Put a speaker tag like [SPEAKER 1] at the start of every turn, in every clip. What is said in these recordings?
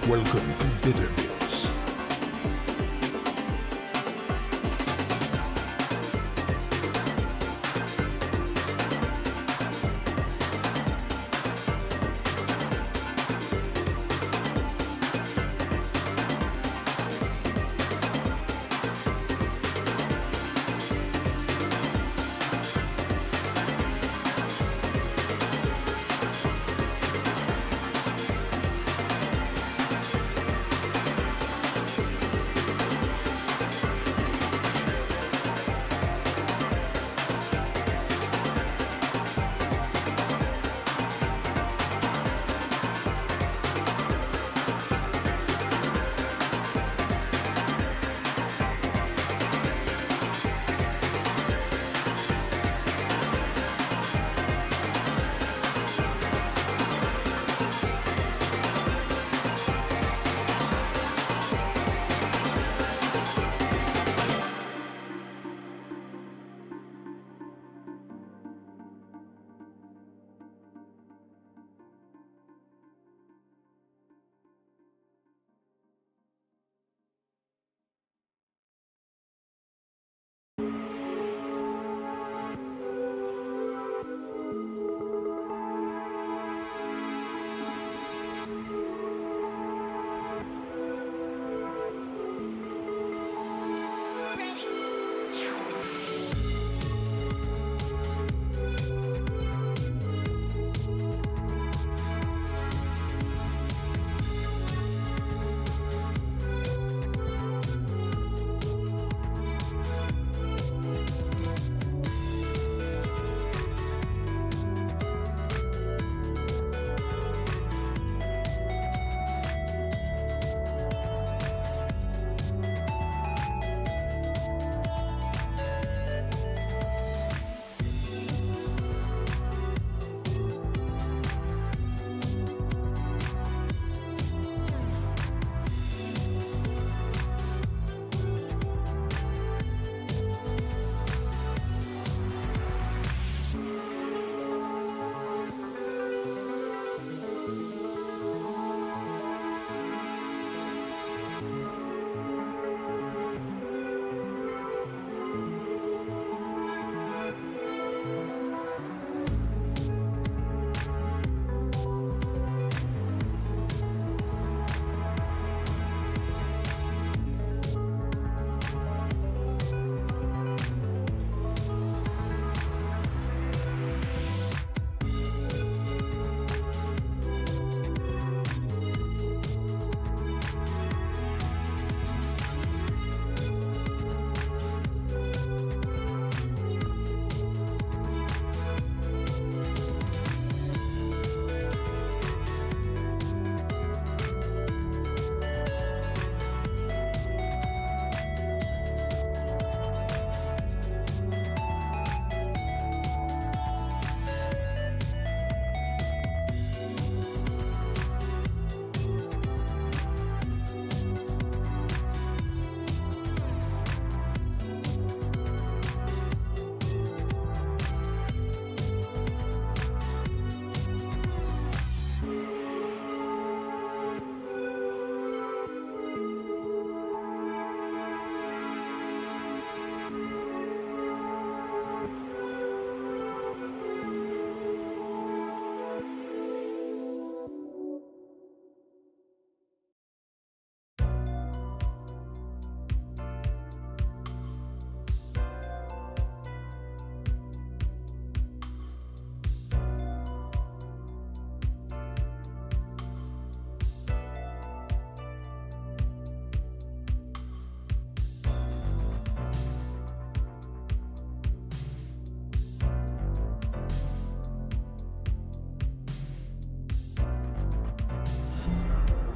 [SPEAKER 1] Welcome to Bitter Bits.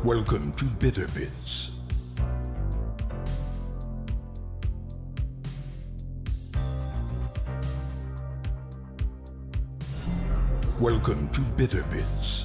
[SPEAKER 1] Welcome to Bitter Bits. Welcome to Bitter Bits.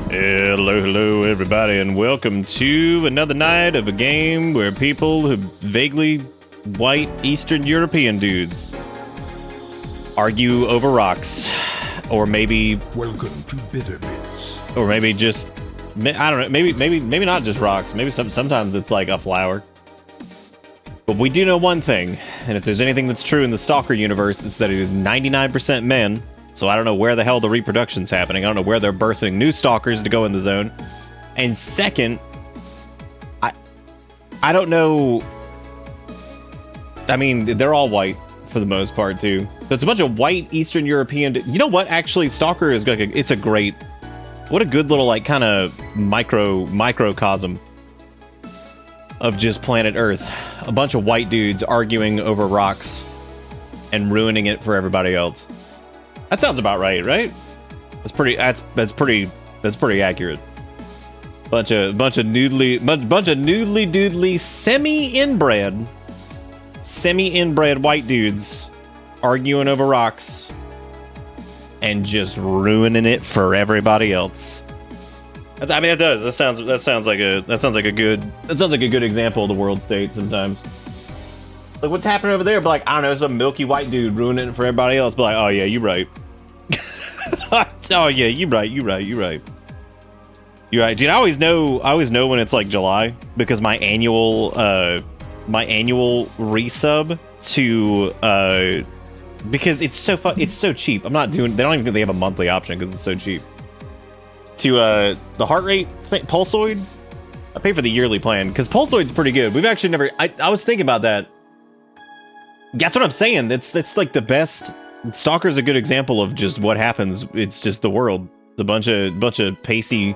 [SPEAKER 2] Hello, everybody, and welcome to another night of a game where people who vaguely white Eastern European dudes argue over rocks, or maybe
[SPEAKER 1] Welcome to Bitter Bits.
[SPEAKER 2] or maybe just I don't know, maybe not just rocks. Maybe sometimes it's like a flower. But we do know one thing, and if there's anything that's true in the Stalker universe, it's that it is 99% men. So I don't know where the hell the reproduction's happening. I don't know where they're birthing new stalkers to go in the zone. And second, I don't know. I mean, they're all white for the most part too. So it's a bunch of white Eastern European. You know what? Actually, Stalker is like it's a great. What a good little like kind of microcosm of just planet Earth. A bunch of white dudes arguing over rocks and ruining it for everybody else. That sounds about right, right? That's pretty pretty accurate. Bunch of noodly doodly semi-inbred white dudes arguing over rocks and just ruining it for everybody else. I mean, it does. That sounds like a good example of the world state sometimes. Like, what's happening over there? But like, I don't know, some milky white dude ruining it for everybody else. But like, oh yeah, you're right. Oh yeah, you're right. You're right, dude. I always know when it's like July because my annual resub to because it's so cheap. They don't even think they have a monthly option because it's so cheap. To the heart rate Pulsoid, I pay for the yearly plan because Pulsoid's pretty good. We've actually never. I was thinking about that. That's what I'm saying. That's like the best. Stalker's a good example of just what happens. It's just the world. It's a bunch of pasty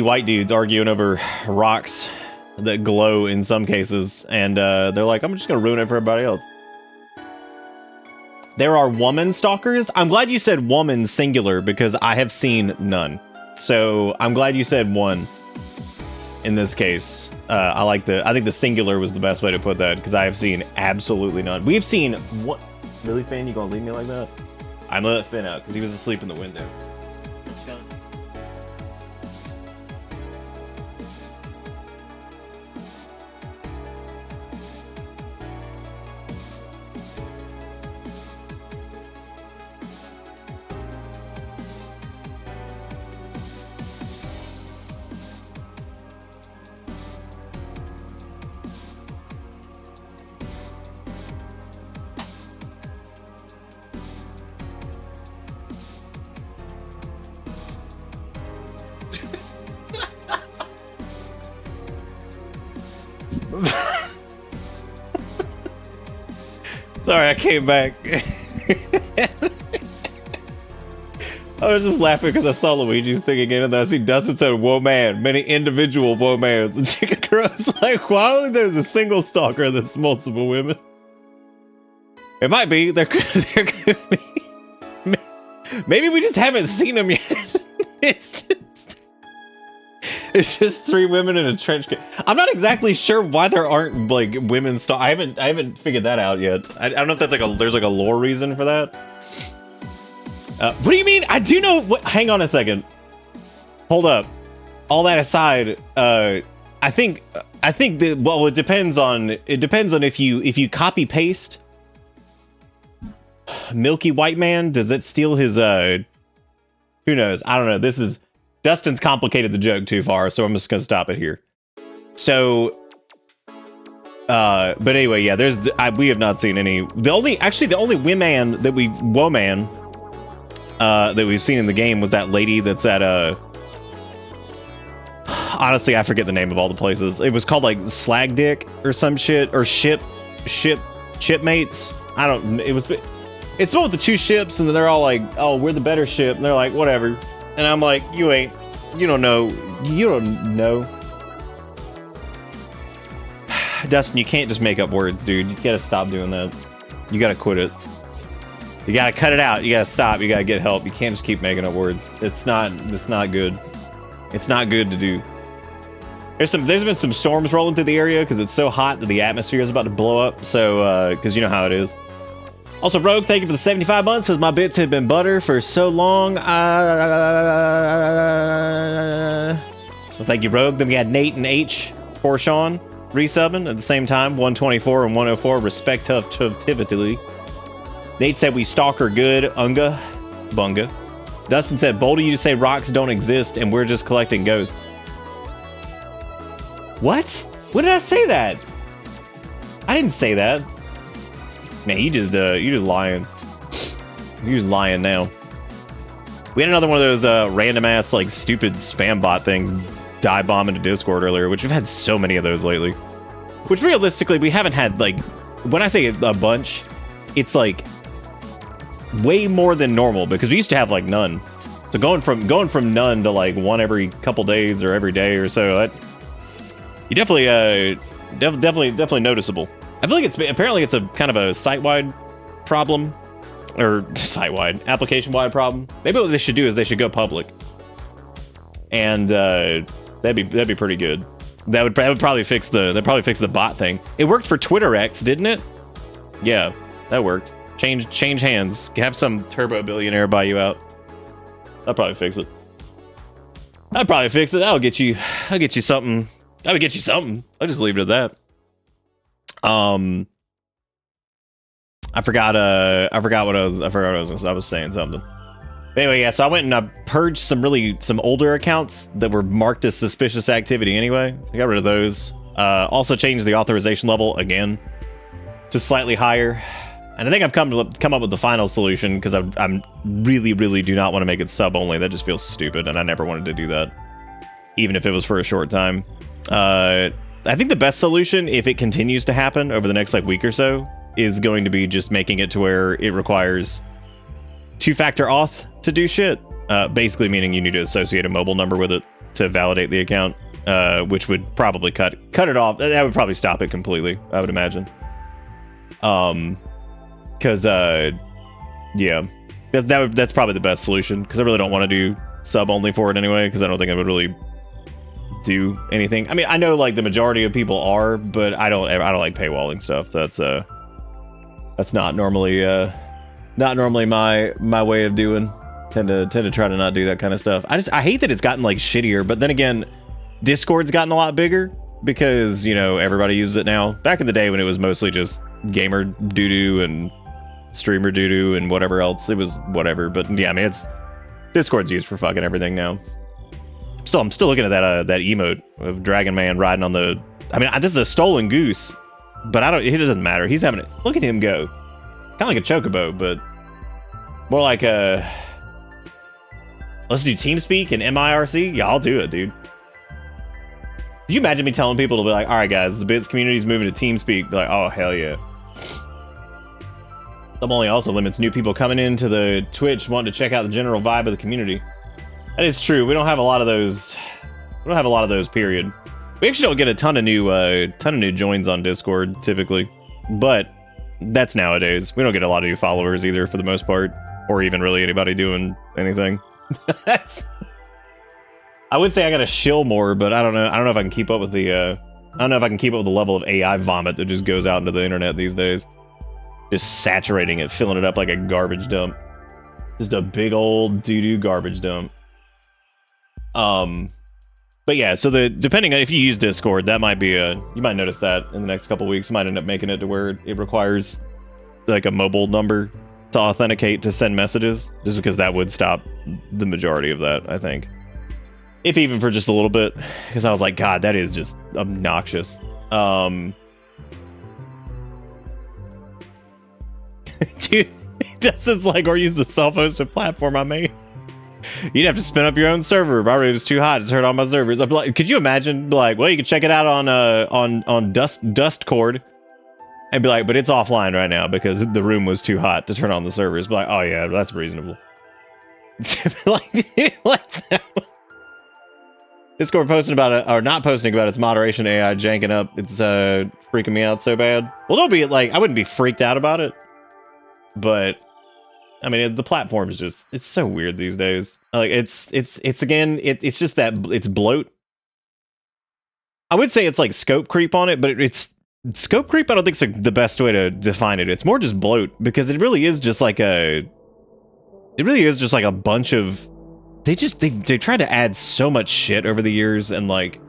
[SPEAKER 2] white dudes arguing over rocks that glow in some cases, and they're like, I'm just gonna ruin it for everybody else. There are woman stalkers. I'm glad you said woman singular because I have seen none. So I'm glad you said one in this case. I think the singular was the best way to put that because I have seen absolutely none. We've seen what? Really, Finn? You gonna leave me like that? I'm gonna let Finn out because he was asleep in the window. Sorry, I came back. I was just laughing because I saw Luigi's thing again, and then I see Dustin said, "Whoa, man, many individual whoa mans." And Chicken Crow's like, "Why only there's a single stalker that's multiple women?" It might be. There could be. Maybe we just haven't seen them yet. It's just 3 women in a trench coat. I'm not exactly sure why there aren't like women I haven't figured that out yet. I don't know if that's like there's like a lore reason for that. What do you mean? I do know what. Hang on a second. Hold up. All that aside, I think that, well, it depends on if you copy paste Milky White Man, does it steal his who knows? I don't know. This is Dustin's complicated the joke too far, so I'm just gonna stop it here. So but anyway, yeah, we have not seen any. The only woman that woman that we've seen in the game was that lady that's at honestly, I forget the name of all the places. It was called like Slag Dick or some shit, or shipmates. I don't. It's one with the 2 ships, and then they're all like, "Oh, we're the better ship," and they're like, "Whatever." And I'm like, you don't know. Dustin, you can't just make up words, dude. You gotta stop doing that. You gotta quit it. You gotta cut it out. You gotta stop. You gotta get help. You can't just keep making up words. It's not good. It's not good to do. There's been some storms rolling through the area because it's so hot that the atmosphere is about to blow up. So, because you know how it is. Also, Rogue, thank you for the 75 months. Says my bits have been butter for so long. Well, thank you, Rogue. Then we had Nate and H. Porshawn resubbing at the same time. 124 and 104, respectively. Nate said we stalker good. Unga. Bunga. Dustin said, bold of you to say rocks don't exist and we're just collecting ghosts. What? When did I say that? I didn't say that. Man, you just lying. You're just lying now. We had another one of those random ass like stupid spam bot things dive bomb into Discord earlier, which we've had so many of those lately. Which realistically we haven't had, like, when I say a bunch, it's like way more than normal because we used to have like none. So going from none to like one every couple days or every day or so, that you definitely noticeable. I feel like apparently it's a kind of a site-wide problem, or site-wide, application-wide problem. Maybe what they should do is they should go public, and that'd be pretty good. That would probably fix the bot thing. It worked for Twitter X, didn't it? Yeah, that worked. Change hands. Have some turbo billionaire buy you out. That'll probably fix it. I'll get you something. I would get you something. I'll just leave it at that. I forgot what I was saying something. Anyway, yeah, so I went and I purged some older accounts that were marked as suspicious activity anyway. I got rid of those. Also changed the authorization level again to slightly higher. And I think I've come up with the final solution because I'm really do not want to make it sub only. That just feels stupid, and I never wanted to do that, even if it was for a short time. I think the best solution, if it continues to happen over the next like week or so, is going to be just making it to where it requires 2-factor auth to do shit. Basically meaning you need to associate a mobile number with it to validate the account, which would probably cut it off. That would probably stop it completely, I would imagine. Because yeah, that's probably the best solution, because I really don't want to do sub only for it anyway, because I don't think I would really do anything. I mean, I know like the majority of people are, but I don't like paywalling stuff. That's not normally my way of doing. Tend to try to not do that kind of stuff. I hate that it's gotten like shittier, but then again, Discord's gotten a lot bigger because, you know, everybody uses it now. Back in the day when it was mostly just gamer doo-doo and streamer doo-doo and whatever else, it was whatever. But yeah, I mean, Discord's used for fucking everything now. I'm still looking at that emote of Dragon Man riding on the. I mean, this is a stolen goose, but it doesn't matter. He's having it. Look at him go, kind of like a chocobo, but more like a. Let's do TeamSpeak and MIRC. Yeah, I'll do it, dude. Could you imagine me telling people to be like, all right, guys, the Bits community is moving to TeamSpeak? Be like, oh hell yeah. Some only also limits new people coming into the Twitch wanting to check out the general vibe of the community. That is true. We don't have a lot of those. We don't have a lot of those, period. We actually don't get a ton of new joins on Discord typically, but that's nowadays. We don't get a lot of new followers either, for the most part, or even really anybody doing anything. That's. I would say I gotta shill more, but I don't know. I don't know if I can keep up with the. I don't know if I can keep up with the level of AI vomit that just goes out into the internet these days. Just saturating it, filling it up like a garbage dump. Just a big old doo-doo garbage dump. But yeah, so depending on if you use Discord, that might be you might notice that in the next couple weeks. You might end up making it to where it requires like a mobile number to authenticate to send messages, just because that would stop the majority of that, I think. If even for just a little bit, because I was like, God, that is just obnoxious. Dude, Dustin's like, or use the self-hosted platform I made. You'd have to spin up your own server. My room was too hot to turn on my servers. I'd be like, could you imagine? Be like, well, you can check it out on S.T.A.L.K.E.R, and be like, but it's offline right now because the room was too hot to turn on the servers. Be like, oh yeah, that's reasonable. like that. Discord posting about it, or not posting about its moderation AI janking up. It's freaking me out so bad. Well, don't be like, I wouldn't be freaked out about it, but I mean, the platform is just, it's so weird these days. Like, it's just that, it's bloat. I would say it's like scope creep on it, but it's scope creep. I don't think it's the best way to define it. It's more just bloat, because it really is just like a bunch of, they tried to add so much shit over the years, and like,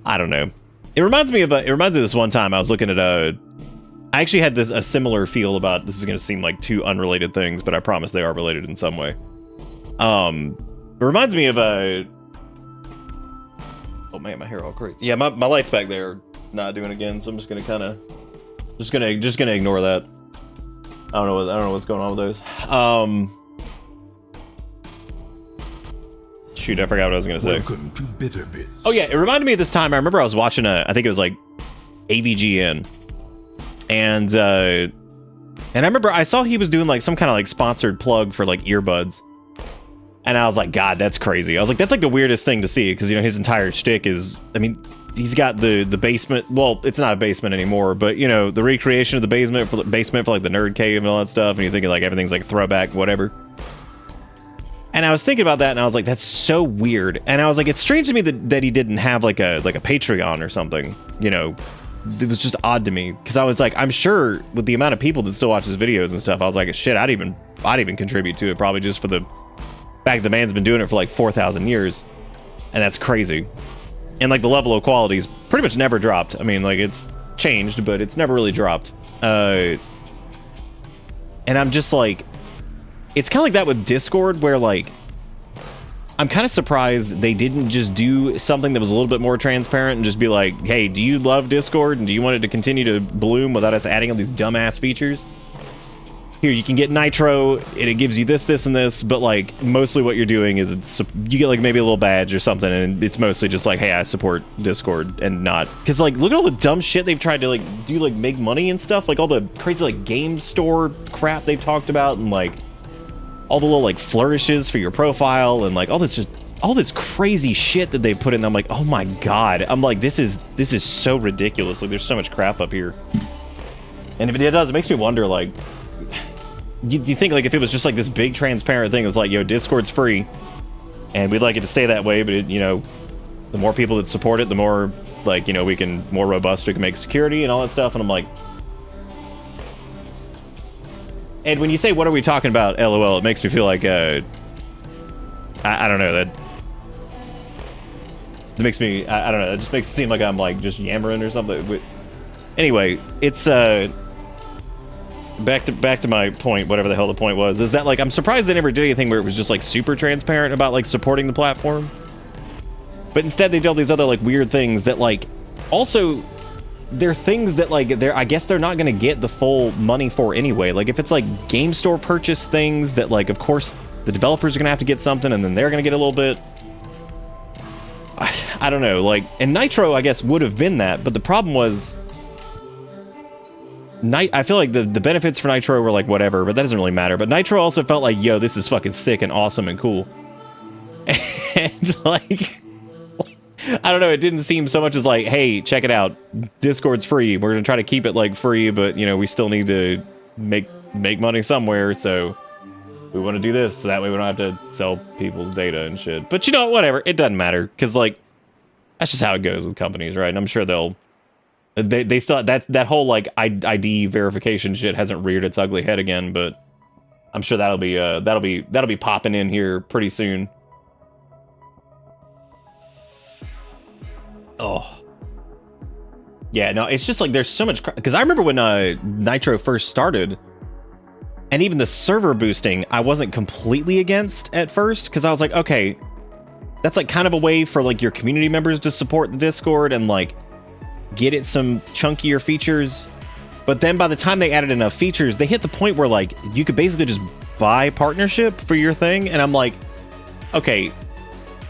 [SPEAKER 2] I don't know. It reminds me of this one time I was looking at I actually had a similar feel about, this is going to seem like two unrelated things, but I promise they are related in some way. It reminds me of oh man, my hair all crazy. Yeah, my lights back there are not doing it again, so I'm just gonna ignore that. I don't know what's going on with those. Shoot, I forgot what I was gonna say.
[SPEAKER 1] Welcome to Bitter Bits.
[SPEAKER 2] Oh yeah, it reminded me of this time. I remember I was watching I think it was like AVGN. And I remember I saw he was doing like some kind of like sponsored plug for like earbuds. And I was like, God, that's crazy. I was like, that's like the weirdest thing to see, because, you know, his entire shtick is, I mean, he's got the basement. Well, it's not a basement anymore, but, you know, the recreation of the basement for like the nerd cave and all that stuff. And you're thinking like everything's like throwback, whatever. And I was thinking about that, and I was like, that's so weird. And I was like, it's strange to me that he didn't have like a Patreon or something, you know. It was just odd to me, because I was like, I'm sure with the amount of people that still watch his videos and stuff, I was like, shit, I'd even contribute to it, probably just for the fact the man's been doing it for like 4,000 years, and that's crazy. And like the level of quality's pretty much never dropped. I mean, like, it's changed, but it's never really dropped. And I'm just like, it's kind of like that with Discord, where like, I'm kind of surprised they didn't just do something that was a little bit more transparent and just be like, hey, do you love Discord and do you want it to continue to bloom without us adding all these dumbass features? Here, you can get Nitro, and it gives you this, this, and this, but like, mostly what you're doing is you get like maybe a little badge or something, and it's mostly just like, hey, I support Discord, and not, because like, look at all the dumb shit they've tried to like do, like make money and stuff, like all the crazy like game store crap they've talked about, and like all the little like flourishes for your profile, and like all this crazy shit that they put in. I'm like, oh my God. I'm like, this is so ridiculous. Like, there's so much crap up here. And if it does, it makes me wonder, like, you think like if it was just like this big transparent thing that's like, yo, Discord's free and we'd like it to stay that way, but it, you know, the more people that support it, the more like, you know, more robust we can make security and all that stuff. And I'm like, and when you say, what are we talking about, LOL, it makes me feel like, I don't know, that makes me, I don't know, it just makes it seem like I'm, like, just yammering or something. But anyway, it's, back to my point, whatever the hell the point was, is that, like, I'm surprised they never did anything where it was just, like, super transparent about, like, supporting the platform. But instead they did all these other, like, weird things that, like, also, they're things that, like, I guess they're not gonna get the full money for anyway. Like, if it's like game store purchase things that, like, of course the developers are gonna have to get something, and then they're gonna get a little bit. I don't know, like, and Nitro I guess would have been that, but the problem was I feel like the benefits for Nitro were like whatever, but that doesn't really matter. But Nitro also felt like, yo, this is fucking sick and awesome and cool. And like, I don't know, it didn't seem so much as like, hey, check it out, Discord's free. We're gonna try to keep it like free, but you know, we still need to make money somewhere, so we want to do this so that way we don't have to sell people's data and shit. But you know, whatever, it doesn't matter, because like, that's just how it goes with companies, right? And I'm sure they still, that whole like ID verification shit hasn't reared its ugly head again, but I'm sure that'll be popping in here pretty soon. Oh. Yeah, no, it's just like there's so much, because I remember when Nitro first started, and even the server boosting, I wasn't completely against at first, because I was like, okay, that's like kind of a way for like your community members to support the Discord and like get it some chunkier features. But then by the time they added enough features, they hit the point where like you could basically just buy partnership for your thing, and I'm like, okay,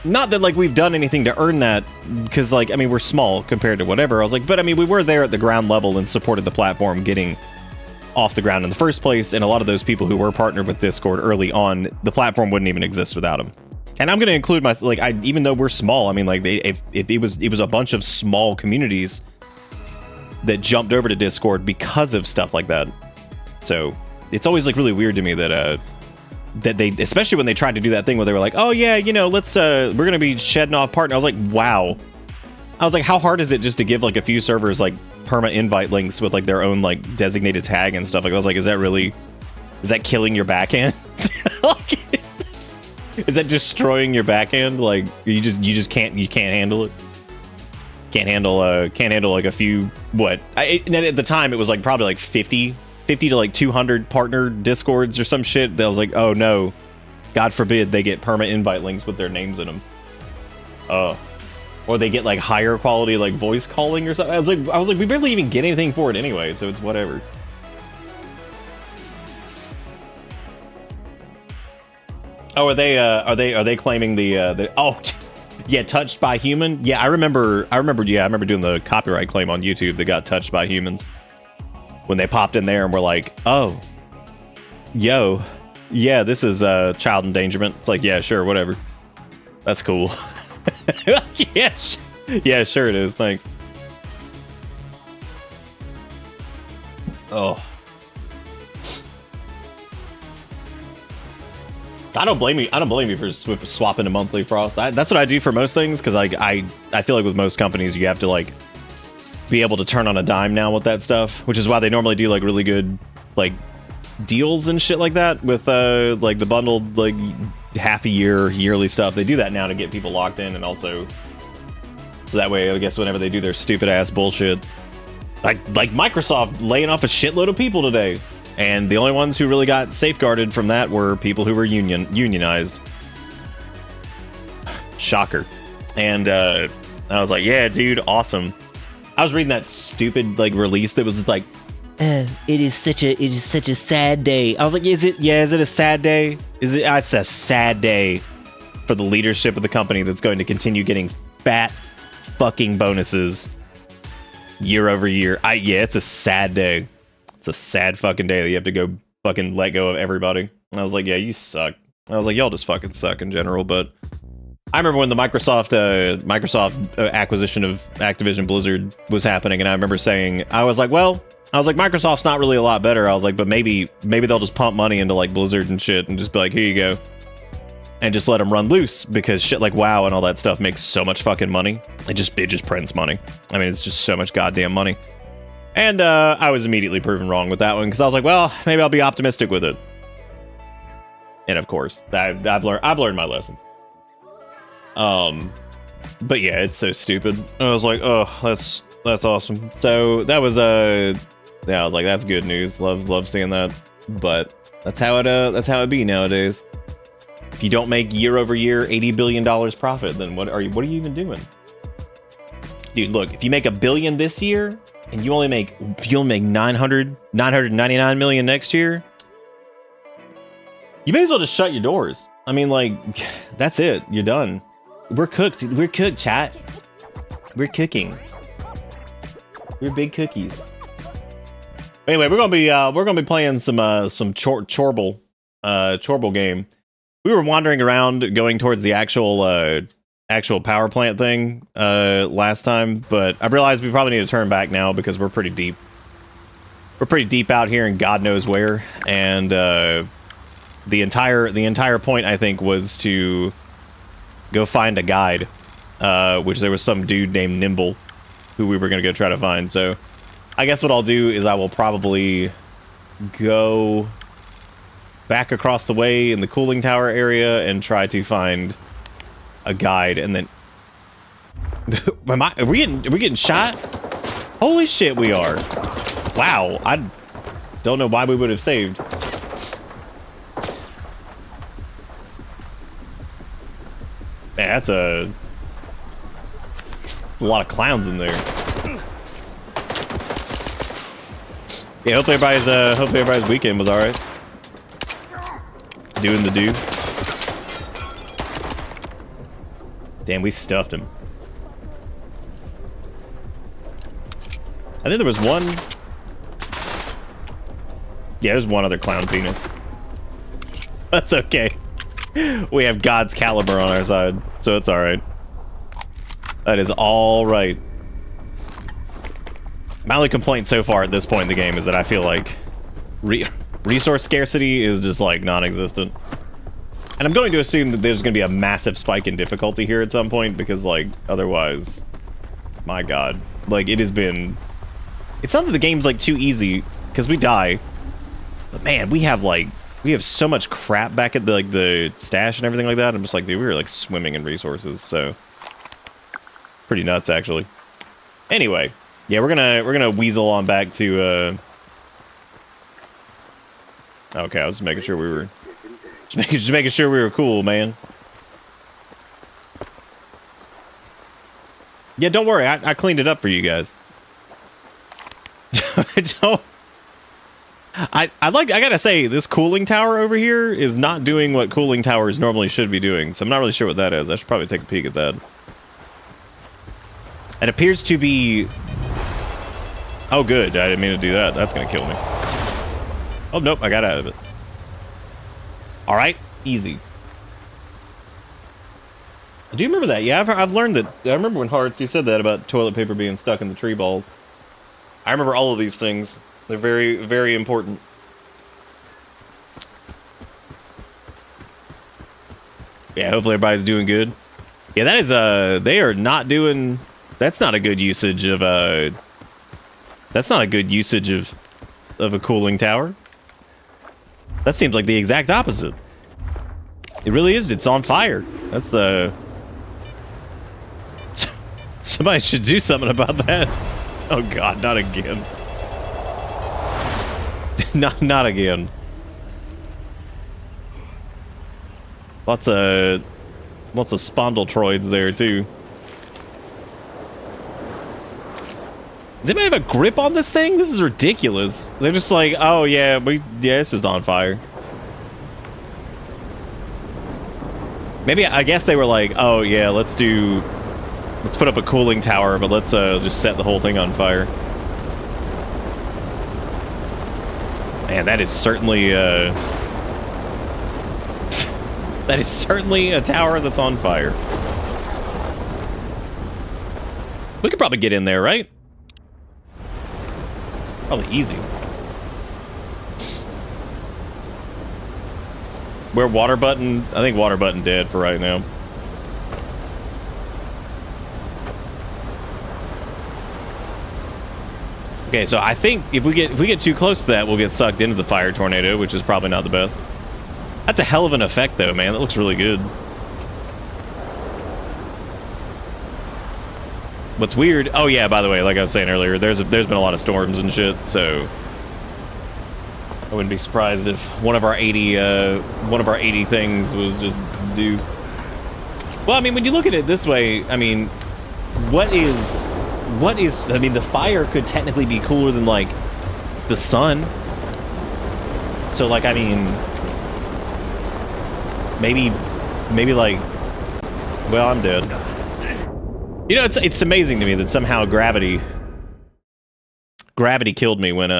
[SPEAKER 2] not that like we've done anything to earn that, because like, I mean, we're small compared to whatever. I was like, but I mean, we were there at the ground level and supported the platform getting off the ground in the first place, and a lot of those people who were partnered with Discord early on, the platform wouldn't even exist without them. And I'm going to include my, like, even though we're small, I mean, like, if it was a bunch of small communities that jumped over to Discord because of stuff like that. So it's always like really weird to me that they, especially when they tried to do that thing where they were like, oh yeah, you know, let's we're gonna be shedding off partner. I was like, wow. I was like, how hard is it just to give like a few servers like perma invite links with like their own like designated tag and stuff? Like, I was like, is that killing your backhand? Like, is that destroying your backhand? Like, you just can't handle it. Can't handle like a few, what? And at the time it was like probably like 50 to like 200 partner Discords or some shit. That was like, oh no, God forbid they get perma invite links with their names in them. Or they get like higher quality like voice calling or something. I was like, we barely even get anything for it anyway, so it's whatever. Oh, are they claiming the oh yeah, touched by human? Yeah, I remember doing the copyright claim on YouTube that got touched by humans. When they popped in there and were like, oh, yo, yeah, this is child endangerment. It's like, yeah, sure, whatever. That's cool. Yeah, sure it is, thanks. Oh. I don't blame you for swapping to monthly Frost. That's what I do for most things, because like I feel like with most companies you have to like be able to turn on a dime now with that stuff, which is why they normally do like really good like deals and shit like that with like the bundled like half a year yearly stuff. They do that now to get people locked in, and also so that way I guess whenever they do their stupid ass bullshit, like Microsoft laying off a shitload of people today. And the only ones who really got safeguarded from that were people who were unionized. Shocker. And I was like, yeah, dude, awesome. I was reading that stupid like release that was just like, it is such a sad day. I was like, is it a sad day? It's a sad day for the leadership of the company that's going to continue getting fat fucking bonuses year over year. Yeah, it's a sad day. It's a sad fucking day that you have to go fucking let go of everybody. And I was like, yeah, you suck. I was like, y'all just fucking suck in general. But I remember when the Microsoft acquisition of Activision Blizzard was happening, and I remember saying, Microsoft's not really a lot better. I was like, but maybe they'll just pump money into like Blizzard and shit and just be like, here you go. And just let them run loose, because shit like WoW and all that stuff makes so much fucking money. It just prints money. I mean, it's just so much goddamn money. And I was immediately proven wrong with that one, because I was like, well, maybe I'll be optimistic with it. And of course, I've learned my lesson. But yeah, it's so stupid. I was like, oh, that's awesome. So that was yeah, I was like, that's good news. Love seeing that. But that's how it be nowadays. If you don't make year over year $80 billion profit, then what are you even doing? Dude, look, if you make $1 billion this year and you only make 999 million next year, you may as well just shut your doors. I mean, like, that's it. You're done. We're cooked. We're cooked, chat. We're cooking. We're big cookies. Anyway, we're gonna be playing some Chornobyl game. We were wandering around going towards the actual power plant thing last time, but I realized we probably need to turn back now because we're pretty deep. We're pretty deep out here in God knows where, and the entire point I think was to go find a guide, which there was some dude named Nimble who we were gonna go try to find. So I guess what I'll do is I will probably go back across the way in the cooling tower area and try to find a guide, and then are we getting shot? Holy shit, we are. Wow, I don't know why we would have saved. Man, that's a lot of clowns in there. Yeah, hopefully everybody's weekend was all right. Doing the do. Damn, we stuffed him. I think there was one. Yeah, there's one other clown penis. That's okay. We have God's caliber on our side, so it's all right. That is all right. My only complaint so far at this point in the game is that I feel like resource scarcity is just like non-existent. And I'm going to assume that there's going to be a massive spike in difficulty here at some point because like otherwise, my God, like it has been. It's not that the game's like too easy because we die, but man, we have so much crap back at the stash and everything like that. I'm just like, dude, we were like swimming in resources, so pretty nuts actually. Anyway. Yeah, we're gonna weasel on back to okay, I was just making sure we were just making sure we were cool, man. Yeah, don't worry, I cleaned it up for you guys. I gotta say, this cooling tower over here is not doing what cooling towers normally should be doing, so I'm not really sure what that is. I should probably take a peek at that. It appears to be. Oh, good. I didn't mean to do that. That's going to kill me. Oh, nope. I got out of it. All right. Easy. Do you remember that? Yeah, I've learned that. I remember when Hearts, you said that about toilet paper being stuck in the tree balls. I remember all of these things. They're very, very important. Yeah, hopefully everybody's doing good. Yeah, that is, they are not doing... That's not a good usage of, That's not a good usage of a cooling tower. That seems like the exact opposite. It really is. It's on fire. That's the... Somebody should do something about that. Oh God, not again. not again. Lots of spondyltroids there too. Does anybody have a grip on this thing? This is ridiculous. They're just like, oh yeah, it's just on fire. Maybe, I guess they were like, oh yeah, let's put up a cooling tower, but let's just set the whole thing on fire. Man, that is certainly that is certainly a tower that's on fire. We could probably get in there, right? Probably easy. Where water button? I think water button dead for right now. Okay, so I think if we get too close to that, we'll get sucked into the fire tornado, which is probably not the best. That's a hell of an effect, though, man. That looks really good. What's weird? Oh yeah, by the way, like I was saying earlier, there's been a lot of storms and shit, so I wouldn't be surprised if one of our 80 things was just due. Well, I mean, when you look at it this way, I mean, what is? I mean, the fire could technically be cooler than like the sun. So, like, I mean, maybe like, well, I'm dead. You know, it's amazing to me that somehow gravity killed me when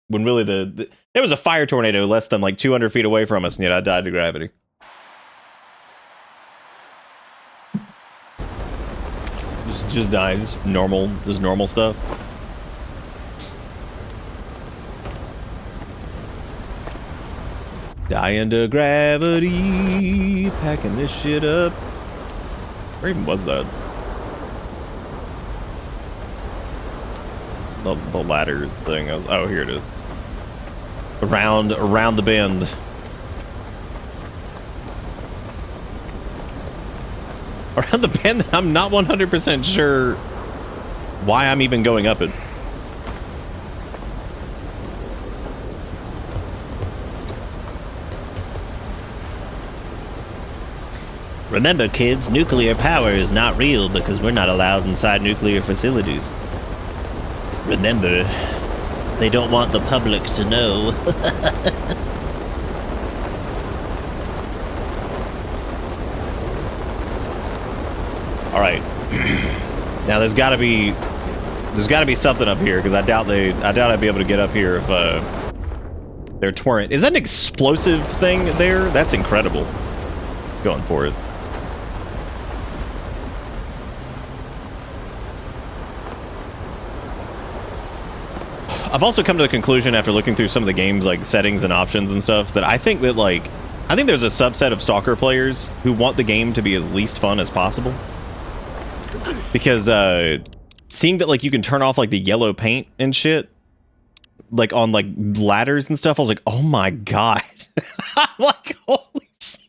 [SPEAKER 2] When really there was a fire tornado less than like 200 feet away from us, and yet I died to gravity. Just die, just normal stuff. Die into gravity, packing this shit up. Where even was that? The ladder thing. Oh, here it is. Around the bend. Around the bend, I'm not 100% sure why I'm even going up it. Remember, kids, nuclear power is not real because we're not allowed inside nuclear facilities. Remember, they don't want the public to know. All right. Now there's got to be something up here because I doubt I'd be able to get up here if their torrent. Is that an explosive thing there? That's incredible. Going for it. I've also come to the conclusion after looking through some of the game's like settings and options and stuff that I think there's a subset of Stalker players who want the game to be as least fun as possible. Because seeing that like you can turn off like the yellow paint and shit like on like ladders and stuff, I was like, oh my god. I'm like, holy shit.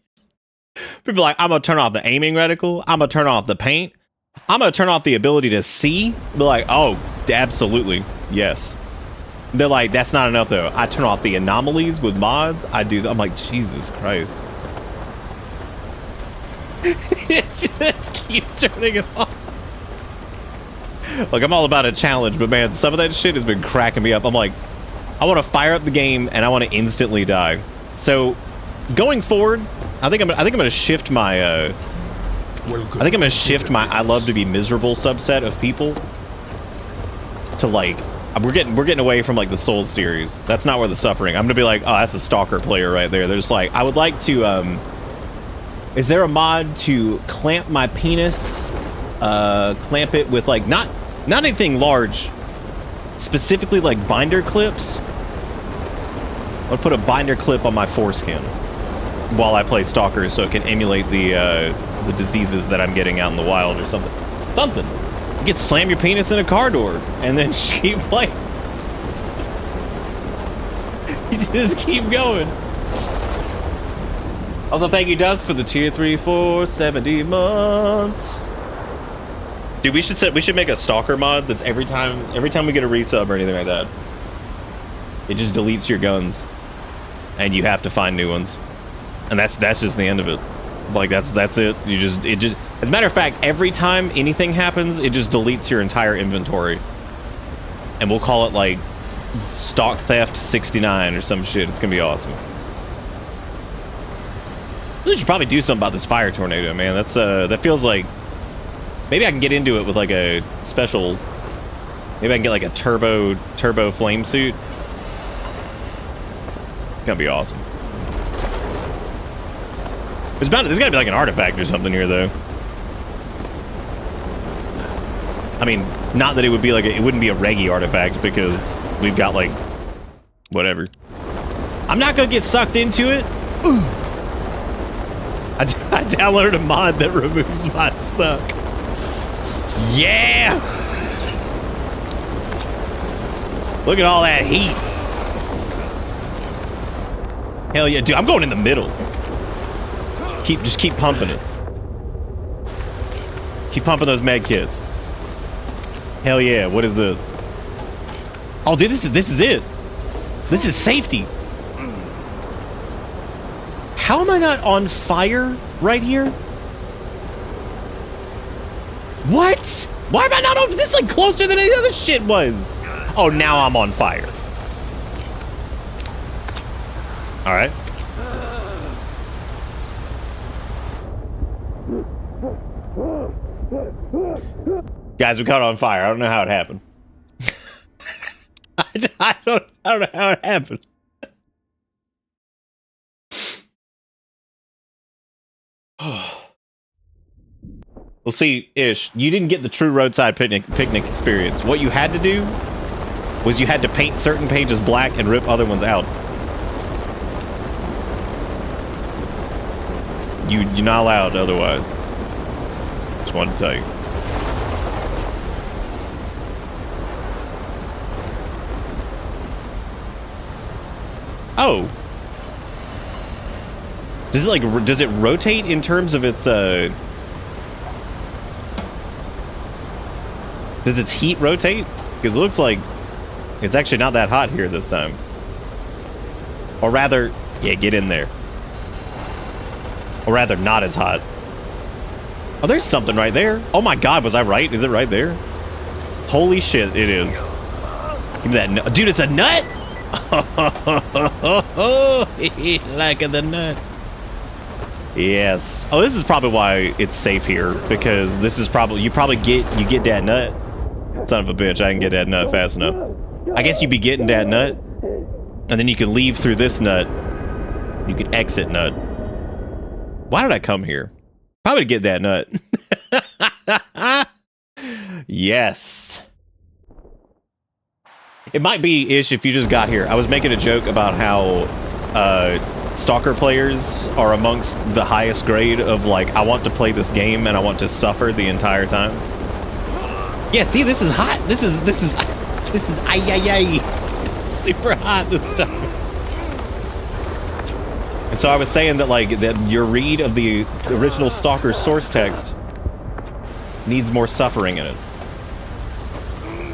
[SPEAKER 2] People are like, I'm gonna turn off the aiming reticle, I'm gonna turn off the paint, I'm gonna turn off the ability to see. Be like, oh, absolutely, yes. They're like, that's not enough though. I turn off the anomalies with mods. I do. I'm like, Jesus Christ. Just keep turning it off. Look, I'm all about a challenge, but man, some of that shit has been cracking me up. I'm like, I want to fire up the game and I want to instantly die. So, going forward, I think I'm gonna shift my I love to be miserable subset of people to like. We're getting away from like the Souls series. That's not where the suffering. I'm gonna be like, oh, that's a Stalker player right there. They're just like, I would like to. Is there a mod to clamp my penis? Clamp it with like not anything large. Specifically like binder clips. I'll put a binder clip on my foreskin while I play Stalker, so it can emulate the diseases that I'm getting out in the wild or something. Something. You get slam your penis in a car door and then just keep playing. You just keep going. Also, thank you, Dusk, for the tier 3 for 70 months. Dude, we should make a Stalker mod that's every time we get a resub or anything like that, it just deletes your guns, and you have to find new ones, and that's just the end of it. Like that's it. As a matter of fact, every time anything happens, it just deletes your entire inventory. And we'll call it like Stock Theft 69 or some shit. It's gonna be awesome. We should probably do something about this fire tornado, man. That's that feels like maybe I can get into it with like a special. Maybe I can get like a turbo flame suit. It's gonna be awesome. There's gotta be like an artifact or something here, though. I mean, not that it would be like it wouldn't be a reggae artifact because we've got like whatever. I'm not gonna get sucked into it. I downloaded a mod that removes my suck. Yeah! Look at all that heat. Hell yeah, dude! I'm going in the middle. Just keep pumping it. Keep pumping those med kits. Hell yeah, what is this? Oh dude, this is it. This is safety. How am I not on fire right here? What? Why am I not on this? Is like closer than any other shit was. Oh, now I'm on fire. All right. Guys, we caught on fire. I don't know how it happened. I I don't know how it happened. Well, see, Ish, you didn't get the true roadside picnic experience. What you had to do was you had to paint certain pages black and rip other ones out. You're not allowed otherwise. Just wanted to tell you. Oh. Does it rotate in terms of its does its heat rotate? Because it looks like it's actually not that hot here this time. Or rather, yeah, get in there. Or rather, not as hot. Oh, there's something right there. Oh my god, was I right? Is it right there? Holy shit, it is. Give me that nut. Dude, it's a nut? Like the nut. Yes. Oh, this is probably why it's safe here, because this is probably you get that nut. Son of a bitch, I can get that nut fast enough. I guess you'd be getting that nut, and then you can leave through this nut. You could exit nut. Why did I come here? Probably to get that nut. Yes. It might be Ish if you just got here. I was making a joke about how S.T.A.L.K.E.R players are amongst the highest grade of like, I want to play this game and I want to suffer the entire time. Yeah, see, this is hot. This is ay. Super hot this time. And so I was saying that like that your read of the original S.T.A.L.K.E.R source text needs more suffering in it.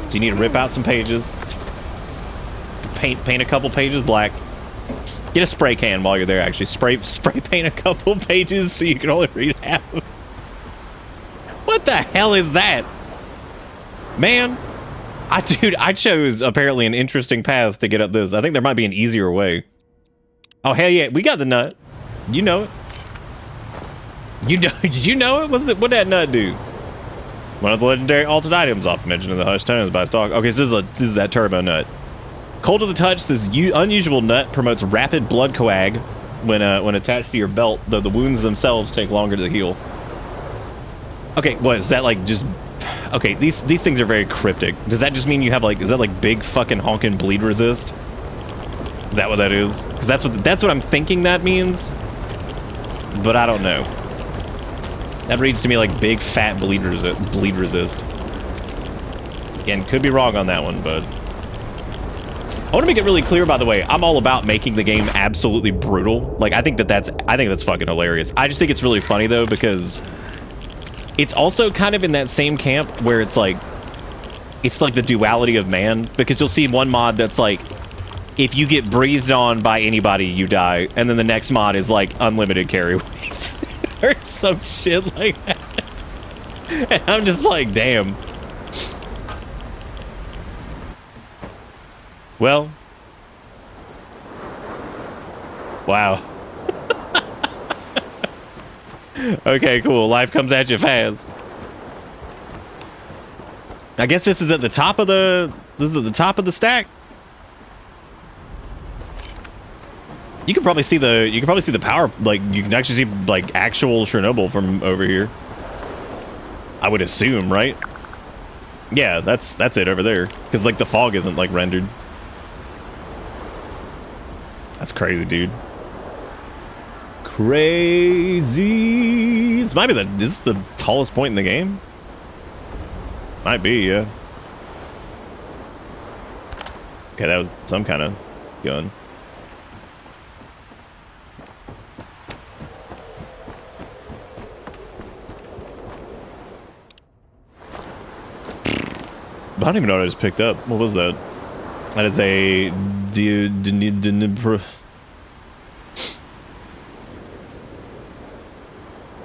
[SPEAKER 2] So you need to rip out some pages, paint a couple pages black. Get a spray can while you're there. Actually, spray paint a couple pages so you can only read half. What the hell is that, man? I chose apparently an interesting path to get up this. I think there might be an easier way. Oh hell yeah, we got the nut. You know it. You know it? What'd that nut do? One of the legendary altered items often mentioned in the Hush Tones by S.T.A.L.K.E.R. Okay, so this is that turbo nut. Cold to the touch, this unusual nut promotes rapid blood coag when attached to your belt, though the wounds themselves take longer to heal. Okay, what is that like? Just okay. These things are very cryptic. Does that just mean you have like? Is that like big fucking honkin' bleed resist? Is that what that is? Because that's what I'm thinking that means. But I don't know. That reads to me like big fat bleed resist. Again, could be wrong on that one, but I want to make it really clear, by the way, I'm all about making the game absolutely brutal. Like, I think that's fucking hilarious. I just think it's really funny, though, because it's also kind of in that same camp where it's like the duality of man, because you'll see one mod that's like, if you get breathed on by anybody, you die, and then the next mod is like unlimited carry weight. Or some shit like that. And I'm just like, damn. Well. Wow. Okay, cool. Life comes at you fast. I guess this is at the top of the stack. You can probably see the power, like you can actually see like actual Chornobyl from over here. I would assume, right? Yeah, that's it over there, because like the fog isn't like rendered. That's crazy, dude. Crazy. This might be this is the tallest point in the game. Might be, yeah. Okay, that was some kind of gun. I don't even know what I just picked up. What was that? That is a... You know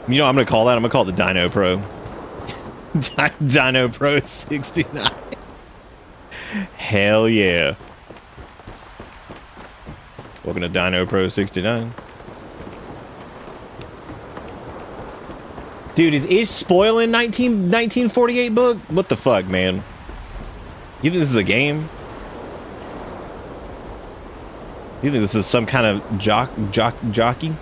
[SPEAKER 2] what I'm going to call that? I'm going to call it the Dino Pro. Dino Pro 69. Hell yeah. Welcome to Dino Pro 69. Dude, is spoiling 1948 book? What the fuck, man? You think this is a game? You think this is some kind of jockey?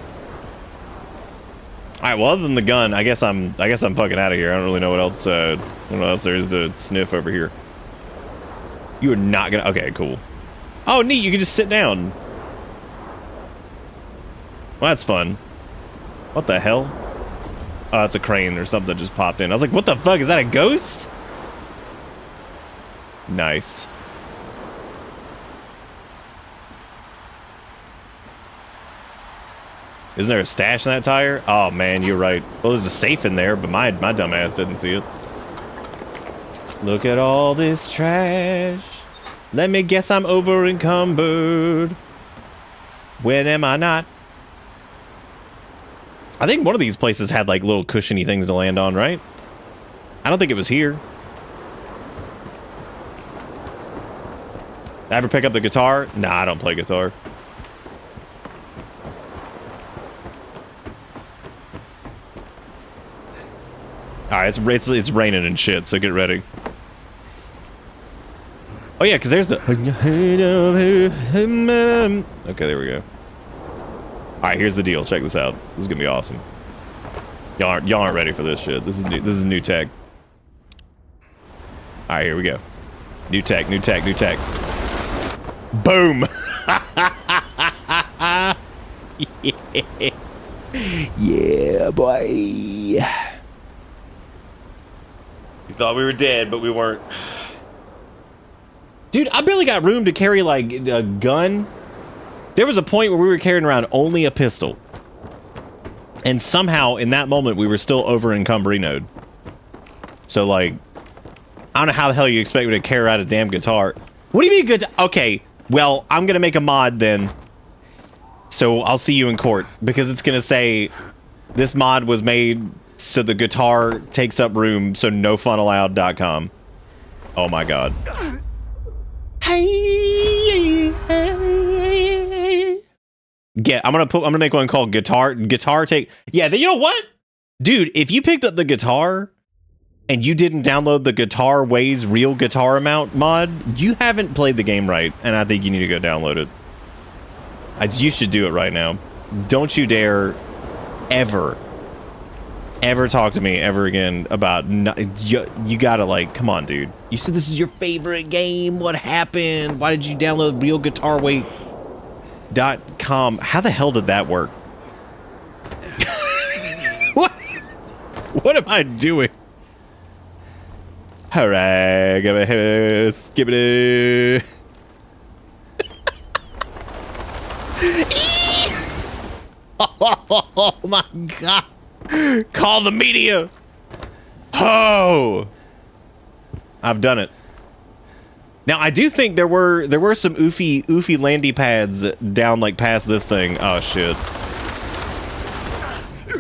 [SPEAKER 2] All right. Well, other than the gun, I guess I'm fucking out of here. I don't really know what else. What else there is to sniff over here. You are not gonna. Okay, cool. Oh, neat. You can just sit down. Well, that's fun. What the hell? Oh, it's a crane or something that just popped in. I was like, what the fuck? Is that a ghost? Nice. Isn't there a stash in that tire? Oh man, you're right. Well, there's a safe in there, but my dumb ass didn't see it. Look at all this trash. Let me guess I'm over encumbered. When am I not? I think one of these places had like little cushiony things to land on, right? I don't think it was here. Ever pick up the guitar? Nah, I don't play guitar. All right, it's raining and shit, so get ready. Oh yeah, because there's the. Okay, there we go. All right, here's the deal. Check this out. This is gonna be awesome. Y'all aren't ready for this shit. This is new tech. All right, here we go. New tech. Boom. Yeah, boy. You thought we were dead, but we weren't. Dude, I barely got room to carry, like, a gun. There was a point where we were carrying around only a pistol. And somehow, in that moment, we were still over encumberinoed. So, like, I don't know how the hell you expect me to carry out a damn guitar. What do you mean good? Okay, well, I'm going to make a mod then. So I'll see you in court. Because it's going to say, this mod was made so the guitar takes up room, so nofunallowed.com. Oh my god. Yeah, I'm gonna make one called guitar take. Yeah, you know what? Dude, if you picked up the guitar and you didn't download the Guitar Weighs Real Guitar Amount mod, you haven't played the game right, and I think you need to go download it. You should do it right now. Don't you dare ever talk to me ever again about you gotta, like, come on, dude. You said this is your favorite game. What happened? Why did you download realguitarweight.com? How the hell did that work? What am I doing? Alright, skip it. Oh my god. Call the media. Oh, I've done it. Now I do think there were some oofy landy pads down like past this thing. Oh shit.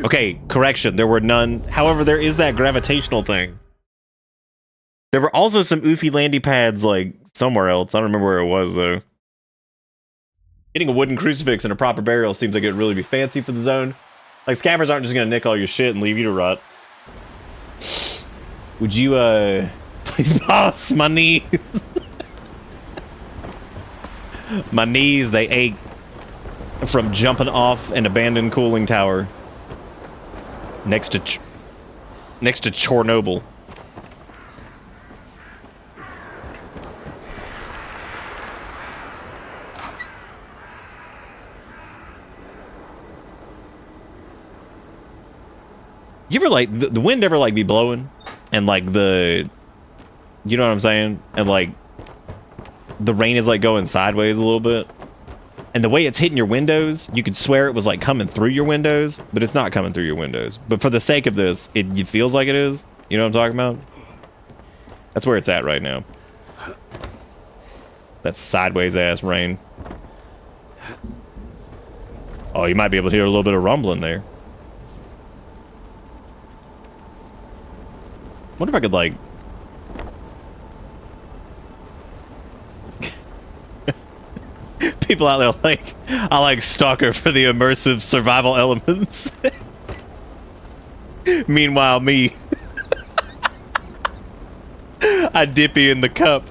[SPEAKER 2] Okay, correction. There were none. However, there is that gravitational thing. There were also some oofy landy pads like somewhere else. I don't remember where it was though. Getting a wooden crucifix and a proper burial seems like it'd really be fancy for the zone. Like, scavengers aren't just gonna nick all your shit and leave you to rot. Would you, please boss, my knees. My knees, they ache from jumping off an abandoned cooling tower next to Chornobyl. You ever, like, the wind ever, like, be blowing? And, like, you know what I'm saying? And, like, the rain is, like, going sideways a little bit. And the way it's hitting your windows, you could swear it was, like, coming through your windows. But it's not coming through your windows. But for the sake of this, it feels like it is. You know what I'm talking about? That's where it's at right now. That sideways-ass rain. Oh, you might be able to hear a little bit of rumbling there. Wonder if I could, like... People out there like, I like Stalker for the immersive survival elements. Meanwhile, me. I dippy in the cup.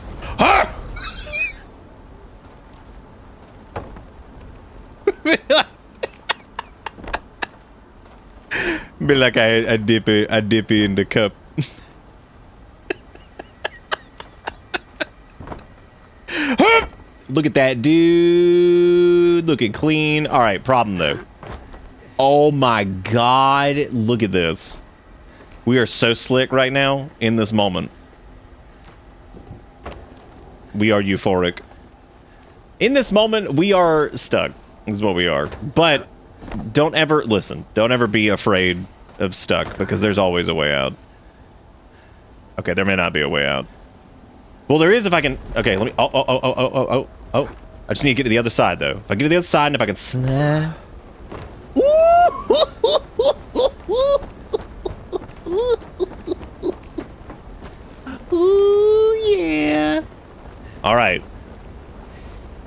[SPEAKER 2] Be like I dip it in the cup. Look at that dude. Looking clean. All right, problem though. Oh my god, look at this. We are so slick right now in this moment. We are euphoric. In this moment, we are stuck. This is what we are. But don't ever, listen, don't ever be afraid of stuck because there's always a way out. Okay, there may not be a way out. Well, there is if I can, okay, let me, oh. I just need to get to the other side though. If I get to the other side and if I can snap. Ooh, yeah. All right.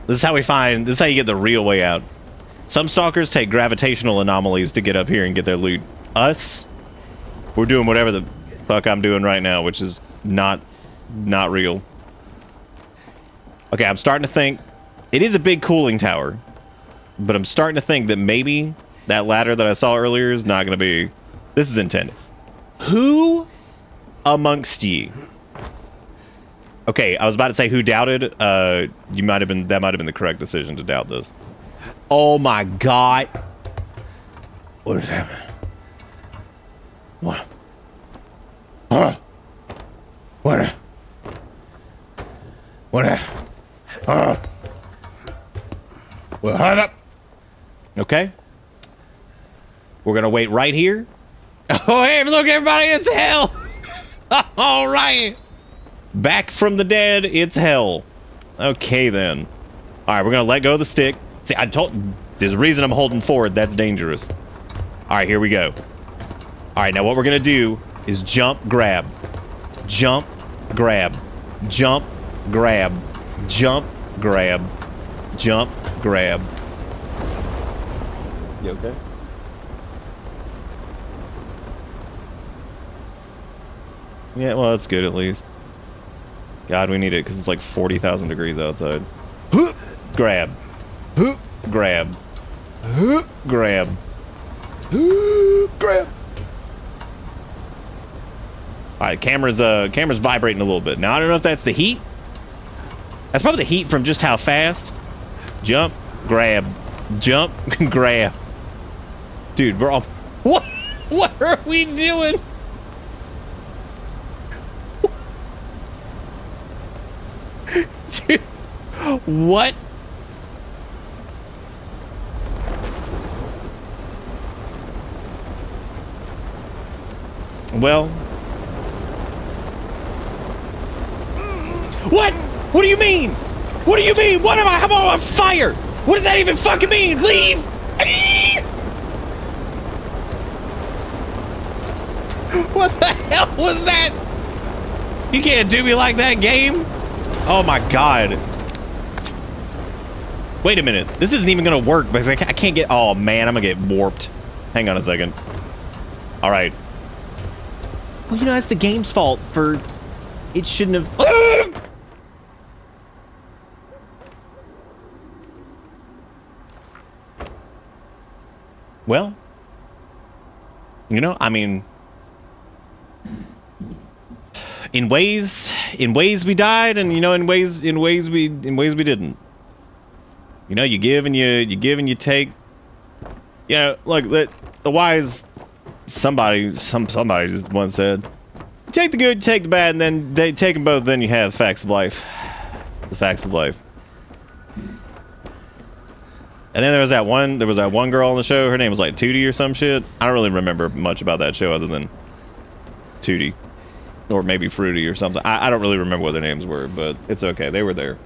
[SPEAKER 2] This is how this is how you get the real way out. Some stalkers take gravitational anomalies to get up here and get their loot. Us, we're doing whatever the fuck I'm doing right now, which is not real. Okay, I'm starting to think it is a big cooling tower, but I'm starting to think that maybe that ladder that I saw earlier is not going to be... This is intended. Who amongst ye... Okay, I was about to say who doubted. You might have been... That might have been the correct decision to doubt this. Oh my god. What is happening? What? Huh? What? What? Well, hold up. Okay. We're gonna wait right here. Oh, hey, look, everybody, it's hell. All right. Back from the dead, it's hell. Okay, then. All right, we're gonna let go of the stick. See, I told... There's a reason I'm holding forward. That's dangerous. All right, here we go. All right, now what we're gonna do is jump, grab. Jump, grab. Jump, grab. Jump, grab. Jump, grab. You okay? Yeah, well, that's good at least. God, we need it because it's like 40,000 degrees outside. Grab. Grab. Grab. Grab. All right, camera's vibrating a little bit. Now I don't know if that's the heat. That's probably the heat from just how fast. Jump, grab, jump, grab. Dude, we're all... What are we doing? Dude, what? Well... What? What do you mean? What do you mean? What am I? How am I on fire? What does that even fucking mean? Leave! What the hell was that? You can't do me like that, game. Oh my god. Wait a minute. This isn't even gonna work because I can't get... Oh man, I'm gonna get warped. Hang on a second. All right. Well, you know, that's the game's fault for... It shouldn't have... Well, you know, I mean, in ways we died, and you know, in ways we didn't. You know, you give and you take. You know, like the wise somebody just once said, you take the good, you take the bad, and then they take them both. Then you have the facts of life. The facts of life. And then there was that one girl on the show. Her name was like Tootie or some shit. I don't really remember much about that show other than Tootie. Or maybe Fruity or something. I don't really remember what their names were, but it's okay. They were there.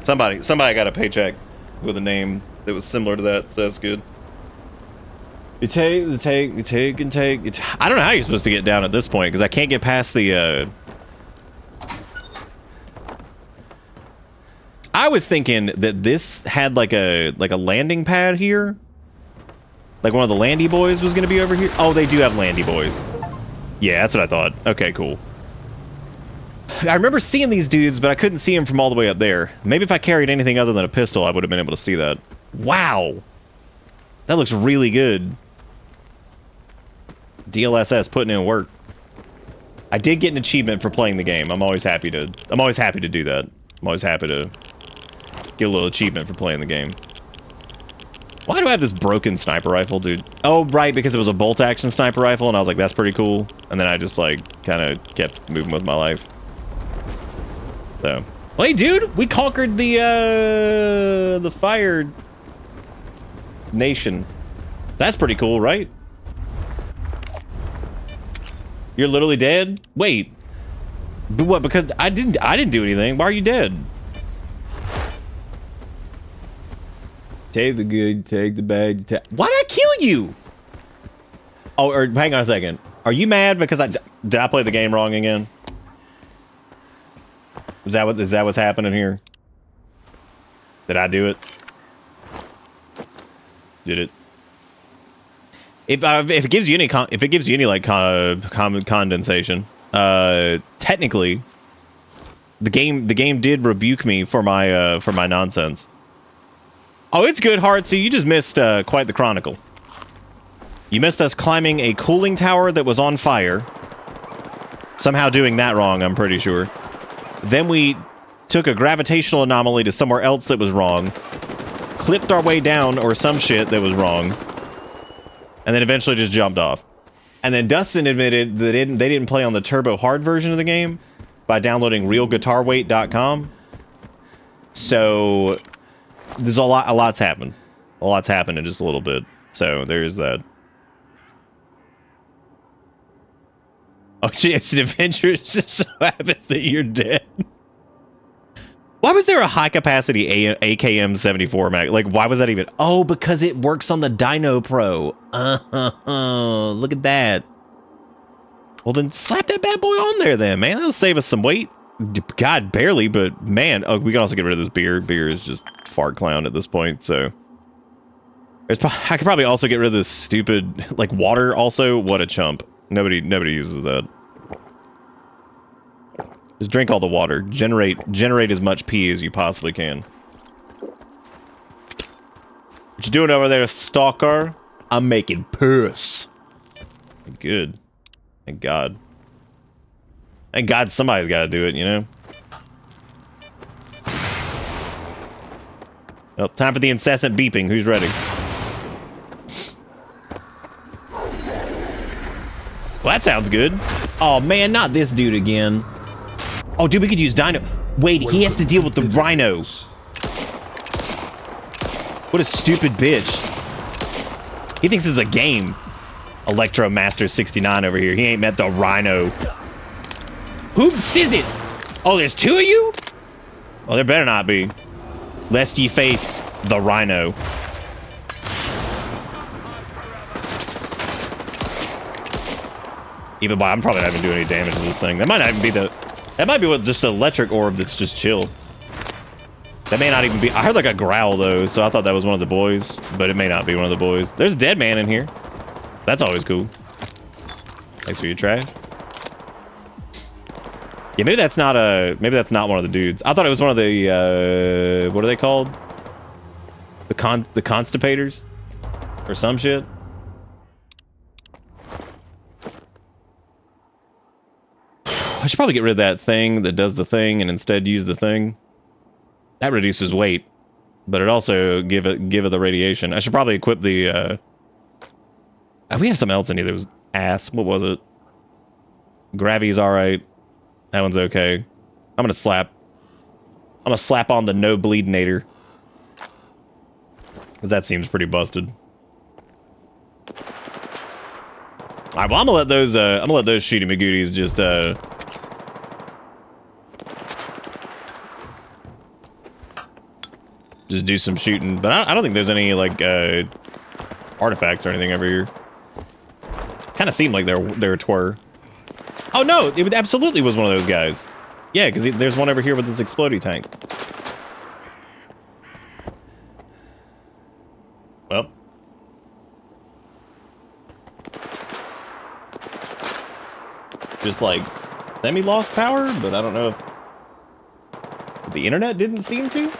[SPEAKER 2] Somebody got a paycheck with a name that was similar to that, so that's good. You take. I don't know how you're supposed to get down at this point, because I can't get past the, I was thinking that this had like a landing pad here. Like one of the Landy boys was going to be over here. Oh, they do have Landy boys. Yeah, that's what I thought. Okay, cool. I remember seeing these dudes, but I couldn't see them from all the way up there. Maybe if I carried anything other than a pistol, I would have been able to see that. Wow. That looks really good. DLSS putting in work. I did get an achievement for playing the game. I'm always happy to do that. I'm always happy to get a little achievement for playing the game. Why do I have this broken sniper rifle, dude? Oh, right, because it was a bolt action sniper rifle, and I was like, that's pretty cool. And then I just, like, kind of kept moving with my life. So, well, hey, dude, we conquered the fire nation. That's pretty cool, right? You're literally dead? Wait. But what, because I didn't do anything. Why are you dead? Take the good, take the bad. Why did I kill you? Oh, or hang on a second. Are you mad because did I play the game wrong again? Is that what's happening here? Did I do it? Did it? If it gives you any like condensation, technically, the game did rebuke me for my nonsense. Oh, it's good, Heartsy. You just missed quite the chronicle. You missed us climbing a cooling tower that was on fire. Somehow doing that wrong, I'm pretty sure. Then we took a gravitational anomaly to somewhere else that was wrong. Clipped our way down or some shit that was wrong. And then eventually just jumped off. And then Dustin admitted that they didn't play on the turbo hard version of the game by downloading realguitarweight.com. So there's a lot's happened. A lot's happened in just a little bit. So there's that. Oh, gee, it's an adventure. It just so happens that you're dead. Why was there a high-capacity AKM-74 mag? Like, why was that even... Oh, because it works on the Dino Pro. Look at that. Well, then slap that bad boy on there, then, man. That'll save us some weight. God, barely, but, man. Oh, we can also get rid of this beer. Beer is just fart clown at this point, so... I could probably also get rid of this stupid... Like, water, also. What a chump. Nobody uses that. Just drink all the water. Generate as much pee as you possibly can. What you doing over there, stalker? I'm making piss. Good. Thank God. Thank God somebody's got to do it, you know? Well, time for the incessant beeping. Who's ready? Well, that sounds good. Oh, man, not this dude again. Oh, dude, we could use Dino. Wait, he has to deal with the rhinos. What a stupid bitch. He thinks this is a game. Electro Master 69 over here. He ain't met the rhino. Who is it? Oh, there's two of you? Oh, there better not be. Lest ye face the rhino. Even by, I'm probably not even doing any damage to this thing. That might not even be the... That might be what just an electric orb that's just chill. That may not even be... I heard like a growl, though, so I thought that was one of the boys. But it may not be one of the boys. There's a dead man in here. That's always cool. Thanks for your trash. Yeah, maybe that's not one of the dudes. I thought it was one of the, what are they called? The constipators? Or some shit? I should probably get rid of that thing that does the thing and instead use the thing. That reduces weight, but it also give it the radiation. I should probably equip the, we have something else in here that was ass. What was it? Gravity's alright. That one's okay. I'm gonna slap on the no bleedinator. Cause that seems pretty busted. Alright, well I'm gonna let those shooty magooties just do some shooting. But I don't think there's any like artifacts or anything over here. Kind of seemed like there were. Oh no, it absolutely was one of those guys. Yeah, because there's one over here with this explodey tank. Well. Just like semi-lost power, but I don't know if the internet didn't seem to.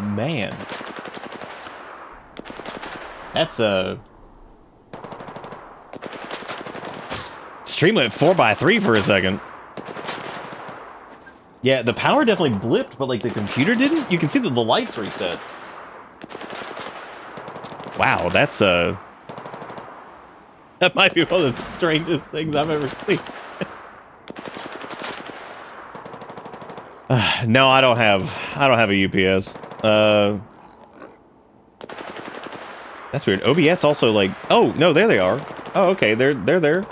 [SPEAKER 2] Man. That's a... Stream went 4x3 for a second. Yeah, the power definitely blipped, but like the computer didn't. You can see that the lights reset. Wow, that's that might be one of the strangest things I've ever seen. No, I don't have a UPS. That's weird. OBS also like, oh no, there they are. Oh, okay, they're there.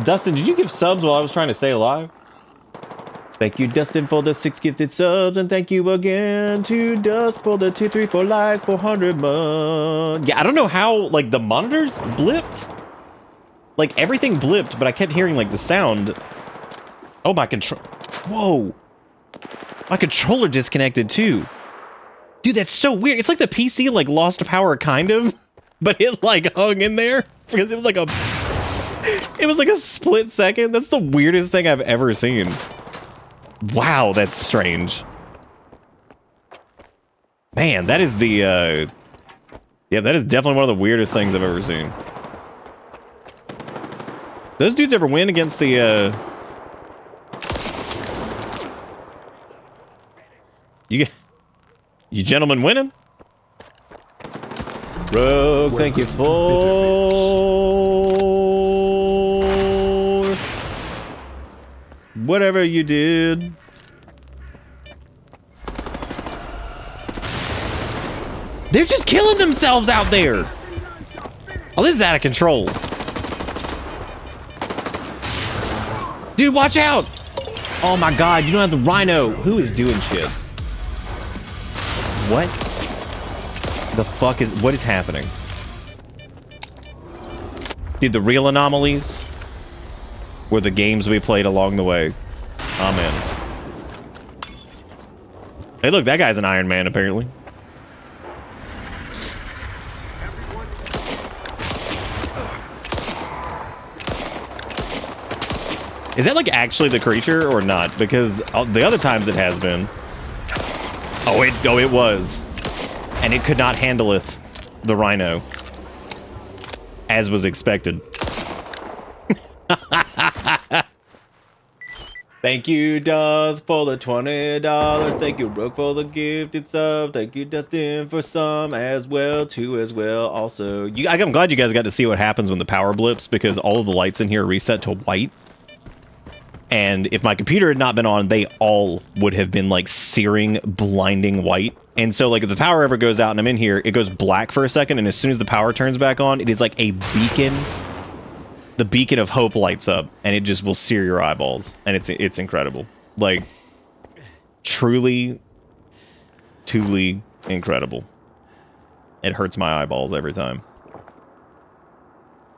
[SPEAKER 2] Dustin, did you give subs while I was trying to stay alive? Thank you, Dustin, for the 6 gifted subs, and thank you again to Dusk for the 234 like 400 months. Yeah, I don't know how, like, the monitors blipped. Like, everything blipped, but I kept hearing, like, the sound. Oh, my control. Whoa. My controller disconnected, too. Dude, that's so weird. It's like the PC, like, lost power, kind of, but it, like, hung in there because it was like a... It was like a split second. That's the weirdest thing I've ever seen. Wow, that's strange. Man, that is the, yeah, that is definitely one of the weirdest things I've ever seen. Those dudes ever win against the, You gentlemen winning? Rogue, thank you for... whatever you did. They're just killing themselves out there. Oh, this is out of control. Dude, watch out. Oh my god, you don't have the rhino. Who is doing shit? What the fuck is... what is happening? Dude, the real anomalies were the games we played along the way. Amen. Hey, look, that guy's an Iron Man, apparently. Is that, like, actually the creature or not? Because the other times it has been. Oh, it was. And it could not handleth the rhino. As was expected. Thank you, Dust, for the $20. Thank you, Brooke, for the gifted sub. Thank you, Dustin, for some as well, too, as well. Also, I'm glad you guys got to see what happens when the power blips, because all of the lights in here reset to white. And if my computer had not been on, they all would have been, like, searing, blinding white. And so, like, if the power ever goes out and I'm in here, it goes black for a second, and as soon as the power turns back on, it is like a beacon. The beacon of hope lights up, and it just will sear your eyeballs, and it's incredible. Like, truly incredible. It hurts my eyeballs every time.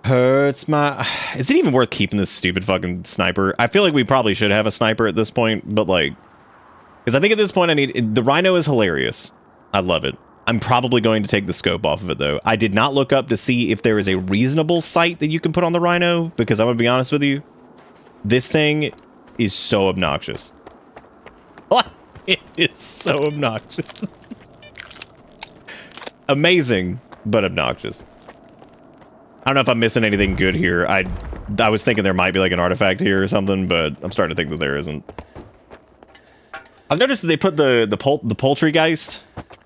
[SPEAKER 2] Hurts my... Is it even worth keeping this stupid fucking sniper? I feel like we probably should have a sniper at this point, but like... Because I think at this point I need... The rhino is hilarious. I love it. I'm probably going to take the scope off of it, though. I did not look up to see if there is a reasonable sight that you can put on the rhino, because I'm going to be honest with you. This thing is so obnoxious. It is so obnoxious. Amazing, but obnoxious. I don't know if I'm missing anything good here. I was thinking there might be like an artifact here or something, but I'm starting to think that there isn't. I've noticed that they put the poultrygeist.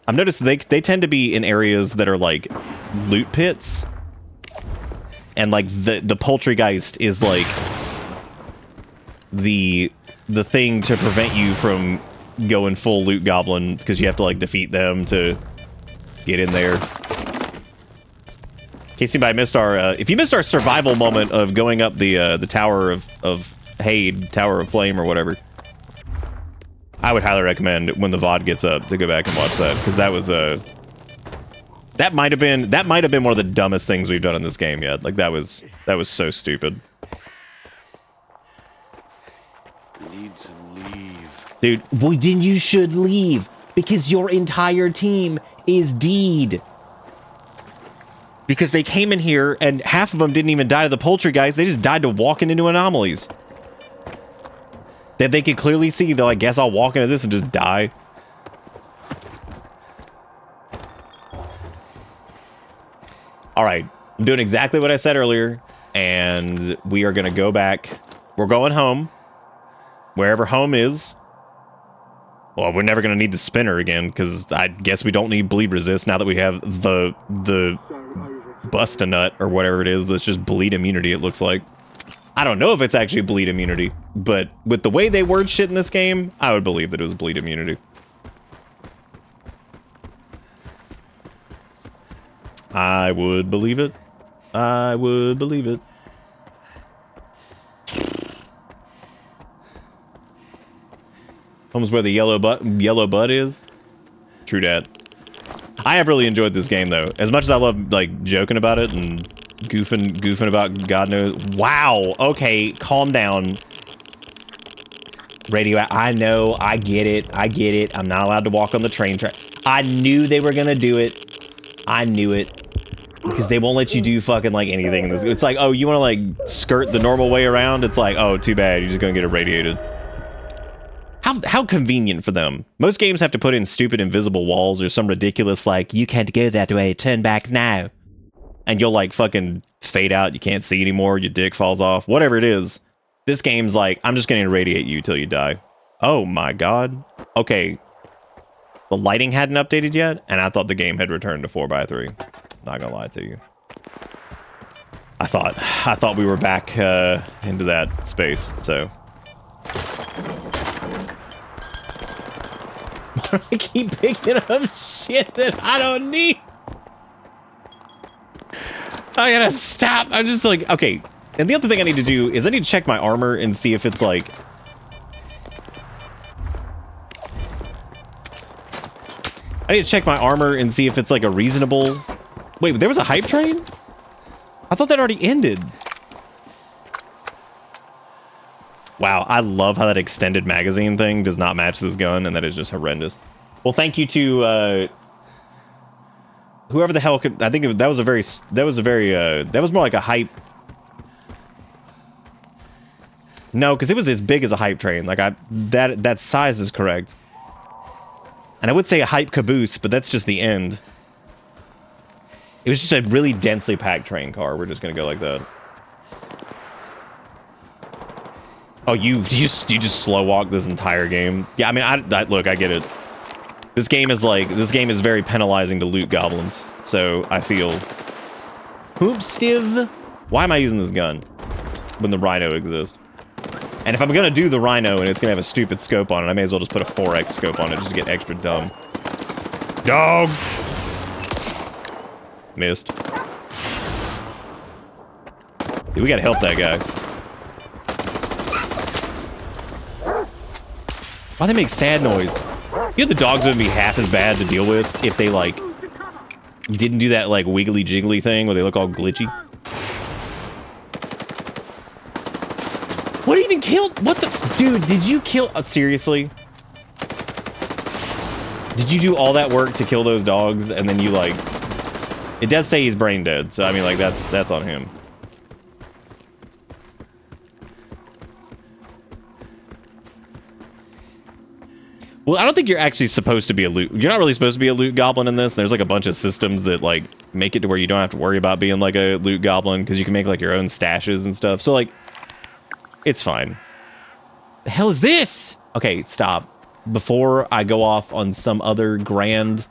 [SPEAKER 2] I've noticed they tend to be in areas that are like loot pits, and like the poultrygeist is like the thing to prevent you from going full loot goblin, because you have to like defeat them to get in there. In case anybody missed our, if you missed our survival moment of going up the Tower of Hade, Tower of Flame or whatever, I would highly recommend when the VOD gets up to go back and watch that, because that was that might have been one of the dumbest things we've done in this game yet. Like that was so stupid.
[SPEAKER 3] Need to leave.
[SPEAKER 2] Dude, well then you should leave, because your entire team is deed. Because they came in here and half of them didn't even die to the poultry guys, they just died to walking into anomalies. that they could clearly see. They'll, I guess I'll walk into this and just die. All right, I'm doing exactly what I said earlier, and we are gonna go back. We're going home, wherever home is. Well, we're never gonna need the spinner again, because I guess we don't need bleed resist now that we have the bust a nut or whatever it is. That's just bleed immunity. It looks like. I don't know if it's actually bleed immunity, but with the way they word shit in this game, I would believe that it was bleed immunity. I would believe it. I would believe it. Home's where the yellow bud is. True dat. I have really enjoyed this game though. As much as I love like joking about it and goofing about God knows. Wow. Okay, calm down. Radio. I know. I get it. I get it. I'm not allowed to walk on the train track. I knew they were gonna do it. I knew it. Because they won't let you do fucking like anything in this. It's like, oh, you want to like skirt the normal way around? It's like, oh, too bad. You're just gonna get irradiated. How convenient for them. Most games have to put in stupid invisible walls or some ridiculous like, you can't go that way. Turn back now. And you'll like fucking fade out. You can't see anymore. Your dick falls off. Whatever it is. This game's like, I'm just gonna irradiate you till you die. Oh my god. Okay. The lighting hadn't updated yet, and I thought the game had returned to 4x3. Not gonna lie to you. I thought we were back into that space, so. Why do I keep picking up shit that I don't need? I gotta stop. I'm just like, okay. And the other thing I need to do is I need to check my armor and see if it's like... I need to check my armor and see if it's like a reasonable... Wait, there was a hype train? I thought that already ended. Wow, I love how that extended magazine thing does not match this gun, and that is just horrendous. Well, thank you to whoever the hell could. I think that was more like a hype. No, because it was as big as a hype train. Like that size is correct. And I would say a hype caboose, but that's just the end. It was just a really densely packed train car. We're just gonna go like that. Oh, you just slow walk this entire game. Yeah, I mean, I look, I get it. This game is very penalizing to loot goblins. So I feel. Hoopstiv. Why am I using this gun when the rhino exists? And if I'm gonna do the rhino and it's gonna have a stupid scope on it, I may as well just put a 4x scope on it just to get extra dumb. Dog. Missed. Dude, we gotta help that guy. Why they make sad noise? You know the dogs would be half as bad to deal with if they like didn't do that like wiggly jiggly thing where they look all glitchy. What even killed? What the dude? Did you kill? Seriously? Did you do all that work to kill those dogs and then you like? It does say he's brain dead, so I mean like that's on him. Well, I don't think you're actually supposed to be a loot. You're not really supposed to be a loot goblin in this. There's like a bunch of systems that like make it to where you don't have to worry about being like a loot goblin because you can make like your own stashes and stuff. So like, it's fine. The hell is this? Okay, stop. Before I go off on some other grand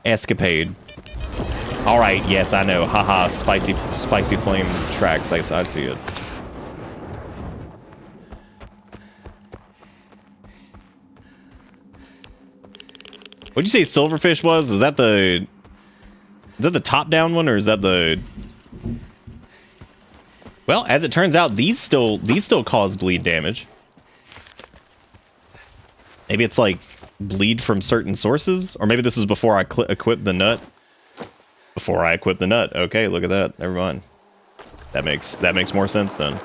[SPEAKER 2] escapade. All right, yes, I know. Haha, spicy flame tracks. I see it. What'd you say silverfish was? Is that the top down one or is that the... Well, as it turns out, these still cause bleed damage. Maybe it's like bleed from certain sources, or maybe this is before I equip the nut. Before I equip the nut. Okay, look at that. Never mind. That makes more sense then.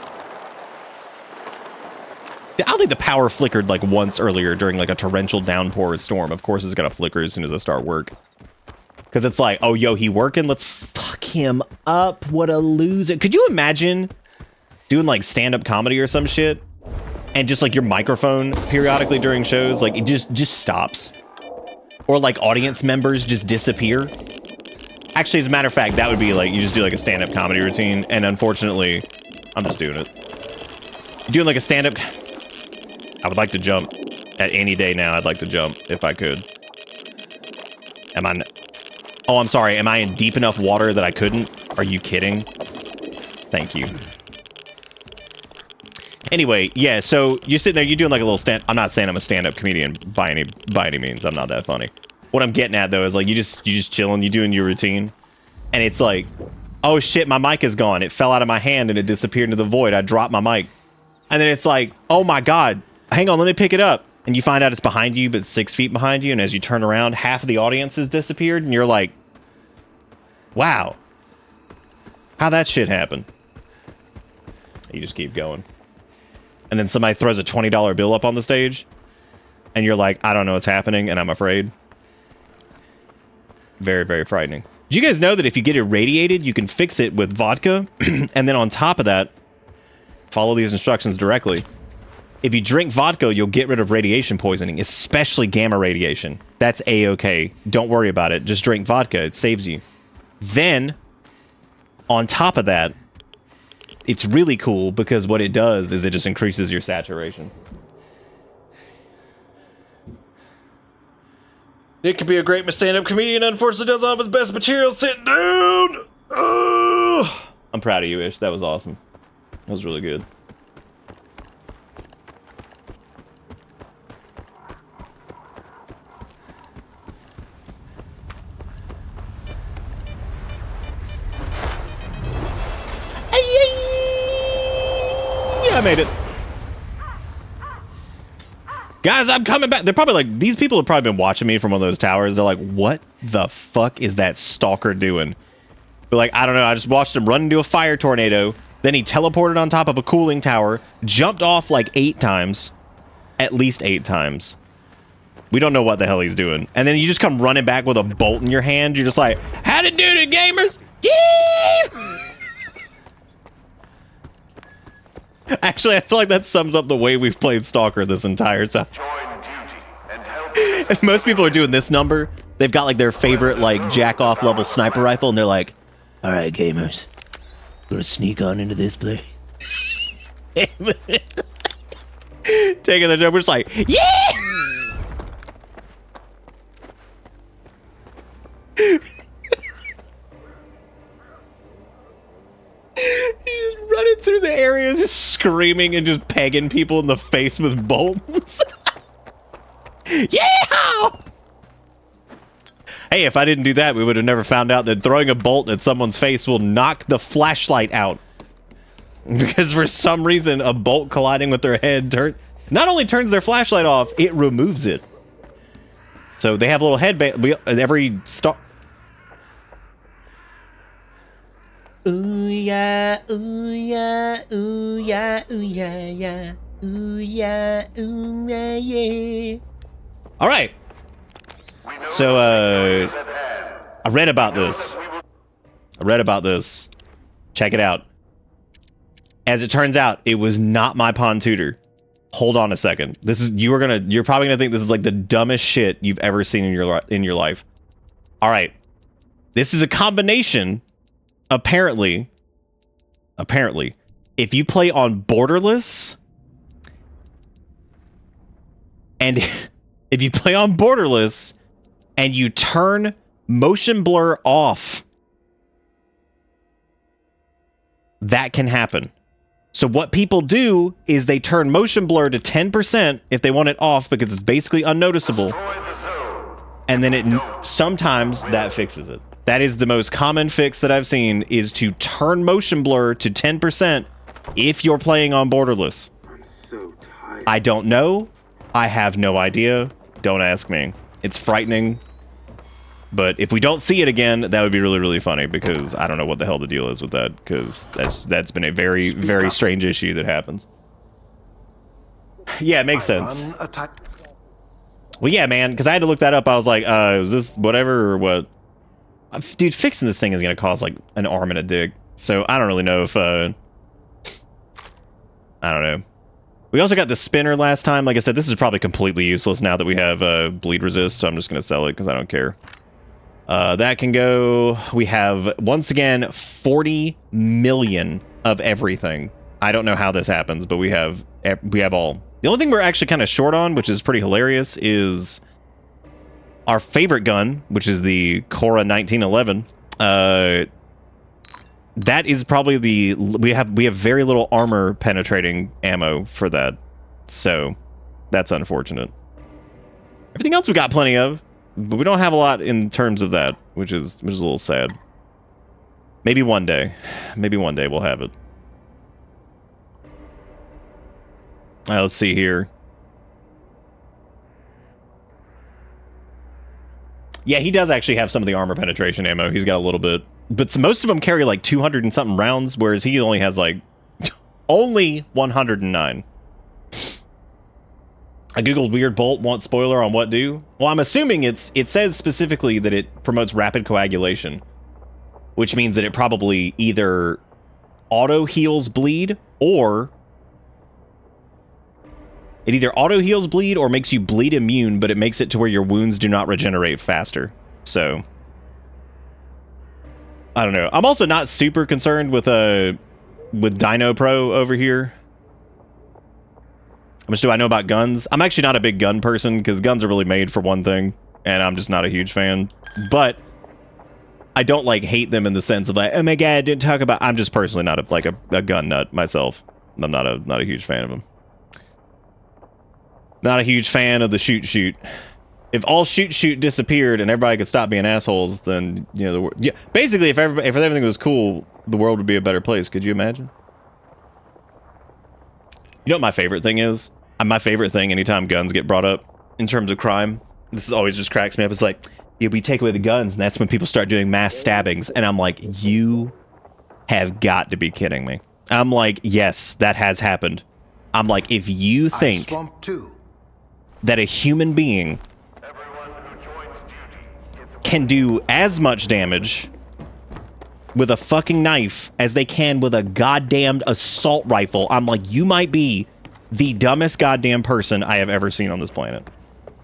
[SPEAKER 2] I don't think the power flickered like once earlier during like a torrential downpour storm. Of course it's gonna flicker as soon as I start work. Because it's like, oh, yo, he working? Let's fuck him up. What a loser. Could you imagine doing like stand-up comedy or some shit? and just like your microphone periodically during shows, like it just stops. Or like audience members just disappear. Actually, as a matter of fact, that would be like, you just do like a stand-up comedy routine, and unfortunately, I'm just doing it. You're doing like a stand-up... I would like to jump. At any day now, I'd like to jump, if I could. Am I... Oh, I'm sorry. Am I in deep enough water that I couldn't? Are you kidding? Thank you. Anyway, yeah, so you're sitting there, you're doing like a little stand... I'm not saying I'm a stand-up comedian by any means. I'm not that funny. What I'm getting at, though, is like, you just chilling, you're doing your routine, and it's like, oh shit, my mic is gone. It fell out of my hand and it disappeared into the void. I dropped my mic. And then it's like, oh my god, hang on, let me pick it up. And you find out it's behind you, but 6 feet behind you, and as you turn around, half of the audience has disappeared, and you're like, wow. How'd that shit happen? You just keep going. And then somebody throws a $20 bill up on the stage, and you're like, I don't know what's happening, and I'm afraid. Very, very frightening. Did you guys know that if you get irradiated, you can fix it with vodka? And then on top of that, follow these instructions directly. If you drink vodka, you'll get rid of radiation poisoning, especially gamma radiation. That's A-okay. Don't worry about it. Just drink vodka. It saves you. Then, on top of that, it's really cool because what it does is it just increases your saturation. Nick could be a great stand-up comedian, unfortunately doesn't have his best material sitting down! Oh. I'm proud of you, Ish. That was awesome. That was really good. I made it. Guys, I'm coming back. They're probably like, these people have probably been watching me from one of those towers. They're like, what the fuck is that stalker doing? But like, I don't know. I just watched him run into a fire tornado. Then he teleported on top of a cooling tower, jumped off like 8 times. At least 8 times. We don't know what the hell he's doing. And then you just come running back with a bolt in your hand. You're just like, how'd it do it, gamers? Yeah! Actually, I feel like that sums up the way we've played Stalker this entire time. And most people are doing this number. They've got like their favorite like jack-off level sniper rifle, and they're like, all right, gamers, gonna sneak on into this place. Taking the jump, we're just like, yeah! He's just running through the area, just screaming and just pegging people in the face with bolts. Yeah! Hey, if I didn't do that, we would have never found out that throwing a bolt at someone's face will knock the flashlight out. Because for some reason, a bolt colliding with their head not only turns their flashlight off, it removes it. So they have a little headband. Every star. Ooh yeah, ooh yeah, ooh yeah, ooh yeah, yeah, ooh yeah, ooh yeah, yeah. All right. So I read about this. Check it out. As it turns out, it was not my pawn tutor. Hold on a second. You're probably gonna think this is like the dumbest shit you've ever seen in your life. All right. This is a combination. Apparently, if you play on Borderless, and if you play on Borderless, and you turn motion blur off, that can happen. So what people do is they turn motion blur to 10% if they want it off because it's basically unnoticeable, and then sometimes that fixes it. That is the most common fix that I've seen, is to turn motion blur to 10% if you're playing on Borderless. I don't know. I have no idea. Don't ask me. It's frightening. But if we don't see it again, that would be really, really funny, because I don't know what the hell the deal is with that, because that's been a very, very strange issue that happens. Yeah, it makes sense. Well, yeah, man, because I had to look that up. I was like, is this whatever or what? Dude, fixing this thing is going to cost like an arm and a dig. So I don't really know if, I don't know. We also got the spinner last time. Like I said, this is probably completely useless now that we have bleed resist, so I'm just going to sell it because I don't care. That can go. We have, once again, 40 million of everything. I don't know how this happens, but we have all. The only thing we're actually kind of short on, which is pretty hilarious, is our favorite gun, which is the Cora 1911. That is probably the we have very little armor penetrating ammo for that, so that's unfortunate. Everything else we got plenty of, but we don't have a lot in terms of that, which is a little sad. Maybe one day we'll have it. Let's see here. Yeah, he does actually have some of the armor penetration ammo. He's got a little bit. But most of them carry like 200 and something rounds, whereas he only has like only 109. I googled weird bolt, want spoiler on what do. Well, I'm assuming it says specifically that it promotes rapid coagulation, which means that it probably either auto heals bleed or it either auto heals bleed or makes you bleed immune, but it makes it to where your wounds do not regenerate faster. So I don't know. I'm also not super concerned with Dino Pro over here. How much do I know about guns? I'm actually not a big gun person because guns are really made for one thing, and I'm just not a huge fan. But I don't like hate them in the sense of like, oh my god, didn't talk about. I'm just personally not a gun nut myself. I'm not a huge fan of them. Not a huge fan of the shoot. If all shoot disappeared and everybody could stop being assholes, then you know basically if everything was cool, the world would be a better place. Could you imagine? You know what my favorite thing is? My favorite thing anytime guns get brought up in terms of crime, this is always just cracks me up. It's like, yeah, we take away the guns and that's when people start doing mass stabbings, and I'm like, you have got to be kidding me. I'm like, yes, that has happened. I'm like, if you think that a human being can do as much damage with a fucking knife as they can with a goddamn assault rifle, I'm like, you might be the dumbest goddamn person I have ever seen on this planet.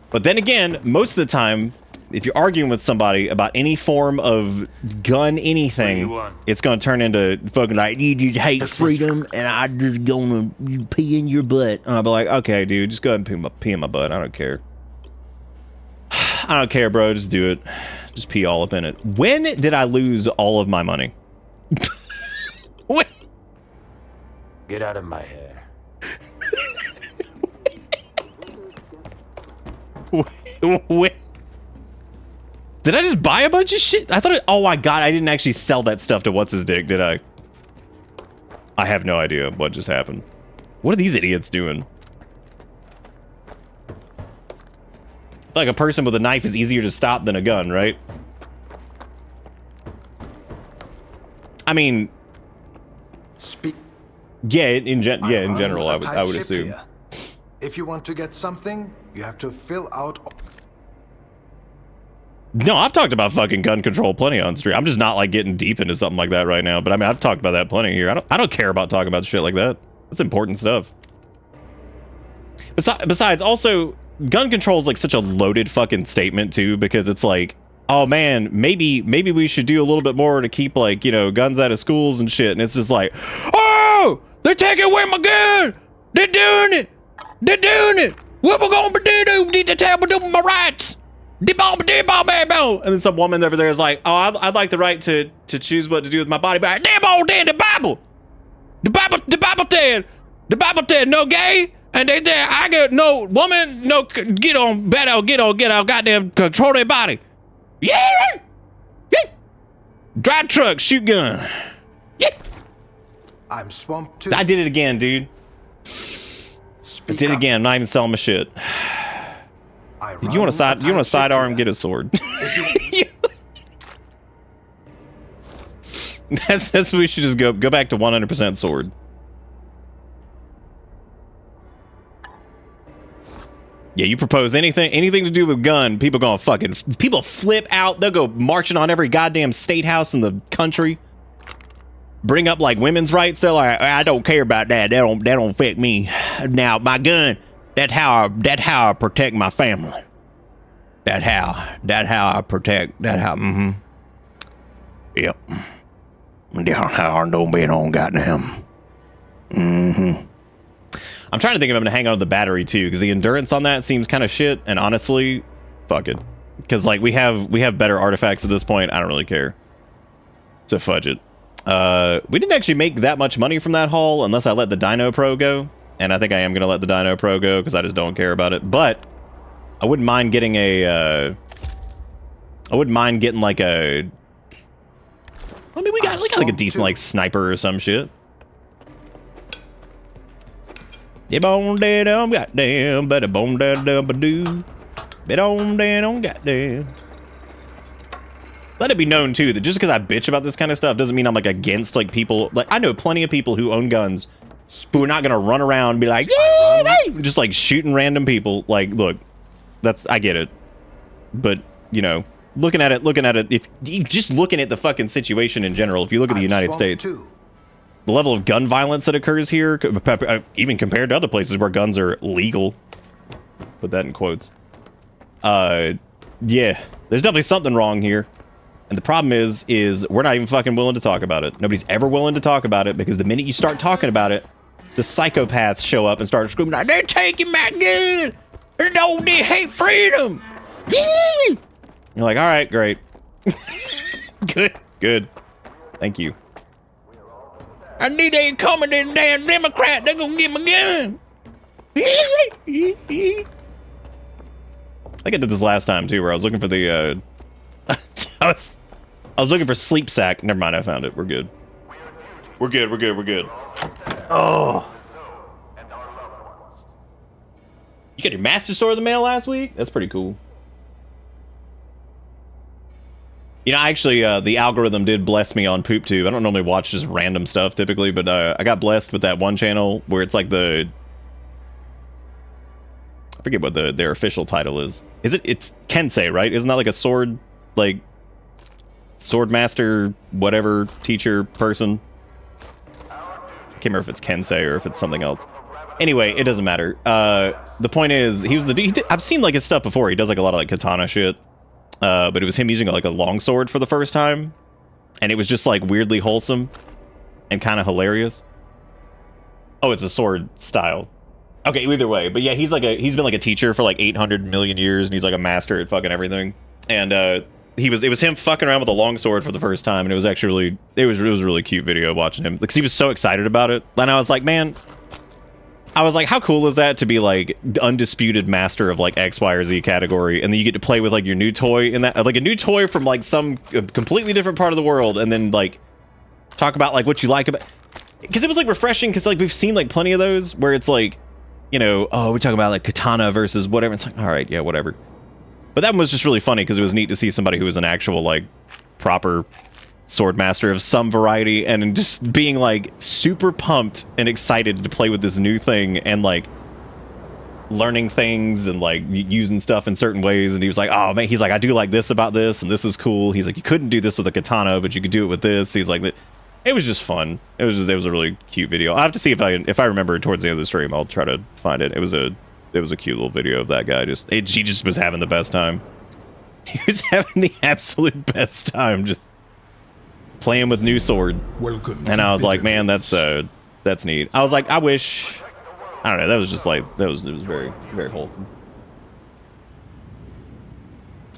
[SPEAKER 2] But then again, most of the time, if you're arguing with somebody about any form of gun anything, it's going to turn into fucking like, you hate freedom and I just gonna pee in your butt. And I'll be like, okay, dude, just go ahead and pee in my butt. I don't care. I don't care, bro. Just do it. Just pee all up in it. When did I lose all of my money? What?
[SPEAKER 4] Get out of my hair.
[SPEAKER 2] When? Did I just buy a bunch of shit? I thought oh my god, I didn't actually sell that stuff to what's his dick, did I? I have no idea what just happened. What are these idiots doing? Like a person with a knife is easier to stop than a gun, right? I mean, yeah, in general, I would assume.
[SPEAKER 5] Here. If you want to get something, you have to fill out.
[SPEAKER 2] No, I've talked about fucking gun control plenty on stream. I'm just not like getting deep into something like that right now. But I mean, I've talked about that plenty here. I don't care about talking about shit like that. That's important stuff. Besides, also, gun control is like such a loaded fucking statement too, because it's like, oh man, maybe we should do a little bit more to keep, like, you know, guns out of schools and shit. And it's just like, oh, they're taking away my gun. They're doing it. They're doing it. What we gonna do? Need to tell me my rights. And then some woman over there is like, oh, I'd like the right to choose what to do with my body. But damn old damn the Bible said no gay. And they there, I got no woman, no get on, goddamn control their body. Yeah. Drive truck, shoot gun. Yeah.
[SPEAKER 5] I'm swamped too.
[SPEAKER 2] I did it again, dude. I did it again. I'm not even selling my shit. Do you want to sidearm? Get a sword. That's what we should just go back to 100% sword. Yeah, you propose anything to do with gun, people flip out. They'll go marching on every goddamn state house in the country. bring up like women's rights. They're like, I don't care about that. That don't affect me. Now my gun, that's how I protect my family. That how I protect. Yep. Down how I don't bet on goddamn. I'm trying to think if I'm gonna hang on to the battery too, because the endurance on that seems kind of shit. And honestly, fuck it, because like we have better artifacts at this point. I don't really care. So fudge it. We didn't actually make that much money from that haul unless I let the Dino Pro go, and I think I am gonna let the Dino Pro go because I just don't care about it. But I wouldn't mind getting a. I wouldn't mind getting like a. I mean, we got like a decent like sniper or some shit. Yeah, bone dead on goddamn, better bone dead doo. Bet on dead on goddamn. Let it be known too that just because I bitch about this kind of stuff doesn't mean I'm like against like people. Like I know plenty of people who own guns who are not gonna run around and be like, yeah, hey! Just like shooting random people. Like, look, I get it, but you know, looking at it, if you just looking at the fucking situation in general, if you look at the United States. The level of gun violence that occurs here, even compared to other places where guns are legal, put that in quotes. Yeah, there's definitely something wrong here. And the problem is we're not even fucking willing to talk about it. Nobody's ever willing to talk about it because the minute you start talking about it, the psychopaths show up and start screaming like, they're taking my gun! They hate freedom! You're like, all right, great. Good. Thank you. I need they coming, them damn Democrat. They're gonna get my gun. I think I did this last time too, where I was looking for the. I was looking for sleep sack. Never mind, I found it. We're good. We're good. Oh. You got your Master Sword in the mail last week? That's pretty cool. You know, actually, the algorithm did bless me on PoopTube. I don't normally watch just random stuff typically, but I got blessed with that one channel where it's like I forget what their official title is. It's Kensei, right? Isn't that like a sword, like, sword master, whatever, teacher person? I can't remember if it's Kensei or if it's something else. Anyway, it doesn't matter. The point is, I've seen like his stuff before. He does like a lot of like katana shit. But it was him using like a longsword for the first time, and it was just like weirdly wholesome and kind of hilarious. Oh, it's a sword style. Okay, either way, but yeah, he's been like a teacher for like 800 million years, and he's like a master at fucking everything. And it was him fucking around with a longsword for the first time, and it was actually it was a really cute video watching him because he was so excited about it. And I was like, man. I was like, how cool is that to be like undisputed master of like X, Y, or Z category, and then you get to play with like your new toy in that, like a new toy from like some completely different part of the world, and then like talk about like what you like about, because it was like refreshing, because like we've seen like plenty of those where it's like, you know, oh, we're talking about like katana versus whatever. It's like, all right, yeah, whatever. But that one was just really funny because it was neat to see somebody who was an actual like proper sword master of some variety, and just being like super pumped and excited to play with this new thing and like learning things and like using stuff in certain ways. And he was like, oh man, he's like, I do like this about this, and this is cool. He's like, you couldn't do this with a katana, but you could do it with this. He's like, it was just fun. It was a really cute video. I'll have to see if I remember towards the end of the stream. I'll try to find it. It was a cute little video of that guy. He just was having the best time. He was having the absolute best time just playing with new sword.
[SPEAKER 1] Welcome.
[SPEAKER 2] And I was like, man, that's neat. I was like, I wish, I don't know, that was just like, it was very, very wholesome.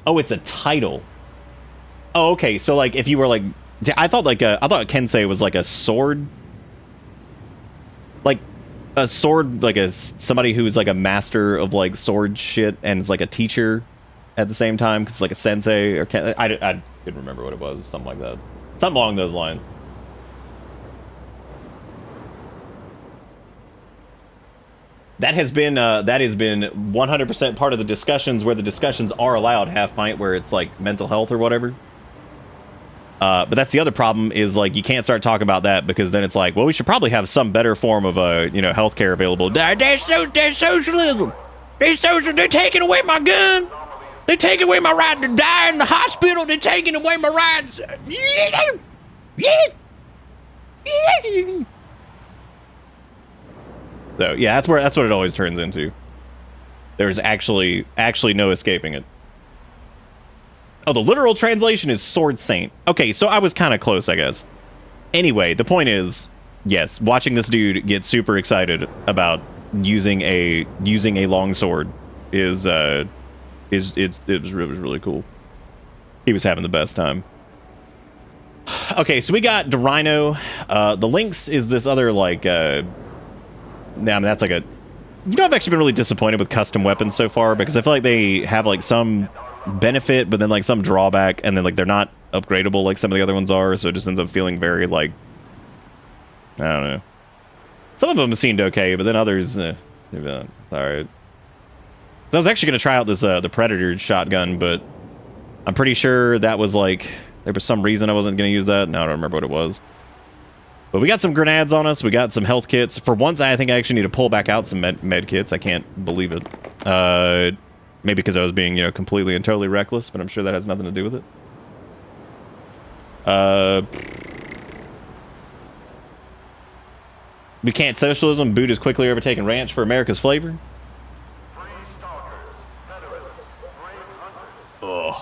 [SPEAKER 2] Oh, it's a title. Oh, okay. So like, if you were like, I thought Kensei was like a sword, like somebody who's like a master of like sword shit and is like a teacher at the same time, because it's like a sensei, or I couldn't remember what it was, something like that. Something along those lines. That has been 100% part of the discussions, where the discussions are allowed half pint, where it's like mental health or whatever. But that's the other problem, is like you can't start talking about that, because then it's like, well, we should probably have some better form of healthcare available. That's socialism. They're taking away my gun. They're taking away my right to die in the hospital. They're taking away my rights. Yeah. So yeah, that's what it always turns into. There's actually no escaping it. Oh, the literal translation is Sword Saint. Okay, so I was kind of close, I guess. Anyway, the point is, yes, watching this dude get super excited about using a long sword it was really cool. He was having the best time. Okay, so we got the Rhino. The Lynx is this other like I mean, that's like a, you know, I've actually been really disappointed with custom weapons so far because I feel like they have like some benefit but then like some drawback, and then like they're not upgradable like some of the other ones are, so it just ends up feeling very like, I don't know. Some of them seemed okay, but then others all right. So I was actually going to try out this the Predator shotgun, but I'm pretty sure that was like, there was some reason I wasn't going to use that. No, I don't remember what it was. But we got some grenades on us. We got some health kits. For once, I think I actually need to pull back out some med kits. I can't believe it. Maybe because I was being, you know, completely and totally reckless, but I'm sure that has nothing to do with it. We can't socialism. Boot is quickly overtaking ranch for America's flavor. Ugh.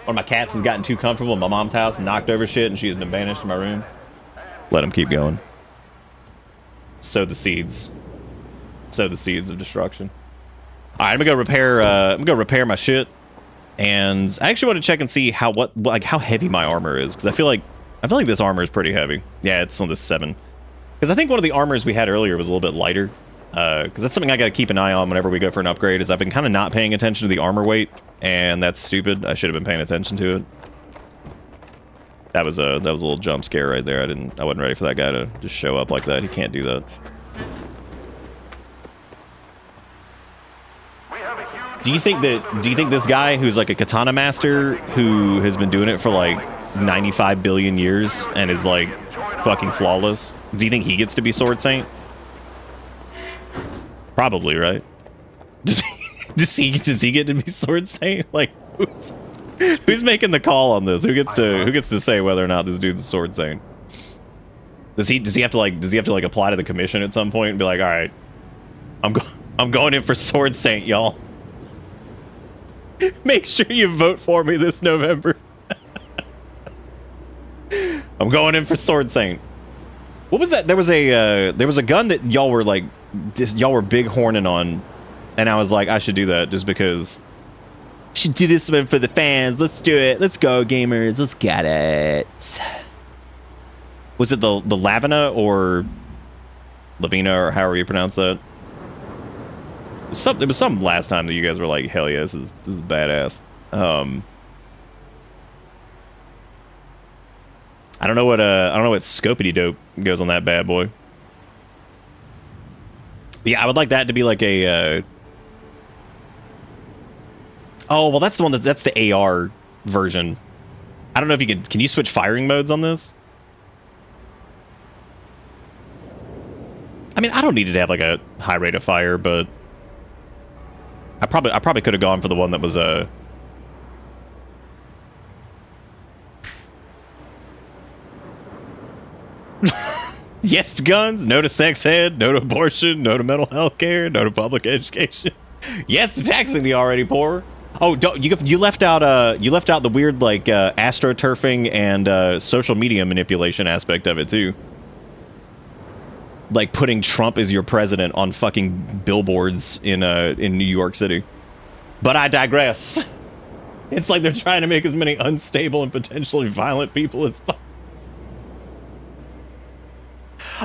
[SPEAKER 2] One of my cats has gotten too comfortable in my mom's house and knocked over shit, and she has been banished to my room. Let him keep going. Sow the seeds. Sow the seeds of destruction. All right, I'm gonna go repair my shit, and I actually want to check and see how heavy my armor is, because I feel like this armor is pretty heavy. Yeah, it's on the 7. Because I think one of the armors we had earlier was a little bit lighter. Because that's something I got to keep an eye on whenever we go for an upgrade, is I've been kind of not paying attention to the armor weight, and that's stupid. I should have been paying attention to it. That was a little jump scare right there. I wasn't ready for that guy to just show up like that. He can't do that. Do you think this guy who's like a katana master who has been doing it for like 95 billion years and is like fucking flawless, do you think he gets to be Sword Saint? Probably, right? Does he get to be Sword Saint? Like, who's making the call on this? Who gets to say whether or not this dude's a Sword Saint? Does he have to like apply to the commission at some point and be like, all right, I'm going in for Sword Saint, y'all. Make sure you vote for me this November. I'm going in for Sword Saint. What was that? There was a gun that y'all were like, y'all were big horning on, and I was like, I should do that just because. I should do this one for the fans. Let's do it. Let's go, gamers. Let's get it. Was it the Lavina or Lavina or however you pronounce that? It was something last time that you guys were like, hell yeah, this is badass. I don't know what scopity dope goes on that bad boy. Yeah, I would like that to be like a oh, well, that's the one that's the AR version. I don't know if you can you switch firing modes on this? I mean, I don't need it to have like a high rate of fire, but I probably could have gone for the one that was yes to guns, no to sex ed, no to abortion, no to mental health care, no to public education. Yes to taxing the already poor. Oh, you left out the weird like astroturfing and social media manipulation aspect of it too. Like putting Trump as your president on fucking billboards in New York City. But I digress. It's like they're trying to make as many unstable and potentially violent people as possible.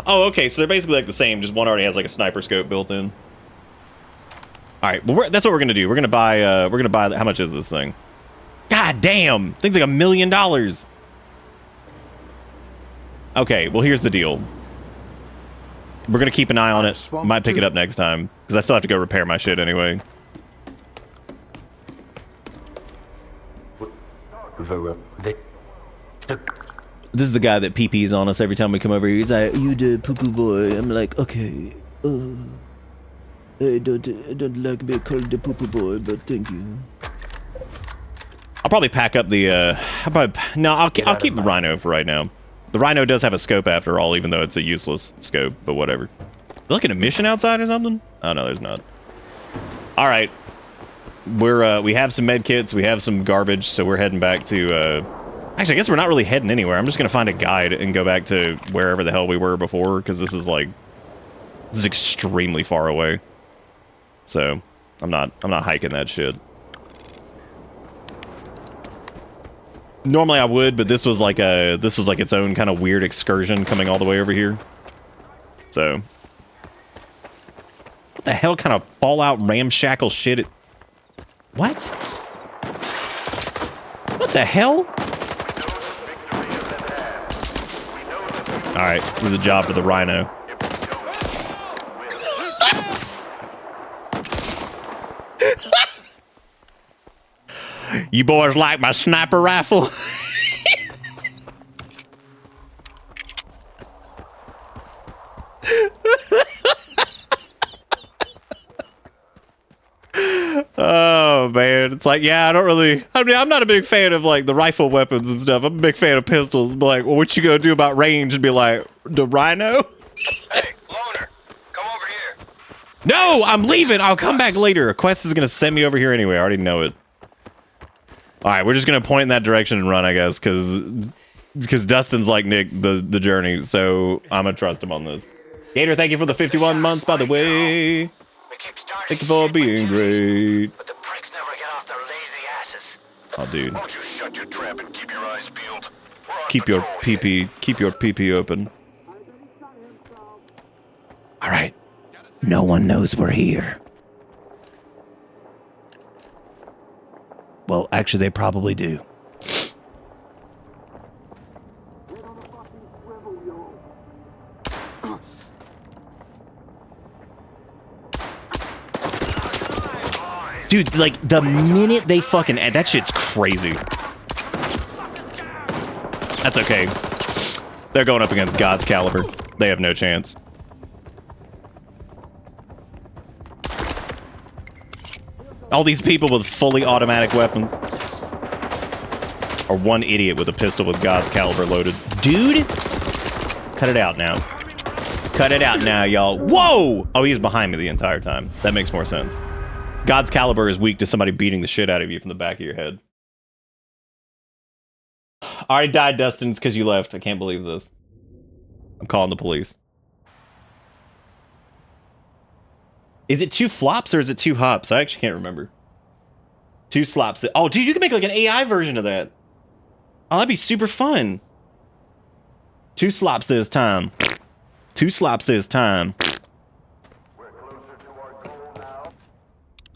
[SPEAKER 2] Oh, okay, so they're basically like the same, just one already has like a sniper scope built in. All right, well, that's what we're gonna do. We're gonna buy. How much is this thing? God damn, thing's like $1 million. Okay, well, here's the deal. We're gonna keep an eye on it. Might pick it up next time because I still have to go repair my shit anyway. This is the guy that pee-pees on us every time we come over here. He's like, "You the poo-poo boy." I'm like, okay. I don't like being called the poo-poo boy, but thank you. I'll probably pack up the, I'll keep the Rhino for right now. The Rhino does have a scope after all, even though it's a useless scope, but whatever. Looking at a mission outside or something? Oh, no, there's not. All right. We have some med kits, we have some garbage, so we're heading back to, actually, I guess we're not really heading anywhere. I'm just going to find a guide and go back to wherever the hell we were before, because this is extremely far away. So, I'm not hiking that shit. Normally I would, but this was like its own kind of weird excursion coming all the way over here. So, what the hell kind of Fallout ramshackle shit? What? What the hell? All right, this is a job for the Rhino. You boys like my sniper rifle? Oh man, it's like, yeah, I'm not a big fan of like the rifle weapons and stuff. I'm a big fan of pistols. But like, well, what you gonna do about range? And be like, the Rhino?
[SPEAKER 6] Hey, Loner, come over here.
[SPEAKER 2] No, I'm leaving. I'll come back later. A quest is gonna send me over here anyway. I already know it. All right, we're just gonna point in that direction and run, I guess, because Dustin's like Nick, the journey. So I'm gonna trust him on this. Gator, thank you for the 51 months, by the way. Thank you for being great.
[SPEAKER 6] But the pricks never get off their lazy asses.
[SPEAKER 2] Oh, dude.
[SPEAKER 3] Won't you shut your trap and keep your eyes peeled? We're on
[SPEAKER 2] Keep your
[SPEAKER 3] patrol here.
[SPEAKER 2] PP open. All right. No one knows we're here. Well, actually, they probably do. Dude, like, the minute they fucking... That shit's crazy. That's okay. They're going up against God's caliber. They have no chance. All these people with fully automatic weapons. Or one idiot with a pistol with God's caliber loaded. Dude! Cut it out now. Cut it out now, y'all. Whoa! Oh, he was behind me the entire time. That makes more sense. God's caliber is weak to somebody beating the shit out of you from the back of your head. I already died, Dustin. It's because you left. I can't believe this. I'm calling the police. Is it 2 flops or is it 2 hops? I actually can't remember. 2 slops. Oh, dude, you can make like an AI version of that. Oh, that'd be super fun. 2 slops this time. 2 slops this time.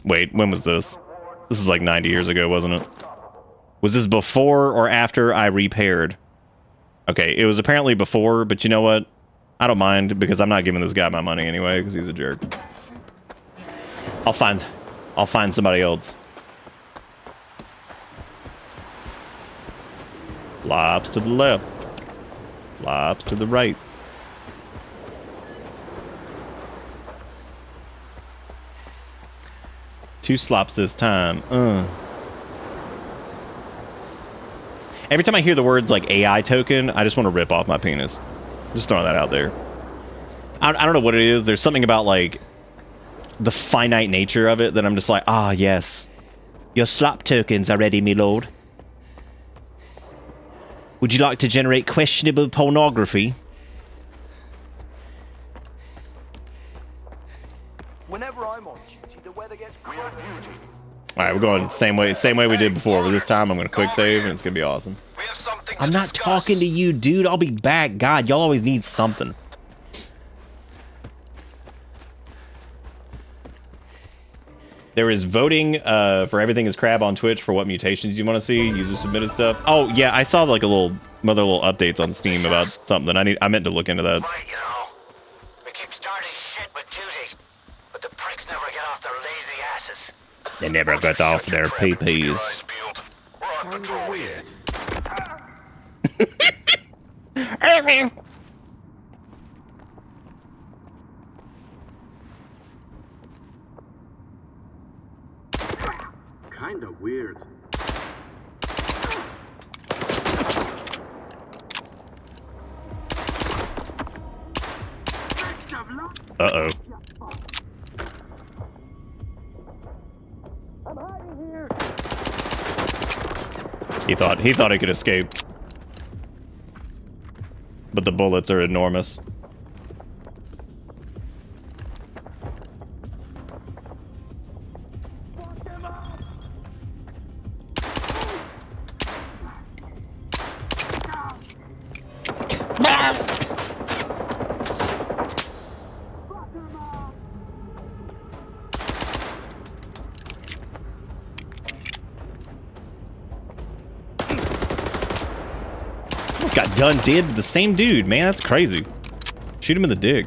[SPEAKER 2] Wait, when was this? This is like 90 years ago, wasn't it? Was this before or after I repaired? Okay, it was apparently before, but you know what? I don't mind because I'm not giving this guy my money anyway because he's a jerk. I'll find somebody else. Flops to the left. Flops to the right. Two slops this time. Every time I hear the words like AI token, I just want to rip off my penis. Just throwing that out there. I don't know what it is. There's something about like the finite nature of it that I'm just like, ah, yes. Your slop tokens are ready, me lord. Would you like to generate questionable pornography?
[SPEAKER 7] Whenever I'm on duty, the weather gets cold.
[SPEAKER 2] Alright, we're going the same way we did before, but this time I'm going to quick save and it's going to be awesome.
[SPEAKER 6] We have something to
[SPEAKER 2] I'm not
[SPEAKER 6] discuss.
[SPEAKER 2] talking to you, dude. I'll be back. God, y'all always need something. There is voting for Everything is Crab on Twitch for what mutations you want to see. User submitted stuff. Oh, yeah, I saw like a little updates on Steam about something. I meant to look into that.
[SPEAKER 6] Right, you know. We keep starting shit with duty, but the pricks never get off their lazy asses.
[SPEAKER 2] They never got off their PPs.
[SPEAKER 3] We're on patrol here.
[SPEAKER 8] Kinda weird.
[SPEAKER 2] Uh-oh. He thought he could escape. But the bullets are enormous. Got done dead to the same dude, man. That's crazy. Shoot him in the dick.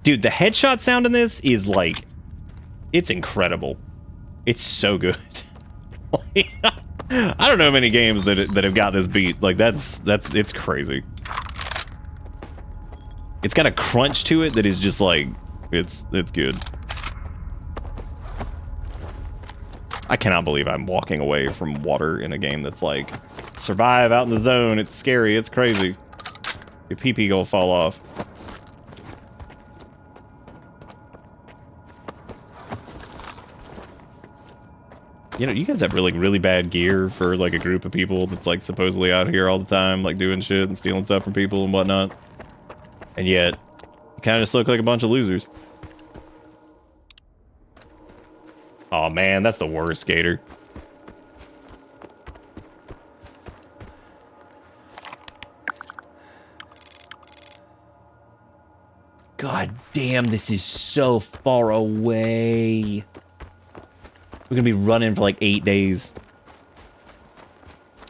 [SPEAKER 2] Dude, the headshot sound in this is like, it's incredible. It's so good. I don't know many games that have got this beat. Like it's crazy. It's got a crunch to it that is just like, it's good. I cannot believe I'm walking away from water in a game that's like, survive out in the zone. It's scary. It's crazy. Your pee-pee gonna fall off. You know, you guys have really bad gear for like a group of people that's like supposedly out here all the time, like doing shit and stealing stuff from people and whatnot. And yet, you kind of just look like a bunch of losers. Oh man, that's the worst, Skater. God damn, this is so far away. We're gonna be running for like 8 days.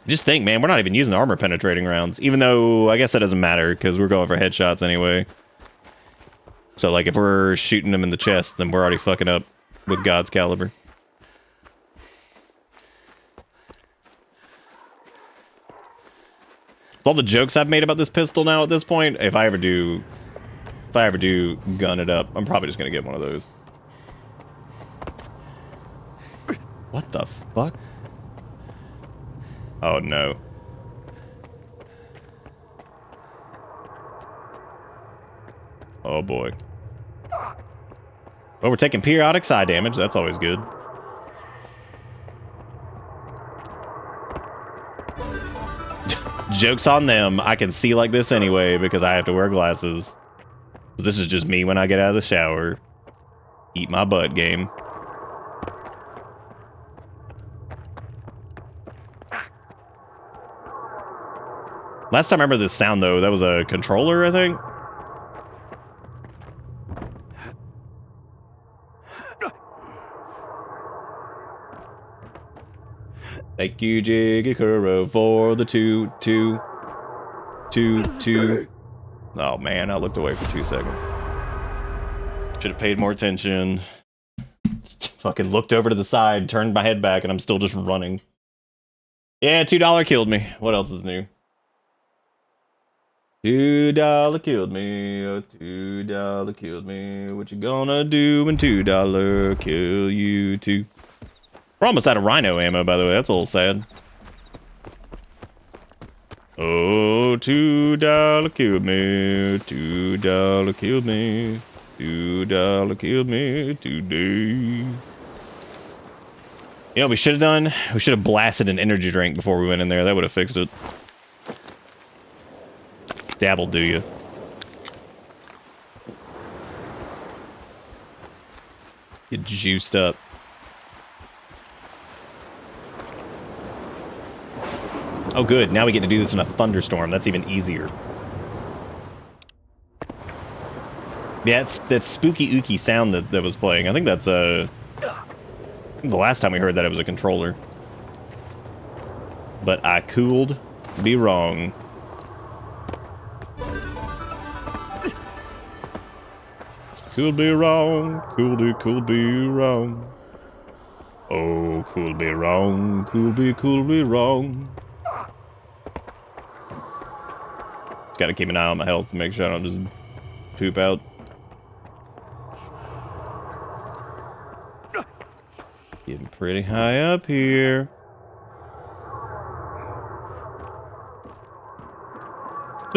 [SPEAKER 2] Just think, man, we're not even using armor penetrating rounds. Even though, I guess that doesn't matter, because we're going for headshots anyway. So, like, if we're shooting them in the chest, then we're already fucking up with God's caliber. All the jokes I've made about this pistol now at this point, if I ever do gun it up, I'm probably just gonna get one of those. What the fuck? Oh no. Oh boy. Well, we're taking periodic side damage. That's always good. Joke's on them. I can see like this anyway because I have to wear glasses. So this is just me when I get out of the shower. Eat my butt game. Last time I remember this sound though, that was a controller, I think. Thank you, Jiggy Kuro, for the 2. Oh man, I looked away for 2 seconds. Should have paid more attention. Just fucking looked over to the side, turned my head back, and I'm still just running. Yeah, $2 killed me. What else is new? $2 killed me. Oh, $2 killed me. What you gonna do when $2 kill you too? We're almost out of rhino ammo, by the way. That's a little sad. Oh, $2 killed me. $2 killed me. $2 killed me today. You know what we should have done? We should have blasted an energy drink before we went in there. That would have fixed it. Dabble, do you? Get juiced up. Oh good, now we get to do this in a thunderstorm. That's even easier. Yeah, it's that spooky ooky sound that was playing. I think that's the last time we heard that it was a controller. But I could be wrong. Could be wrong, could be wrong. Oh, could be wrong, could be wrong. Just gotta keep an eye on my health to make sure I don't just poop out. Getting pretty high up here.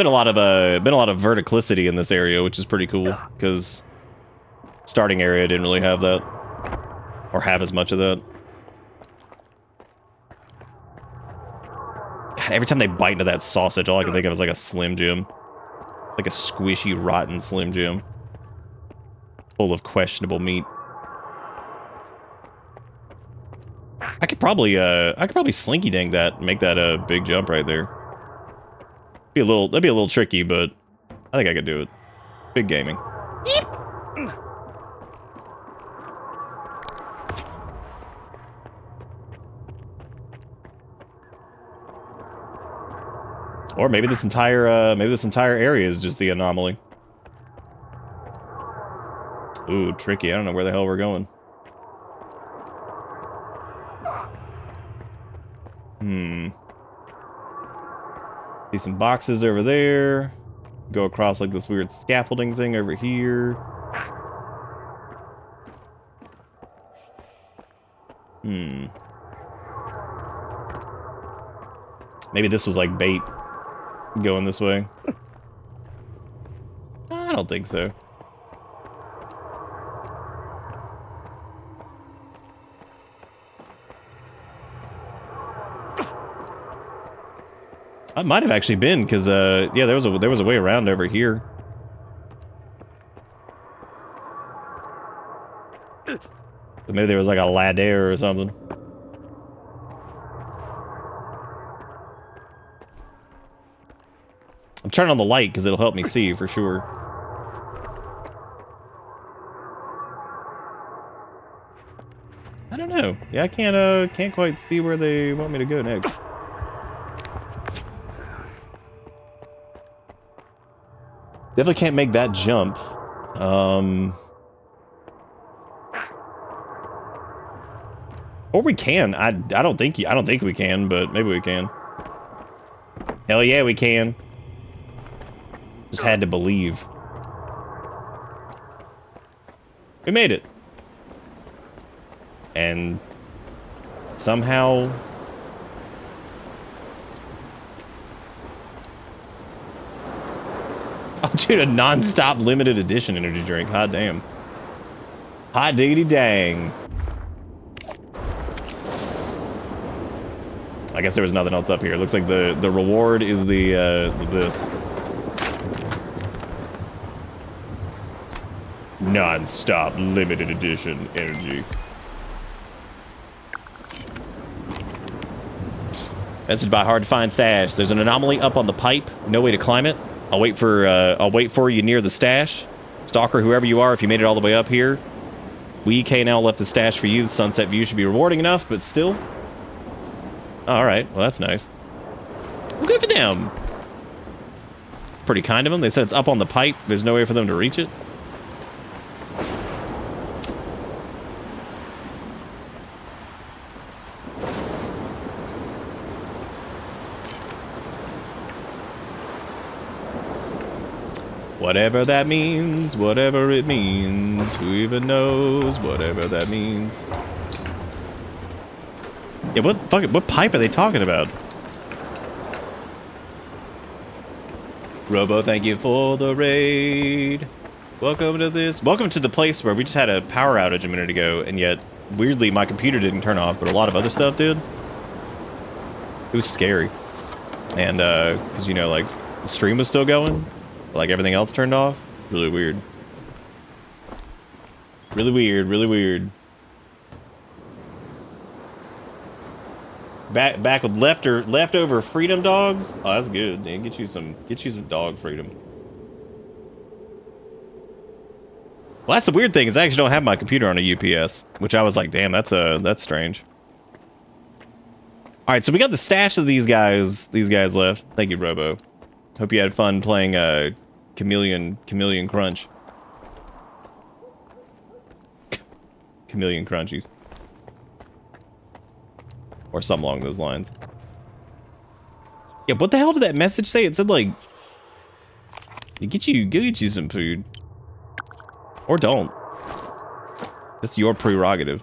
[SPEAKER 2] been a lot of verticality in this area, which is pretty cool because starting area didn't really have that or have as much of that. God, every time they bite into that sausage, all I can think of is like a Slim Jim, like a squishy, rotten Slim Jim, full of questionable meat. I could probably slinky dang that, and make that a big jump right there. That'd be a little tricky, but I think I could do it. Big gaming. Or maybe this entire area is just the anomaly. Ooh, tricky. I don't know where the hell we're going. See some boxes over there. Go across like this weird scaffolding thing over here. Maybe this was like bait going this way. I don't think so. I might have actually been, because yeah, there was a way around over here. But maybe there was like a ladder or something. I'm turning on the light because it'll help me see for sure. I don't know. Yeah, I can't quite see where they want me to go next. Definitely can't make that jump. Or we can. I don't think we can, but maybe we can. Hell yeah, we can. Just had to believe. We made it. And somehow oh, dude, a non-stop limited edition energy drink. Hot damn. Hot diggity dang. I guess there was nothing else up here. It looks like the reward is the this. Non-stop limited edition energy. That's about hard to find stash. There's an anomaly up on the pipe. No way to climb it. I'll wait for you near the stash. Stalker, whoever you are, if you made it all the way up here. We KNL left the stash for you. The sunset view should be rewarding enough, but still. Oh, all right, well that's nice. Well, good for them. Pretty kind of them. They said it's up on the pipe. There's no way for them to reach it. Whatever that means, whatever it means, who even knows whatever that means. Yeah, what pipe are they talking about? Robo, thank you for the raid. Welcome to the place where we just had a power outage a minute ago, and yet, weirdly, my computer didn't turn off, but a lot of other stuff did. It was scary. And, because, you know, like, the stream was still going. Like everything else turned off. Really weird. Really weird, really weird. Back with leftover freedom dogs. Oh, that's good. Yeah, get you some dog freedom. Well, that's the weird thing is I actually don't have my computer on a UPS, which I was like, damn, that's strange. All right, so we got the stash of these guys left. Thank you, Robo. Hope you had fun playing Chameleon Crunch. Chameleon Crunchies. Or something along those lines. Yeah, what the hell did that message say? It said like get you some food. Or don't. That's your prerogative.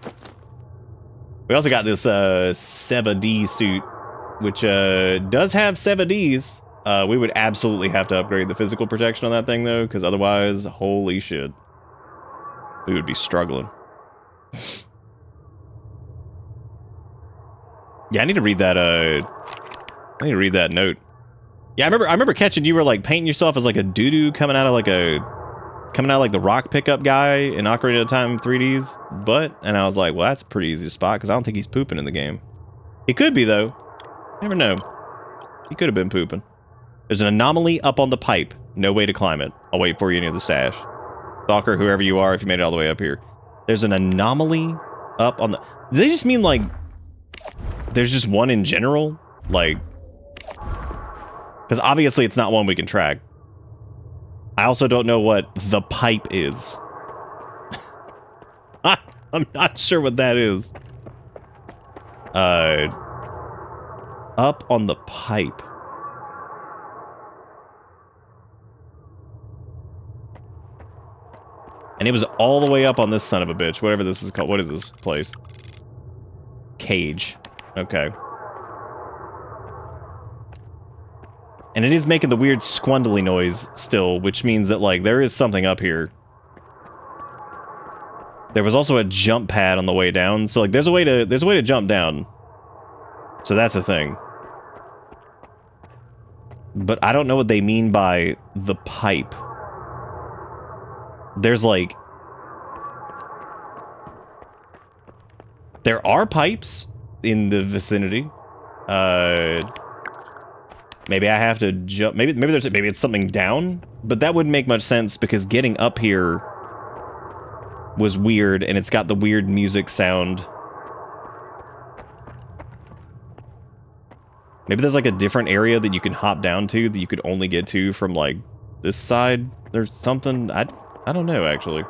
[SPEAKER 2] We also got this 7D suit, which does have 7Ds. We would absolutely have to upgrade the physical protection on that thing, though, because otherwise, holy shit. We would be struggling. Yeah, I need to read that, I need to read that note. Yeah, I remember catching you were, like, painting yourself as, like, a doo-doo coming out of, like, the rock pickup guy in Ocarina of Time 3D's butt, and I was like, well, that's a pretty easy spot, because I don't think he's pooping in the game. He could be, though. Never know. He could have been pooping. There's an anomaly up on the pipe. No way to climb it. I'll wait for you near the stash. Stalker, whoever you are, if you made it all the way up here. There's an anomaly up on the... Do they just mean, like... There's just one in general? Like... Because obviously it's not one we can track. I also don't know what the pipe is. I'm not sure what that is. Up on the pipe. And it was all the way up on this son of a bitch, whatever this is called. What is this place? Cage. Okay. And it is making the weird squundly noise still, which means that, like, there is something up here. There was also a jump pad on the way down, so, like, there's a way to jump down. So that's a thing. But I don't know what they mean by the pipe. There's, like... There are pipes in the vicinity. Maybe I have to jump... Maybe it's something down? But that wouldn't make much sense, because getting up here was weird, and it's got the weird music sound. Maybe there's, like, a different area that you can hop down to that you could only get to from, like, this side? There's something... I don't know, actually.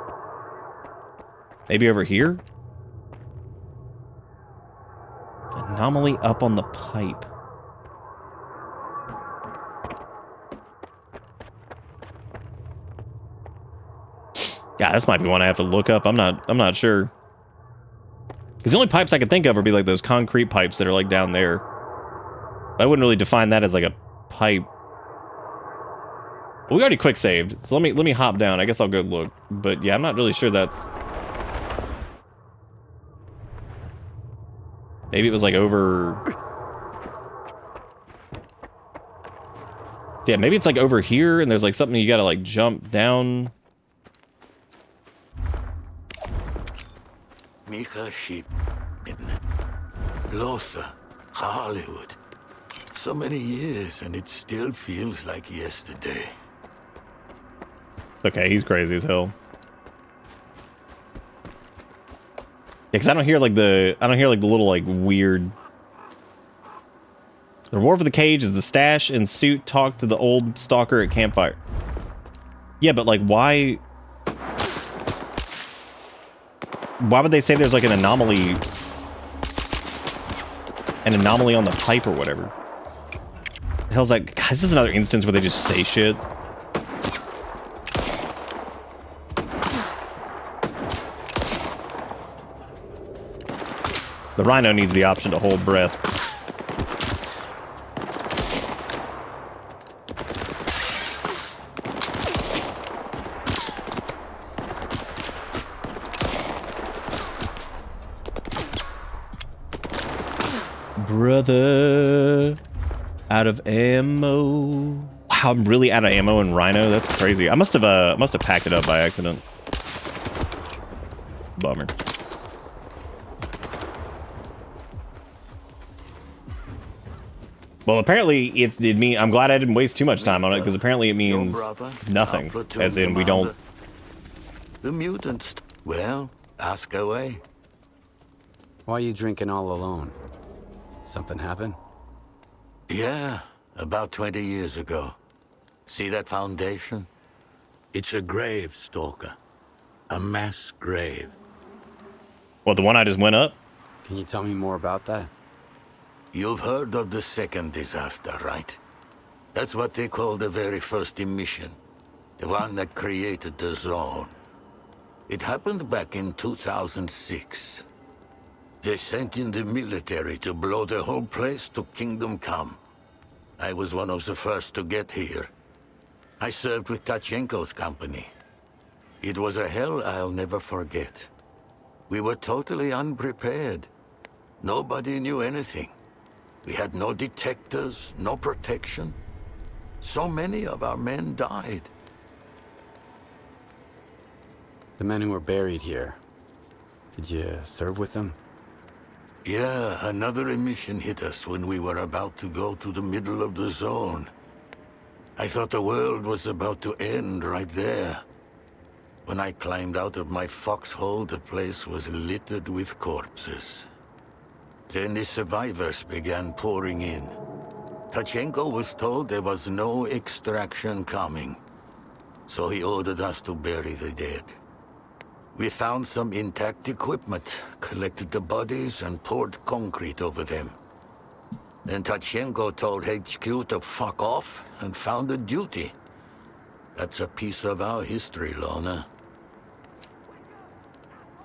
[SPEAKER 2] Maybe over here? Anomaly up on the pipe. Yeah, this might be one I have to look up. I'm not sure. Because the only pipes I could think of would be like those concrete pipes that are like down there. I wouldn't really define that as like a pipe. Well, we already quick saved, so let me hop down. I guess I'll go look. But yeah, I'm not really sure that's... Maybe it was like over... Yeah, maybe it's like over here and there's like something you gotta like jump down.
[SPEAKER 4] Mika Sheep in Lothar, Hollywood. So many years and it still feels like yesterday.
[SPEAKER 2] Okay, he's crazy as hell. Yeah, because I don't hear like the little like weird. The reward for the cage is the stash and suit. Talk to the old stalker at campfire. Yeah, but like why? Why would they say there's like an anomaly on the pipe or whatever? The hell's that? God, this is another instance where they just say shit. The rhino needs the option to hold breath. Brother, out of ammo. Wow, I'm really out of ammo in rhino. That's crazy. I must have packed it up by accident. Bummer. Well, apparently it mean I'm glad I didn't waste too much time on it because apparently it means nothing, as in we don't.
[SPEAKER 4] The mutants. Well, ask away.
[SPEAKER 8] Why are you drinking all alone? Something happened?
[SPEAKER 4] Yeah, about 20 years ago. See that foundation? It's a grave, Stalker. A mass grave.
[SPEAKER 2] What, the one I just went up?
[SPEAKER 8] Can you tell me more about that?
[SPEAKER 4] You've heard of the second disaster, right? That's what they call the very first emission. The one that created the zone. It happened back in 2006. They sent in the military to blow the whole place to Kingdom Come. I was one of the first to get here. I served with Tachenko's company. It was a hell I'll never forget. We were totally unprepared. Nobody knew anything. We had no detectors, no protection. So many of our men died.
[SPEAKER 8] The men who were buried here. Did you serve with them?
[SPEAKER 4] Yeah, another emission hit us when we were about to go to the middle of the zone. I thought the world was about to end right there. When I climbed out of my foxhole, the place was littered with corpses. Then the survivors began pouring in. Tachenko was told there was no extraction coming, so he ordered us to bury the dead. We found some intact equipment, collected the bodies, and poured concrete over them. Then Tachenko told HQ to fuck off and found a duty. That's a piece of our history, Lorna.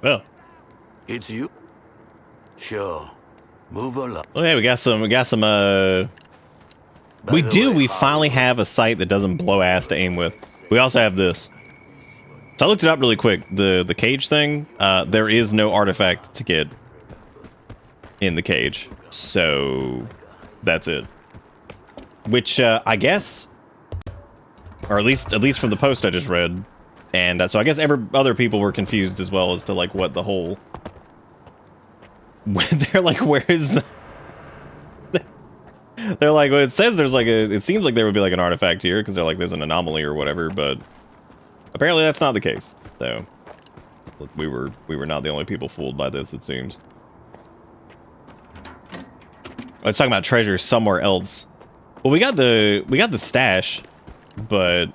[SPEAKER 2] Well,
[SPEAKER 4] It's you? Sure. Move along.
[SPEAKER 2] oh yeah, we got some.
[SPEAKER 4] By
[SPEAKER 2] We
[SPEAKER 4] the
[SPEAKER 2] do.
[SPEAKER 4] way,
[SPEAKER 2] We
[SPEAKER 4] Harlow,
[SPEAKER 2] finally have a sight that doesn't blow ass to aim with. We also have this. So I looked it up really quick. The cage thing. There is no artifact to get in the cage, so that's it. Which I guess, or at least from the post I just read, and so I guess other people were confused as well as to like what the whole. They're like, where is the? They're like, well, it says there's like it seems like there would be like an artifact here because they're like there's an anomaly or whatever, but apparently that's not the case. So we were not the only people fooled by this, it seems. I was talking about treasure somewhere else. Well, we got the stash, but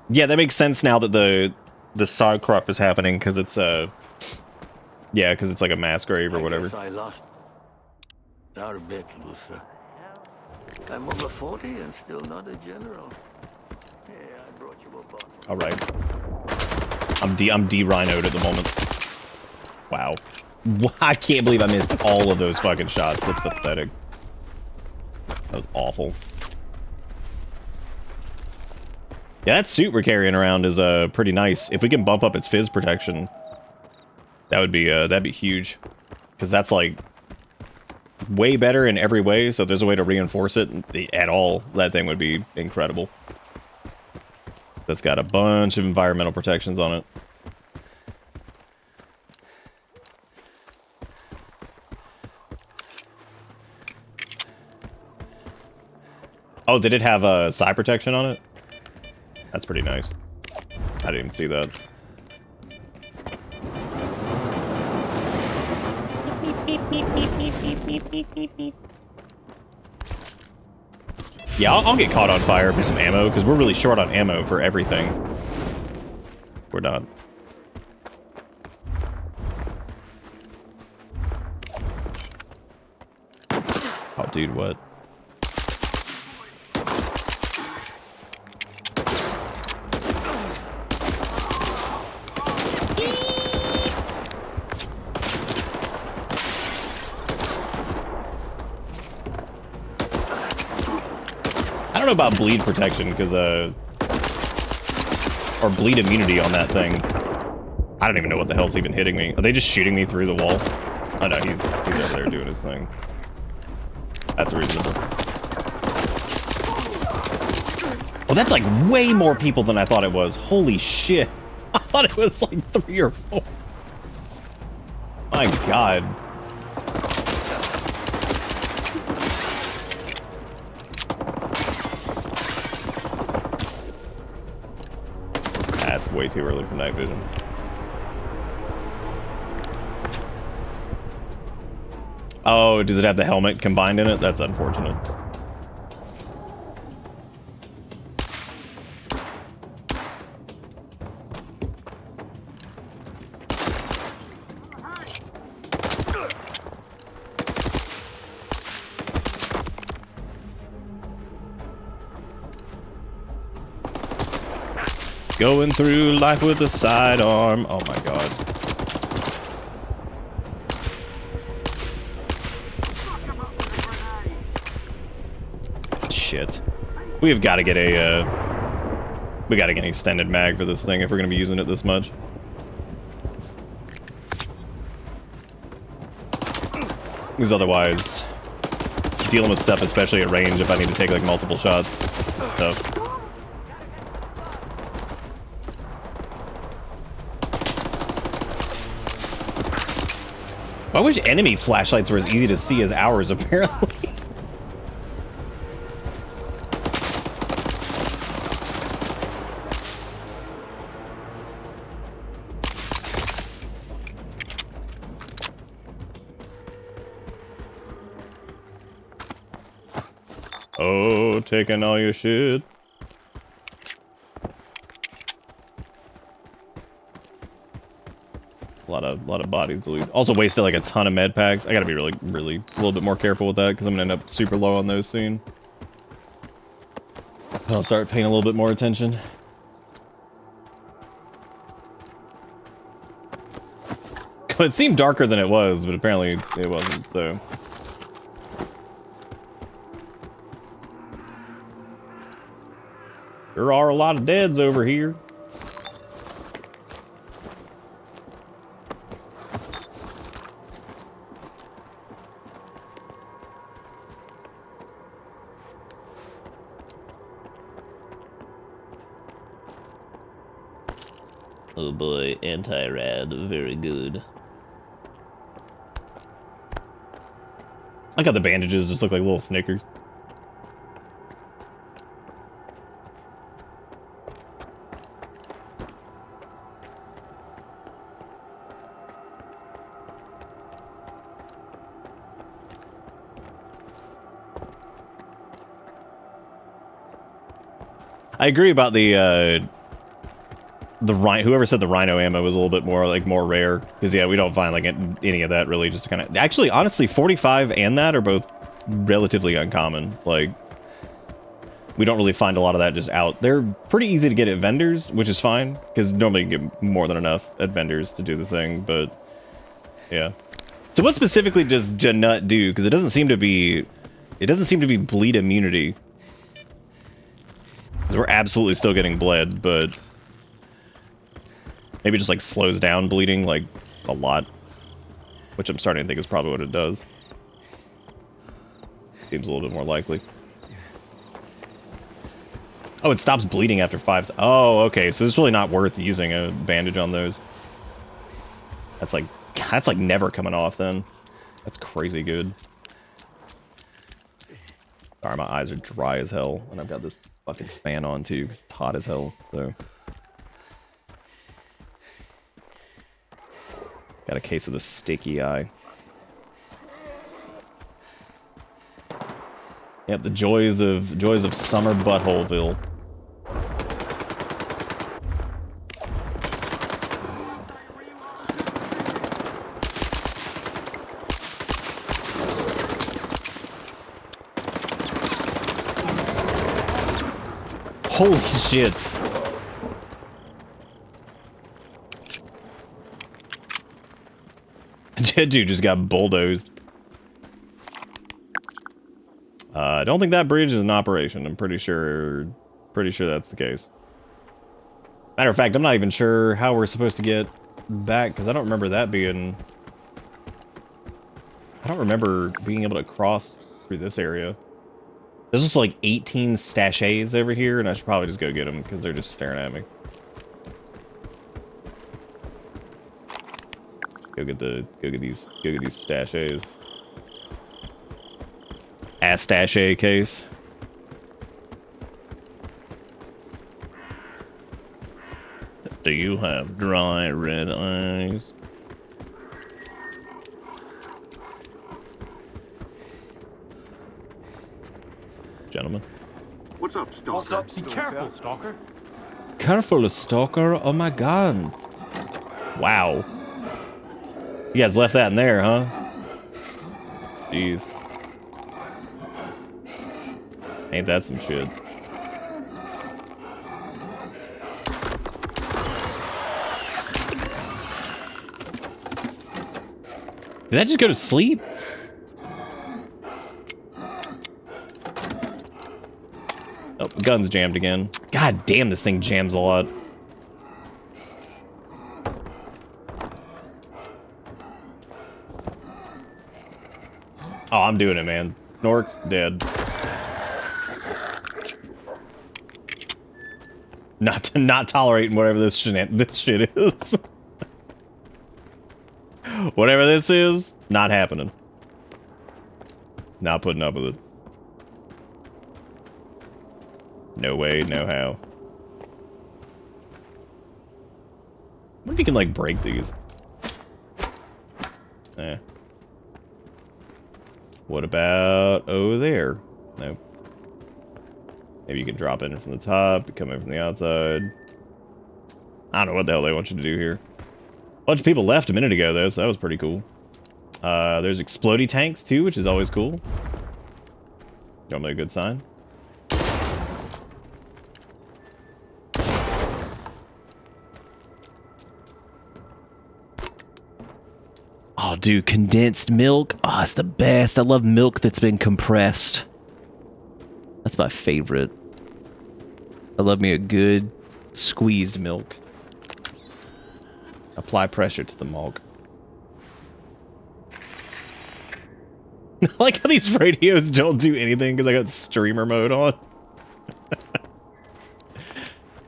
[SPEAKER 2] yeah, that makes sense now that the sod crop is happening because it's yeah, because it's like a mass grave or whatever.
[SPEAKER 4] I guess I lost our bet, Lusa. I'm over 40 and still not a general. Hey, I brought you a bottle.
[SPEAKER 2] All right. I'm D-rhinoed at the moment. Wow. I can't believe I missed all of those fucking shots. That's pathetic. That was awful. Yeah, that suit we're carrying around is pretty nice. If we can bump up its fizz protection, that would be that'd be huge. Because that's like way better in every way. So if there's a way to reinforce it at all, that thing would be incredible. That's got a bunch of environmental protections on it. Oh, did it have a side protection on it? That's pretty nice. I didn't even see that. Yeah, I'll get caught on fire for some ammo, because we're really short on ammo for everything. We're not. Oh, dude, what? I don't know about bleed protection, because, or bleed immunity on that thing. I don't even know what the hell's even hitting me. Are they just shooting me through the wall? Oh no, he's over there doing his thing. That's reasonable. Well, that's like way more people than I thought it was. Holy shit. I thought it was like 3 or 4. My god. That's way too early for night vision. Oh, does it have the helmet combined in it? That's unfortunate. Going through life with a sidearm. Oh my god. shit. We have got to get a, we got to get an extended mag for this thing if we're going to be using it this much. Because otherwise, dealing with stuff, especially at range, if I need to take like multiple shots, it's tough. I wish enemy flashlights were as easy to see as ours, apparently. Oh, taking all your shit. A lot of bodies to loot. Also wasted like a ton of med packs. I gotta be really a little bit more careful with that because I'm gonna end up super low on those soon. I'll start paying a little bit more attention. It seemed darker than it was, but apparently it wasn't, so. There are a lot of deads over here. Oh boy, anti-rad, very good. I got the bandages, just look like little Snickers. I agree about the rhino. Whoever said the rhino ammo was a little bit more rare, because yeah, we don't find like any of that really. Just kind of actually, honestly, 45 and that are both relatively uncommon. Like we don't really find a lot of that just out. They're pretty easy to get at vendors, which is fine because normally you get more than enough at vendors to do the thing. But yeah. So what specifically does Janut do? Because it doesn't seem to be bleed immunity. We're absolutely still getting bled, but maybe just like slows down bleeding like a lot, which I'm starting to think is probably what it does. Seems a little bit more likely. Oh, it stops bleeding after 5. Oh, okay. So it's really not worth using a bandage on those. That's like never coming off then. That's crazy good. Sorry, my eyes are dry as hell, and I've got this fucking fan on too, 'cause it's hot as hell, so. Got a case of the sticky eye. Yep, the joys of summer Buttholeville. Holy shit. Dude just got bulldozed. I don't think that bridge is in operation. I'm pretty sure that's the case. Matter of fact, I'm not even sure how we're supposed to get back, because I don't remember that being... I don't remember being able to cross through this area. There's just like 18 stashes over here, and I should probably just go get them because they're just staring at me. Go get these stashes. A case. Do you have dry red eyes? Gentlemen.
[SPEAKER 9] What's up, Stalker?
[SPEAKER 7] What's up,
[SPEAKER 9] Be
[SPEAKER 7] Stalker?
[SPEAKER 9] careful, Stalker.
[SPEAKER 2] Careful, Stalker. Oh my god. Wow. You guys left that in there, huh? Jeez. Ain't that some shit. Did that just go to sleep? Oh, gun's jammed again. God damn, this thing jams a lot. Oh, I'm doing it, man. Snork's dead. Not tolerating whatever this shit is. Whatever this is, not happening. Not putting up with it. No way, no how. What if you can, like, break these? Eh. What about over there? No. Maybe you can drop in from the top, come in from the outside. I don't know what the hell they want you to do here. A bunch of people left a minute ago, though, so that was pretty cool. There's explodey tanks, too, which is always cool. Normally a good sign. Oh, dude, condensed milk. Oh, it's the best. I love milk that's been compressed. That's my favorite. I love me a good squeezed milk. Apply pressure to the milk. I like how these radios don't do anything because I got streamer mode on.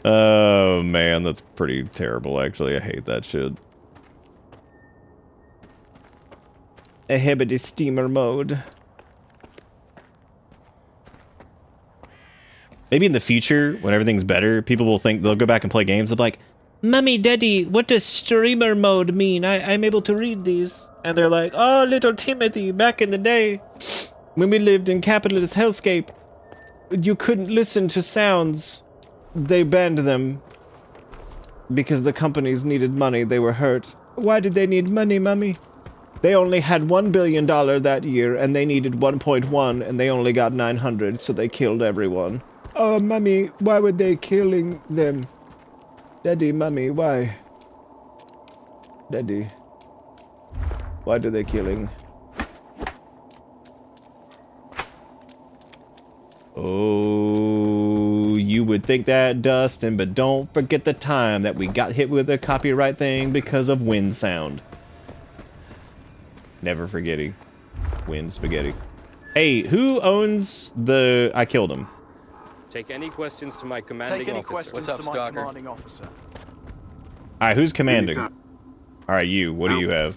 [SPEAKER 2] Oh, man, that's pretty terrible, actually. I hate that shit. I have a steamer mode. Maybe in the future, when everything's better, people will think they'll go back and play games. They'll be like, "Mummy, Daddy, what does streamer mode mean? I'm able to read these." And they're like, "Oh, little Timothy, back in the day, when we lived in capitalist hellscape, you couldn't listen to sounds. They banned them because the companies needed money. They were hurt. Why did they need money, Mummy? They only had $1 billion that year, and they needed 1.1, and they only got 900, so they killed everyone. Oh, Mummy, why were they killing them? Daddy, Mummy, why? Daddy, why do they killing? Oh, you would think that, Dustin, but don't forget the time that we got hit with a copyright thing because of wind sound. Never forgetting. Wind spaghetti. Hey, who owns the... I killed him.
[SPEAKER 10] Take any questions to my commanding
[SPEAKER 7] Take any
[SPEAKER 10] officer.
[SPEAKER 7] questions
[SPEAKER 10] What's up,
[SPEAKER 7] to my
[SPEAKER 10] Stalker?
[SPEAKER 7] commanding officer.
[SPEAKER 2] Alright, who's commanding? Alright, you. What do you have?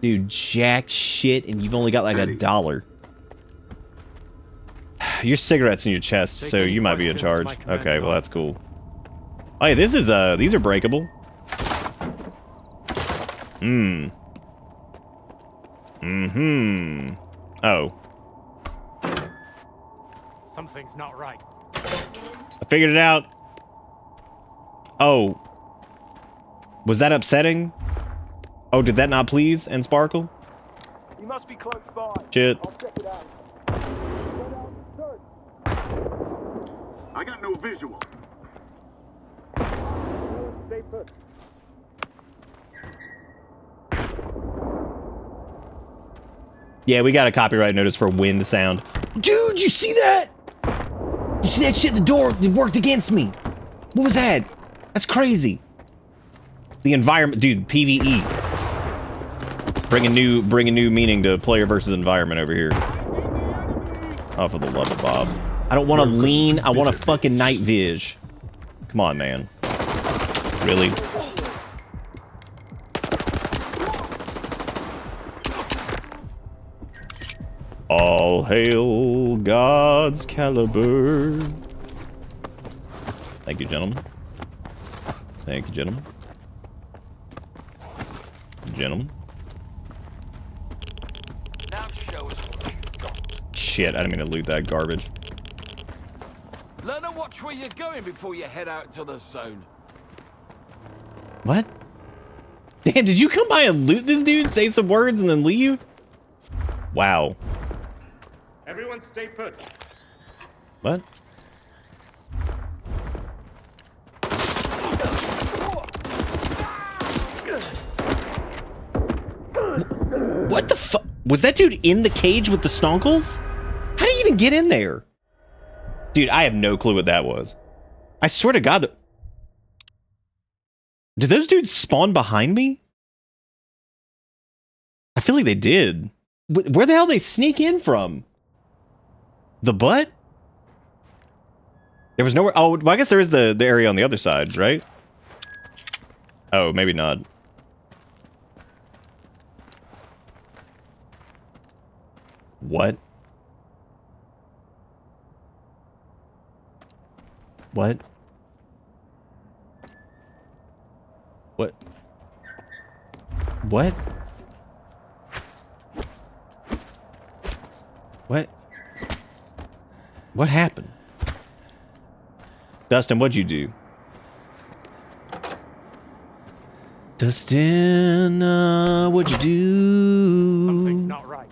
[SPEAKER 2] Dude, jack shit, and you've only got like $1. Your cigarette's in your chest, so you might be in charge. Okay, well that's cool. Oh yeah, this is, these are breakable. Oh.
[SPEAKER 9] Something's not right.
[SPEAKER 2] I figured it out. Oh. Was that upsetting? Oh, did that not please and sparkle?
[SPEAKER 7] You must be close by.
[SPEAKER 2] Shit.
[SPEAKER 7] I'll check it out.
[SPEAKER 9] I got no visual.
[SPEAKER 7] Stay put.
[SPEAKER 2] Yeah, we got a copyright notice for wind sound. Dude, you see that? You see that shit at the door? It worked against me. What was that? That's crazy. The environment, dude, PvE. Bring a new meaning to player versus environment over here. Oh, for the love of Bob. I don't want to lean, I want a fucking night vis. Come on, man. Really? All hail God's caliber. Thank you, gentlemen. Thank you, gentlemen. Gentlemen.
[SPEAKER 6] Now show us what you've got.
[SPEAKER 2] Shit, I didn't mean to loot that garbage.
[SPEAKER 11] Learn to watch where you're going before you head out to the zone.
[SPEAKER 2] What? Damn, did you come by and loot this dude, say some words, and then leave? Wow.
[SPEAKER 9] Everyone stay put.
[SPEAKER 2] What? What the fuck? Was that dude in the cage with the stonkles? How did he even get in there? Dude, I have no clue what that was. I swear to God. Did those dudes spawn behind me? I feel like they did. Where the hell did they sneak in from? The butt? There was nowhere. Oh, well, I guess there is the area on the other side, right? Oh, maybe not. What? What? What? What? What? What happened? Dustin, what'd you do? Dustin, what'd you do?
[SPEAKER 9] Something's not right.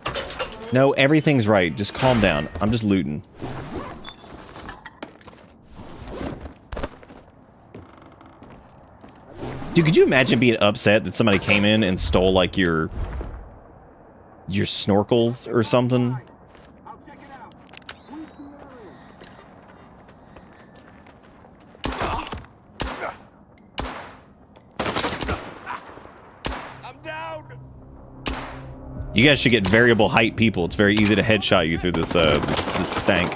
[SPEAKER 2] No, everything's right. Just calm down. I'm just looting. Dude, could you imagine being upset that somebody came in and stole, like, your snorkels or something? You guys should get variable height people. It's very easy to headshot you through this this stank.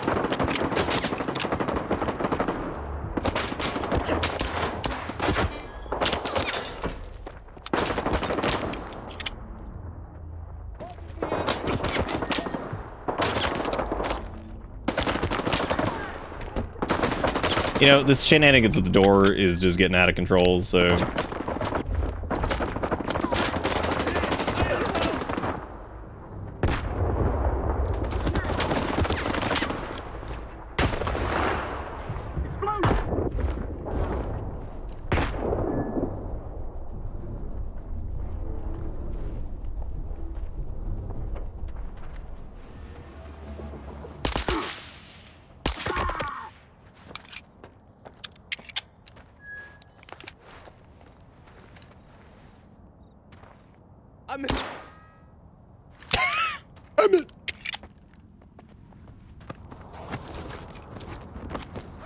[SPEAKER 2] You know, this shenanigans at the door is just getting out of control, so...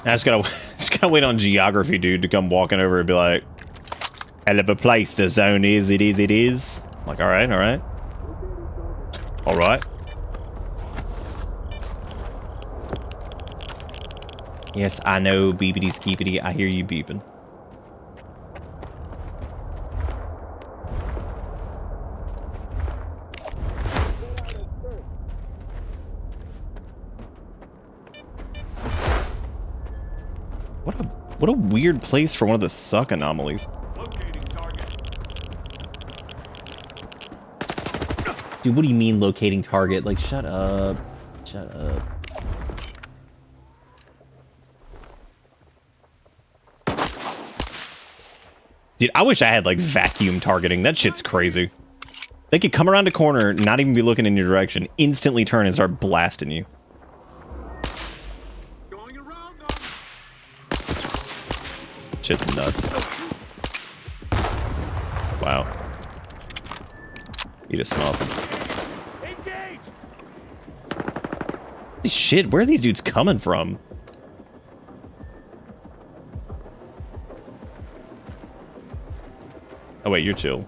[SPEAKER 2] I just gotta wait on geography, dude, to come walking over and be like, hell of a place the zone is, it is, it is. I'm like, alright, alright. Alright. Yes, I know, beepity skeepity, I hear you beeping. What a weird place for one of the suck anomalies. Dude, what do you mean locating target? Like, shut up. Shut up. Dude, I wish I had, like, vacuum targeting. That shit's crazy. They could come around a corner, not even be looking in your direction, instantly turn and start blasting you. Shit's nuts. Wow. Eat a snuff. Holy shit, where are these dudes coming from? Oh wait, you're chill.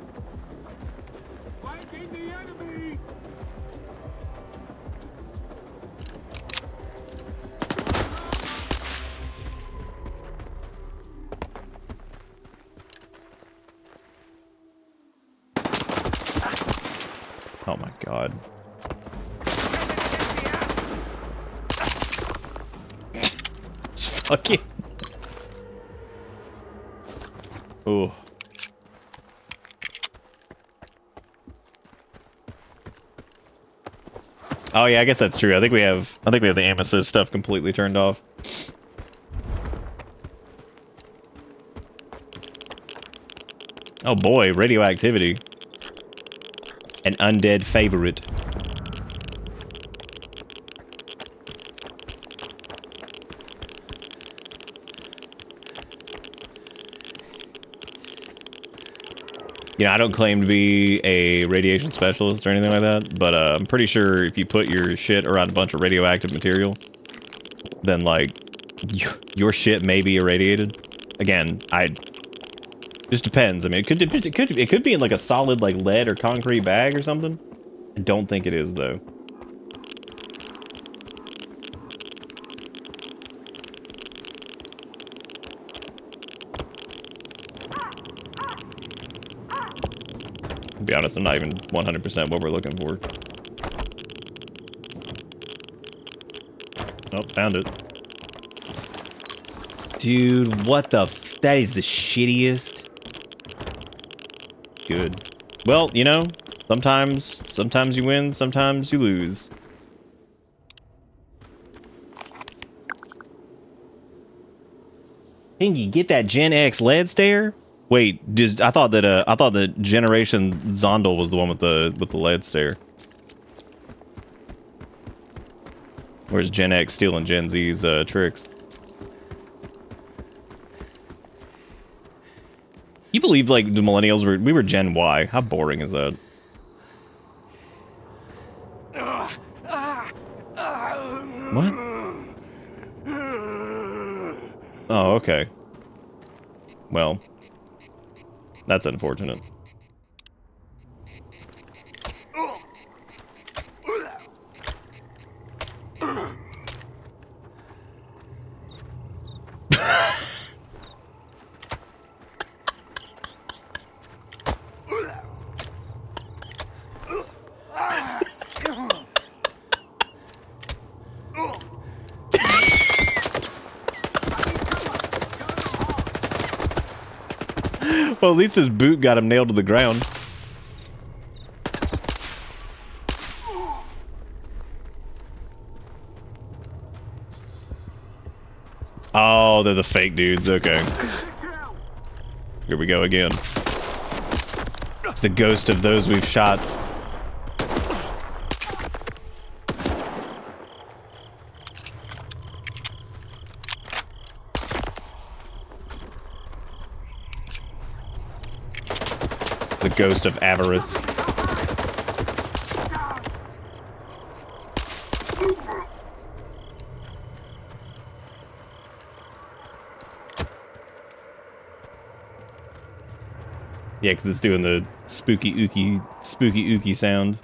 [SPEAKER 2] Oh my god. It's fucking... Ooh. Oh yeah, I guess that's true. I think we have the aim assist stuff completely turned off. Oh boy, radioactivity. An undead favorite. You know, I don't claim to be a radiation specialist or anything like that, but I'm pretty sure if you put your shit around a bunch of radioactive material, then like your shit may be irradiated. Again, just depends. I mean, it could be in like a solid like lead or concrete bag or something. I don't think it is though. To be honest, I'm not even 100% what we're looking for. Oh, found it. Dude, what the f— that is the shittiest. Good. Well, you know, sometimes you win, sometimes you lose. Can you get that Gen X lead stare? Wait, I thought that Generation Zondel was the one with the lead stare. Where's Gen X stealing Gen Z's tricks? You believe like the millennials we were Gen Y? How boring is that? What? Oh, okay. Well, that's unfortunate. Well, at least his boot got him nailed to the ground. Oh, they're the fake dudes. Okay. Here we go again. It's the ghost of those we've shot. The ghost of avarice. Yeah, because it's doing the spooky ooky sound.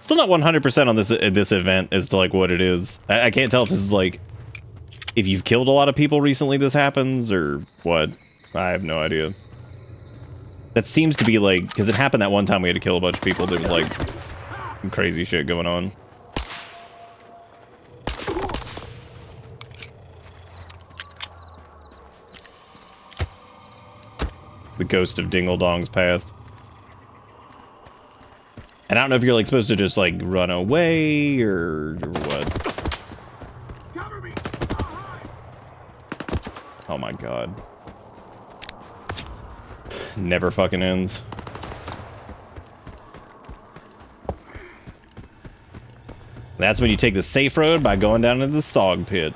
[SPEAKER 2] Still not 100% on this event as to like what it is. I can't tell if this is like if you've killed a lot of people recently this happens or what. I have no idea. That seems to be like, because it happened that one time we had to kill a bunch of people. There was like some crazy shit going on. The ghost of Dingle Dong's past. And I don't know if you're like supposed to just like run away or what. Oh my god. Never fucking ends. That's when you take the safe road by going down into the SOG pit.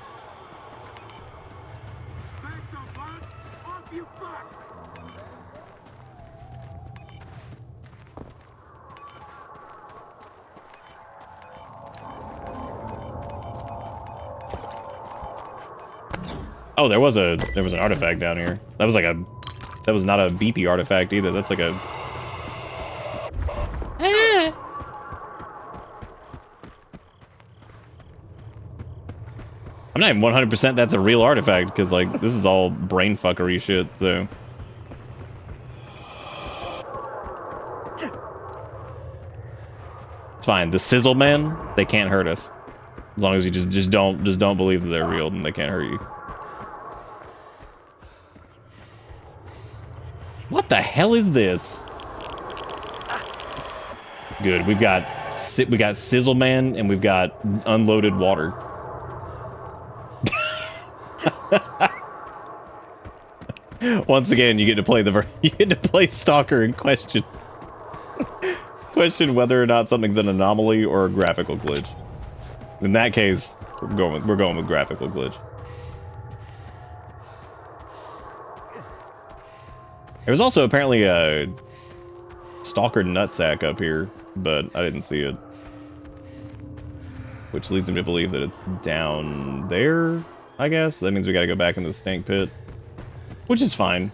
[SPEAKER 2] Oh, there was an artifact down here. That was not a beepy artifact either. That's like a I'm not even 100% that's a real artifact because like this is all brain fuckery shit, so it's fine. The Sizzle Men, they can't hurt us. As long as you just don't believe that they're real, then they can't hurt you. What the hell is this? Good. We've got Sizzle Man and we've got unloaded water. Once again, you get to play Stalker and question whether or not something's an anomaly or a graphical glitch. In that case, we're going with graphical glitch. There was also apparently a Stalker nutsack up here, but I didn't see it. Which leads me to believe that it's down there, I guess. That means we gotta go back in the stank pit. Which is fine.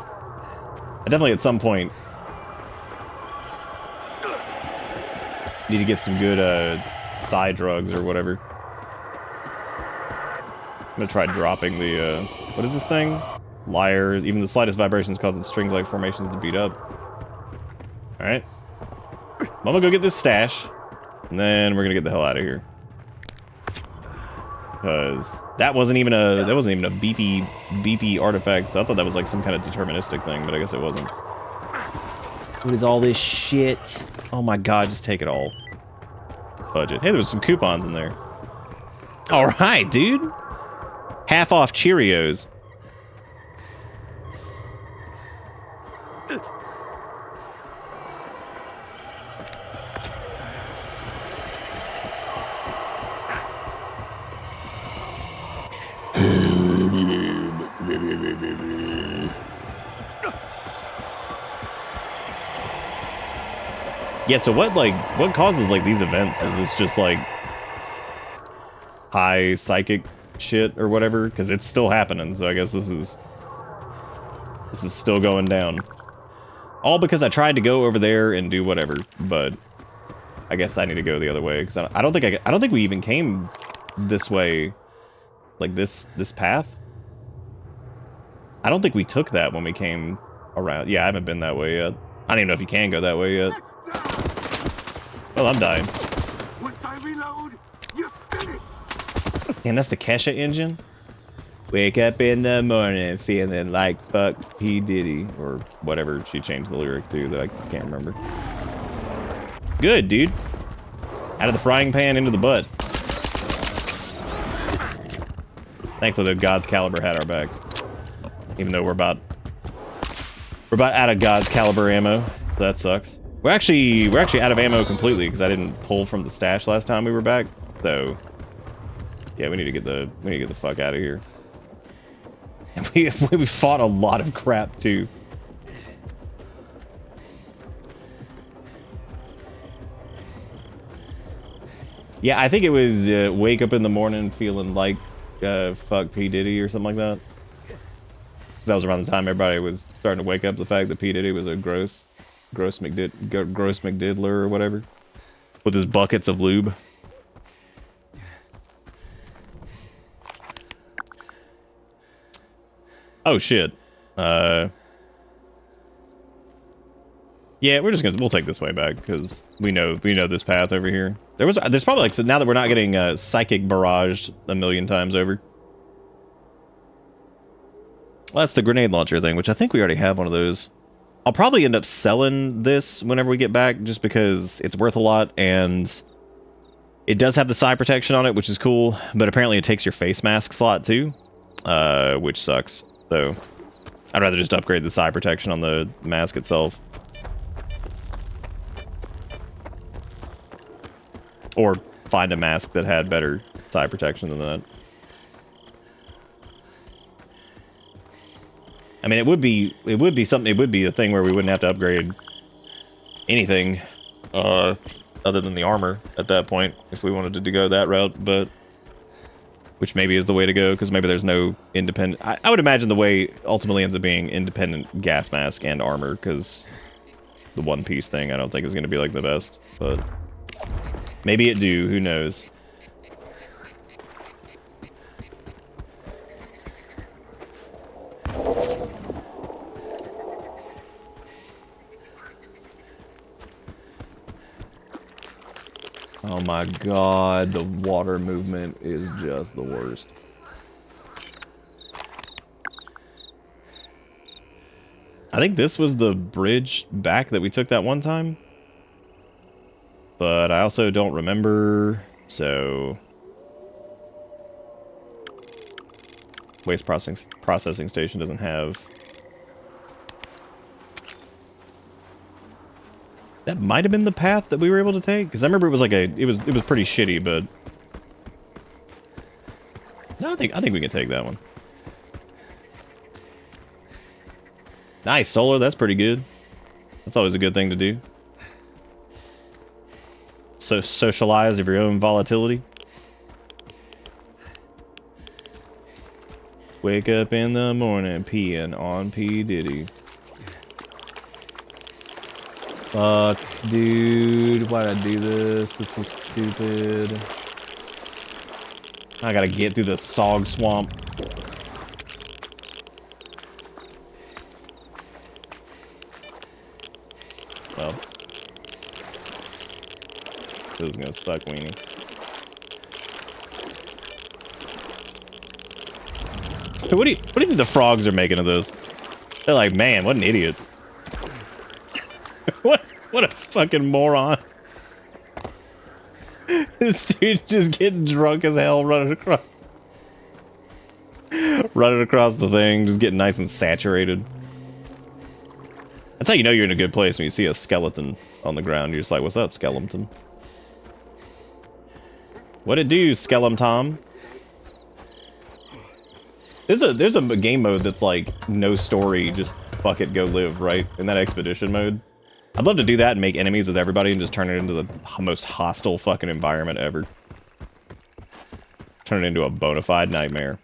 [SPEAKER 2] I definitely at some point need to get some good side drugs or whatever. I'm gonna try dropping the what is this thing? Lyre. Even the slightest vibrations causes strings-like formations to beat up. Alright. I'm gonna go get this stash. And then we're gonna get the hell out of here. Because that wasn't even a beepy artifact, so I thought that was like some kind of deterministic thing, but I guess it wasn't. What is all this shit? Oh my god, just take it all. Budget. Hey, there was some coupons in there. Alright, dude. Half off Cheerios. Yeah, so what causes like these events? Is this just like high psychic shit or whatever? Because it's still happening, so I guess this is still going down. All because I tried to go over there and do whatever, but I guess I need to go the other way because I don't think we even came this way, like this path. I don't think we took that when we came around. Yeah, I haven't been that way yet. I don't even know if you can go that way yet. Well, I'm dying.
[SPEAKER 9] Once I reload, you're finished.
[SPEAKER 2] And that's the Kesha engine. Wake up in the morning feeling like fuck P. Diddy or whatever she changed the lyric to that I can't remember. Good, dude. Out of the frying pan into the butt. Thankfully, the God's Caliber had our back. Even though we're about out of God's Caliber ammo. That sucks. We're actually out of ammo completely because I didn't pull from the stash last time we were back. So yeah, we need to get the fuck out of here. And we fought a lot of crap too. Yeah, I think it was wake up in the morning feeling like fuck P. Diddy or something like that. That was around the time everybody was starting to wake up the fact that P. Diddy was a gross McDiddler or whatever. With his buckets of lube. Oh shit. Yeah, we'll take this way back because we know this path over here. There's probably like, so now that we're not getting psychic barraged a million times over. Well, that's the grenade launcher thing, which I think we already have one of those. I'll probably end up selling this whenever we get back just because it's worth a lot and it does have the side protection on it, which is cool, but apparently it takes your face mask slot too, which sucks. So I'd rather just upgrade the side protection on the mask itself. Or find a mask that had better side protection than that. I mean, it would be something. It would be a thing where we wouldn't have to upgrade anything other than the armor at that point if we wanted to go that route. But which maybe is the way to go because maybe there's no independent. I would imagine the way ultimately ends up being independent gas mask and armor because the one piece thing I don't think is going to be like the best. But maybe it do. Who knows? Oh my god, the water movement is just the worst. I think this was the bridge back that we took that one time. But I also don't remember, so... Waste processing station doesn't have... That might have been the path that we were able to take, because I remember it was like it was pretty shitty, but no, I think we can take that one. Nice solar, that's pretty good. That's always a good thing to do. So socialize of your own volatility. Wake up in the morning peeing on P. Diddy. Fuck, dude. Why'd I do this? This was stupid. I gotta get through the Sog Swamp. Well. This is gonna suck, weenie. What do you think the frogs are making of this? They're like, man, what an idiot. what a fucking moron. This dude just getting drunk as hell running across the thing, just getting nice and saturated. That's how you know you're in a good place, when you see a skeleton on the ground. You're just like, what's up, skeleton? What it do, skeleton? There's a game mode that's like no story, just fuck it, go live, right? In that expedition mode. I'd love to do that and make enemies with everybody and just turn it into the most hostile fucking environment ever. Turn it into a bona fide nightmare.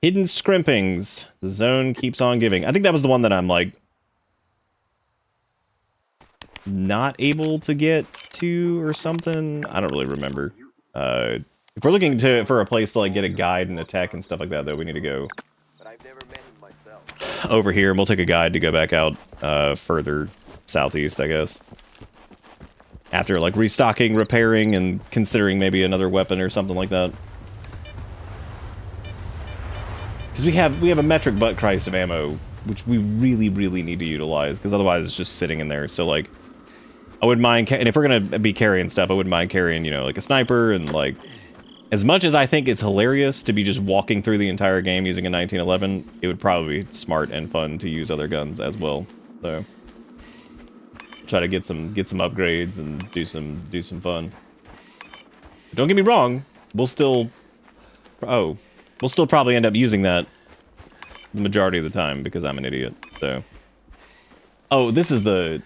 [SPEAKER 2] Hidden scrimpings. The zone keeps on giving. I think that was the one that I'm like not able to get to or something. I don't really remember. If we're looking for a place to like get a guide and attack and stuff like that, though, we need to go over here, and we'll take a guide to go back out further southeast, I guess. After like restocking, repairing, and considering maybe another weapon or something like that. Because we have a metric butt Christ of ammo, which we really need to utilize, because otherwise it's just sitting in there. So like, I wouldn't mind, and if we're gonna be carrying stuff, I wouldn't mind carrying, you know, like a sniper and like. As much as I think it's hilarious to be just walking through the entire game using a 1911, it would probably be smart and fun to use other guns as well. So try to get some upgrades and do some fun. But don't get me wrong, we'll still probably end up using that the majority of the time because I'm an idiot. So this is the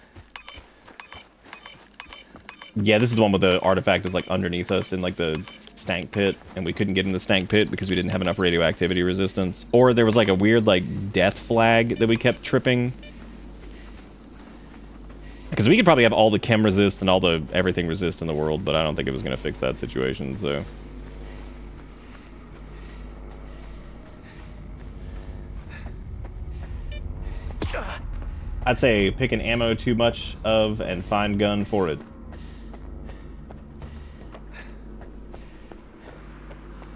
[SPEAKER 2] this is the one with the artifact is like underneath us in like the stank pit, and we couldn't get in the stank pit because we didn't have enough radioactivity resistance, or there was like a weird like death flag that we kept tripping, because we could probably have all the chem resist and all the everything resist in the world, but I don't think it was going to fix that situation. So I'd say pick an ammo too much of and find gun for it.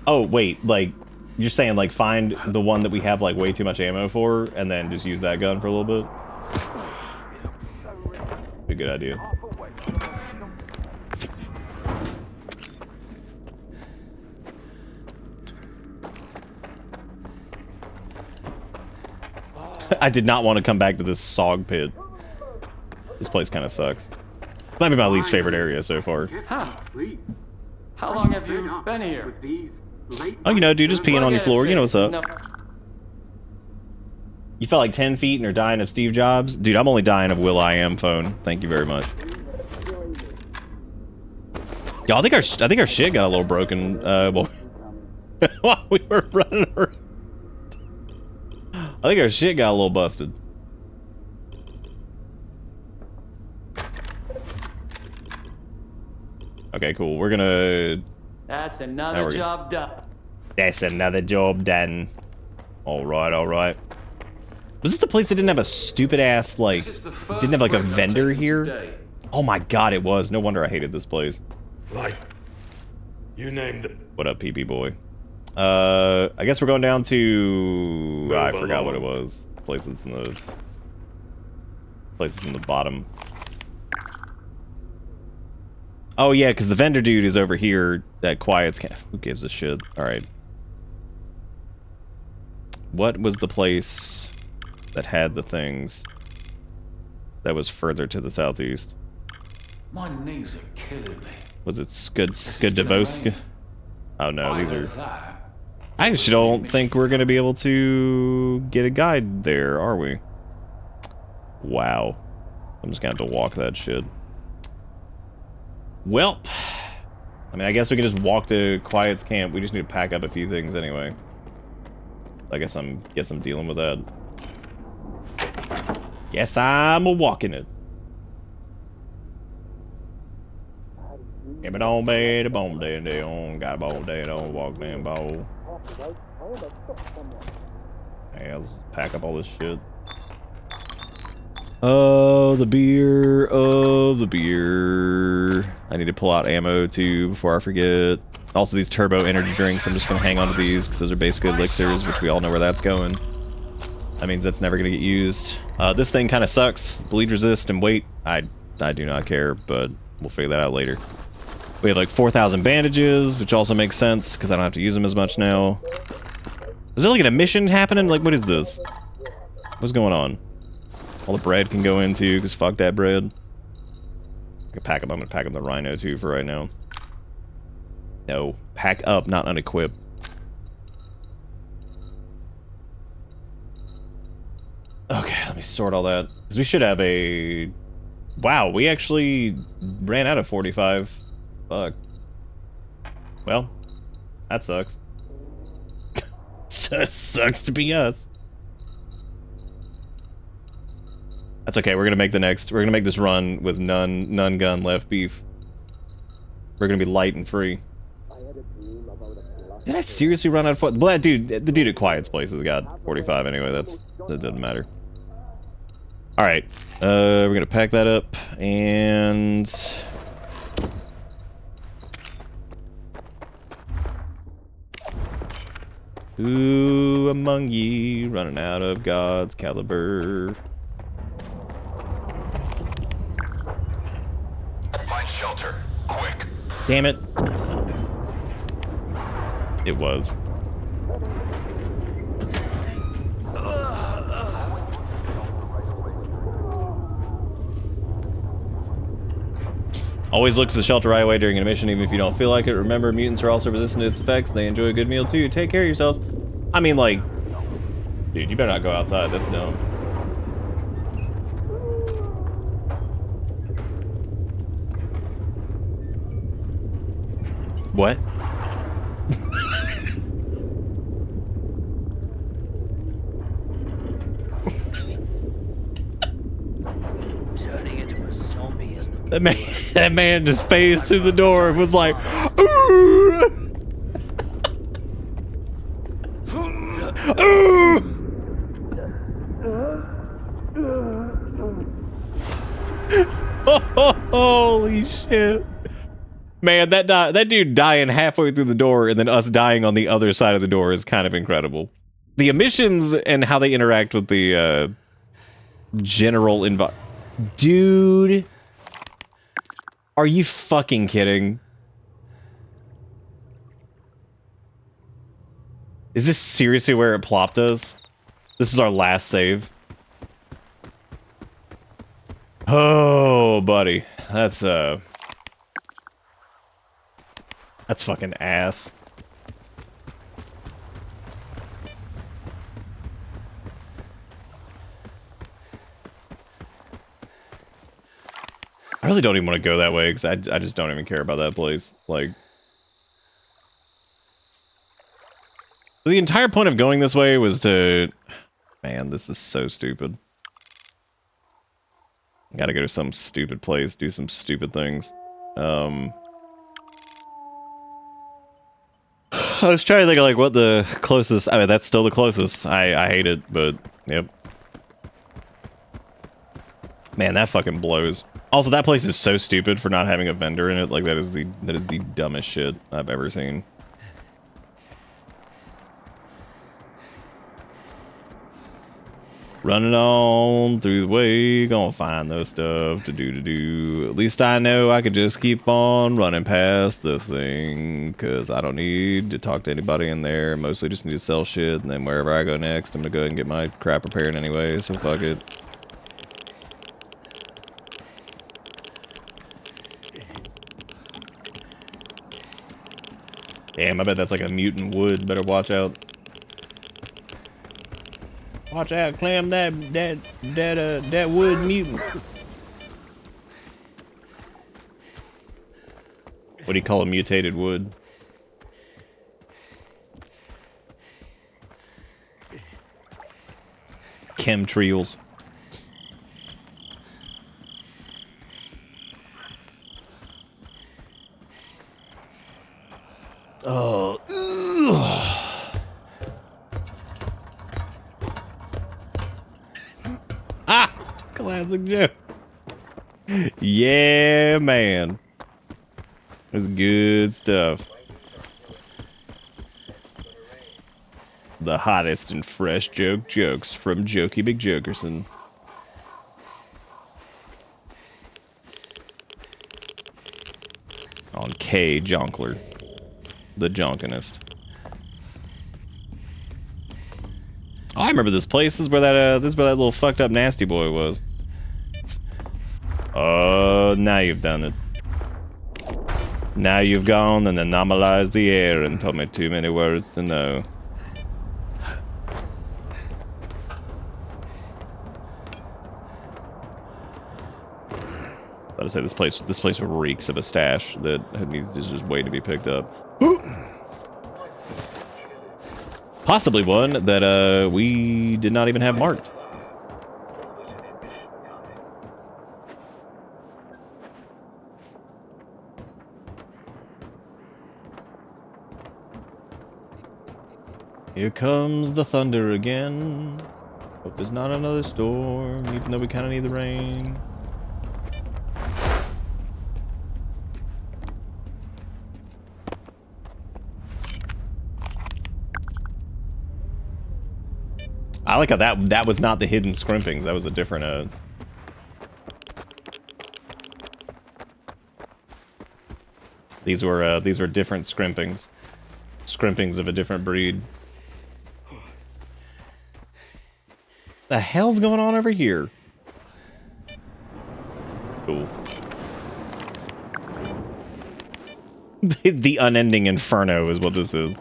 [SPEAKER 2] Oh, wait, like, you're saying, like, find the one that we have, like, way too much ammo for, and then just use that gun for a little bit? Be a good idea. I did not want to come back to this Sog pit. This place kind of sucks. Might be my least favorite area so far.
[SPEAKER 12] How long have you been here?
[SPEAKER 2] Oh, you know, dude, just peeing on your floor. You know what's up. No. You felt like 10 feet and are dying of Steve Jobs? Dude, I'm only dying of Will.I.Am phone. Thank you very much. Y'all, I think our shit got a little broken. Well, while we were running around. I think our shit got a little busted. Okay, cool. We're gonna...
[SPEAKER 12] That's another job done.
[SPEAKER 2] That's another job done. Alright, alright. Was this the place that didn't have a stupid ass, like... Didn't have, like, a vendor here? Today. Oh my god, it was. No wonder I hated this place.
[SPEAKER 13] Like... You named it.
[SPEAKER 2] What up, PP boy? I guess we're going down to... I forgot what it was. Places in the bottom. Oh yeah, because the vendor dude is over here. That quiet's... Who gives a shit? Alright. What was the place that had the things that was further to the southeast?
[SPEAKER 11] My knees are killing me.
[SPEAKER 2] Was it Skadavoska? Oh no, these are... I actually don't think we're going to be able to get a guide there, are we? Wow. I'm just gonna have to walk that shit. Well, I mean, I guess we can just walk to Quiet's camp. We just need to pack up a few things anyway. I guess I'm dealing with that. Guess I'm walking it. Give it on, baby, bone day and day on. Got a bone day and on, walk damn ball. Hey, let's pack up all this shit. Oh, the beer. Oh, the beer. I need to pull out ammo too before I forget. Also, these turbo energy drinks, I'm just gonna hang on to these because those are basically elixirs, which we all know where that's going. That means that's never gonna get used. This thing kind of sucks. Bleed resist and weight. I do not care, but we'll figure that out later. We have like 4,000 bandages, which also makes sense because I don't have to use them as much now. Is there like an mission happening? Like, what is this? What's going on? All the bread can go in too, because fuck that bread. I can pack up. I'm gonna pack up the rhino too for right now. No, pack up, not unequip. Okay, let me sort all that. Because we should have a... Wow, we actually ran out of 45. Fuck. Well, that sucks. Sucks to be us. That's okay, we're gonna make this run with none gun left beef. We're gonna be light and free. Did I seriously run out of... Well, the dude at Quiet's place has got 45 anyway, that doesn't matter. Alright, we're gonna pack that up, and... Who among ye running out of God's caliber?
[SPEAKER 3] Find shelter, quick.
[SPEAKER 2] Damn it. It was. Always look for the shelter right away during an mission, even if you don't feel like it. Remember, mutants are also resistant to its effects. They enjoy a good meal too. Take care of yourselves. I mean, like, dude, you better not go outside. That's dumb. What?
[SPEAKER 6] Turning into a zombie is the
[SPEAKER 2] That man just phased through the door and was like, ooh! Ooh! Holy shit. Man, that dude dying halfway through the door and then us dying on the other side of the door is kind of incredible. The emissions and how they interact with the general environment. Dude. Are you fucking kidding? Is this seriously where it plopped us? This is our last save. Oh, buddy. That's fucking ass. I really don't even want to go that way because I just don't even care about that place. Like, the entire point of going this way was to... Man, this is so stupid. I gotta go to some stupid place, do some stupid things. I was trying to think of like what the closest... I mean, that's still the closest. I hate it, but yep. Man, that fucking blows. Also, that place is so stupid for not having a vendor in it. Like, that is the dumbest shit I've ever seen. Running on through the way, gonna find those stuff to do. At least I know I could just keep on running past the thing, because I don't need to talk to anybody in there. Mostly just need to sell shit, and then wherever I go next, I'm gonna go ahead and get my crap repaired anyway, so fuck it. Damn, I bet that's like a mutant wood. Better watch out. Watch out, Clem, that wood mutant. What do you call a mutated wood? Chemtrails. Oh. Ah! Classic joke. Yeah, man. That's good stuff. The hottest and fresh jokes from Jokey McJokerson. On K. Jonkler. The Jonkinist. Oh, I remember this place. This is where that little fucked up nasty boy was. Oh, now you've done it. Now you've gone and anomalized the air and told me too many words to know. I was about to say this place reeks of a stash that needs to just wait to be picked up. Possibly one that we did not even have marked. Here comes the thunder again. Hope there's not another storm, even though we kind of need the rain. I like how that was not the hidden scrimpings. That was a different These were different scrimpings. Scrimpings of a different breed. The hell's going on over here? Cool. The unending inferno is what this is.